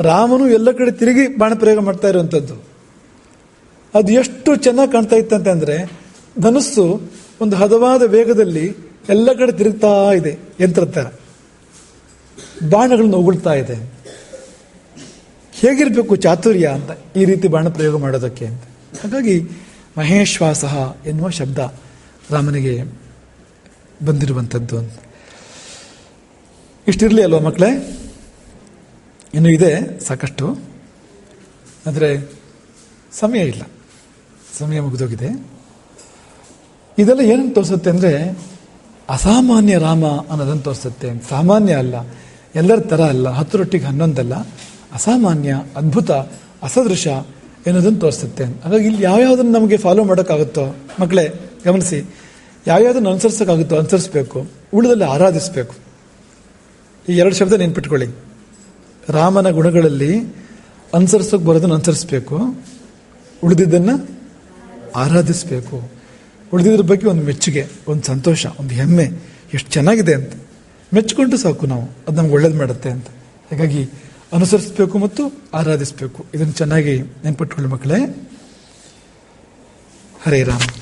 ರಾಮನು ಎಲ್ಲ ಕಡೆ ತಿರುಗಿ ಬಾಣ ಪ್ರಯೋಗ ಮಾಡ್ತಾ ಇರುವಂಥದ್ದು. ಅದು ಎಷ್ಟು ಚೆನ್ನಾಗಿ ಕಾಣ್ತಾ ಇತ್ತಂತೆ ಅಂದ್ರೆ, ಧನುಸ್ಸು ಒಂದು ಹದವಾದ ವೇಗದಲ್ಲಿ ಎಲ್ಲ ಕಡೆ ತಿರುಗ್ತಾ ಇದೆ, ಯಂತ್ರ ಥರ ಬಾಣಗಳನ್ನು ಉಗುಳ್ತಾ ಇದೆ. ಹೇಗಿರ್ಬೇಕು ಚಾತುರ್ಯ ಅಂತ ಈ ರೀತಿ ಬಾಣ ಪ್ರಯೋಗ ಮಾಡೋದಕ್ಕೆ ಅಂತ. ಹಾಗಾಗಿ ಮಹೇಶ್ವಾಸ ಎನ್ನುವ ಶಬ್ದ ರಾಮನಿಗೆ ಬಂದಿರುವಂಥದ್ದು ಅಂತ. ಇಷ್ಟಿರಲಿ ಅಲ್ವಾ ಮಕ್ಕಳೇ? ಇನ್ನು ಇದೆ ಸಾಕಷ್ಟು, ಆದರೆ ಸಮಯ ಇಲ್ಲ, ಸಮಯ ಮುಗಿದೋಗಿದೆ. ಇದೆಲ್ಲ ಏನಂತ ತೋರಿಸುತ್ತೆ ಅಂದರೆ ಅಸಾಮಾನ್ಯ ರಾಮ ಅನ್ನೋದನ್ನು ತೋರಿಸುತ್ತೆ. ಸಾಮಾನ್ಯ ಅಲ್ಲ, ಎಲ್ಲರ ಥರ ಅಲ್ಲ, 10 ರೊಟ್ಟಿಗೆ 11 ಅಲ್ಲ, ಅಸಾಮಾನ್ಯ, ಅದ್ಭುತ, ಅಸದೃಶ ಎನ್ನುವುದನ್ನು ತೋರಿಸುತ್ತೆ. ಹಾಗಾಗಿ ಇಲ್ಲಿ ಯಾವ್ಯಾವುದನ್ನು ನಮಗೆ ಫಾಲೋ ಮಾಡೋಕ್ಕಾಗುತ್ತೋ ಮಕ್ಕಳೇ ಗಮನಿಸಿ, ಯಾವ್ಯಾವುದನ್ನು ಅನುಸರಿಸೋಕ್ಕಾಗುತ್ತೋ ಅನುಸರಿಸಬೇಕು, ಉಳಿದಲ್ಲಿ ಆರಾಧಿಸಬೇಕು. ಈ 2 ಶಬ್ದ ನೆನ್ಪಿಟ್ಕೊಳ್ಳಿ. ರಾಮನ ಗುಣಗಳಲ್ಲಿ ಅನುಸರಿಸೋಕೆ ಬರೋದನ್ನು ಅನುಸರಿಸಬೇಕು, ಉಳಿದಿದ್ದನ್ನು ಆರಾಧಿಸಬೇಕು. ಉಳಿದಿದ್ರ ಬಗ್ಗೆ ಒಂದು ಮೆಚ್ಚುಗೆ, ಒಂದು ಸಂತೋಷ, ಒಂದು ಹೆಮ್ಮೆ, ಎಷ್ಟು ಚೆನ್ನಾಗಿದೆ ಅಂತ ಮೆಚ್ಚಿಕೊಂಡು ಸಾಕು ನಾವು, ಅದು ನಮ್ಗೆ ಒಳ್ಳೇದು ಮಾಡುತ್ತೆ ಅಂತ. ಹಾಗಾಗಿ ಅನುಸರಿಸಬೇಕು ಮತ್ತು ಆರಾಧಿಸಬೇಕು. ಇದನ್ನು ಚೆನ್ನಾಗಿ ನೆನ್ಪಿಟ್ಕೊಳ್ಳಿ ಮಕ್ಕಳೇ. ಹರೇ ರಾಮ.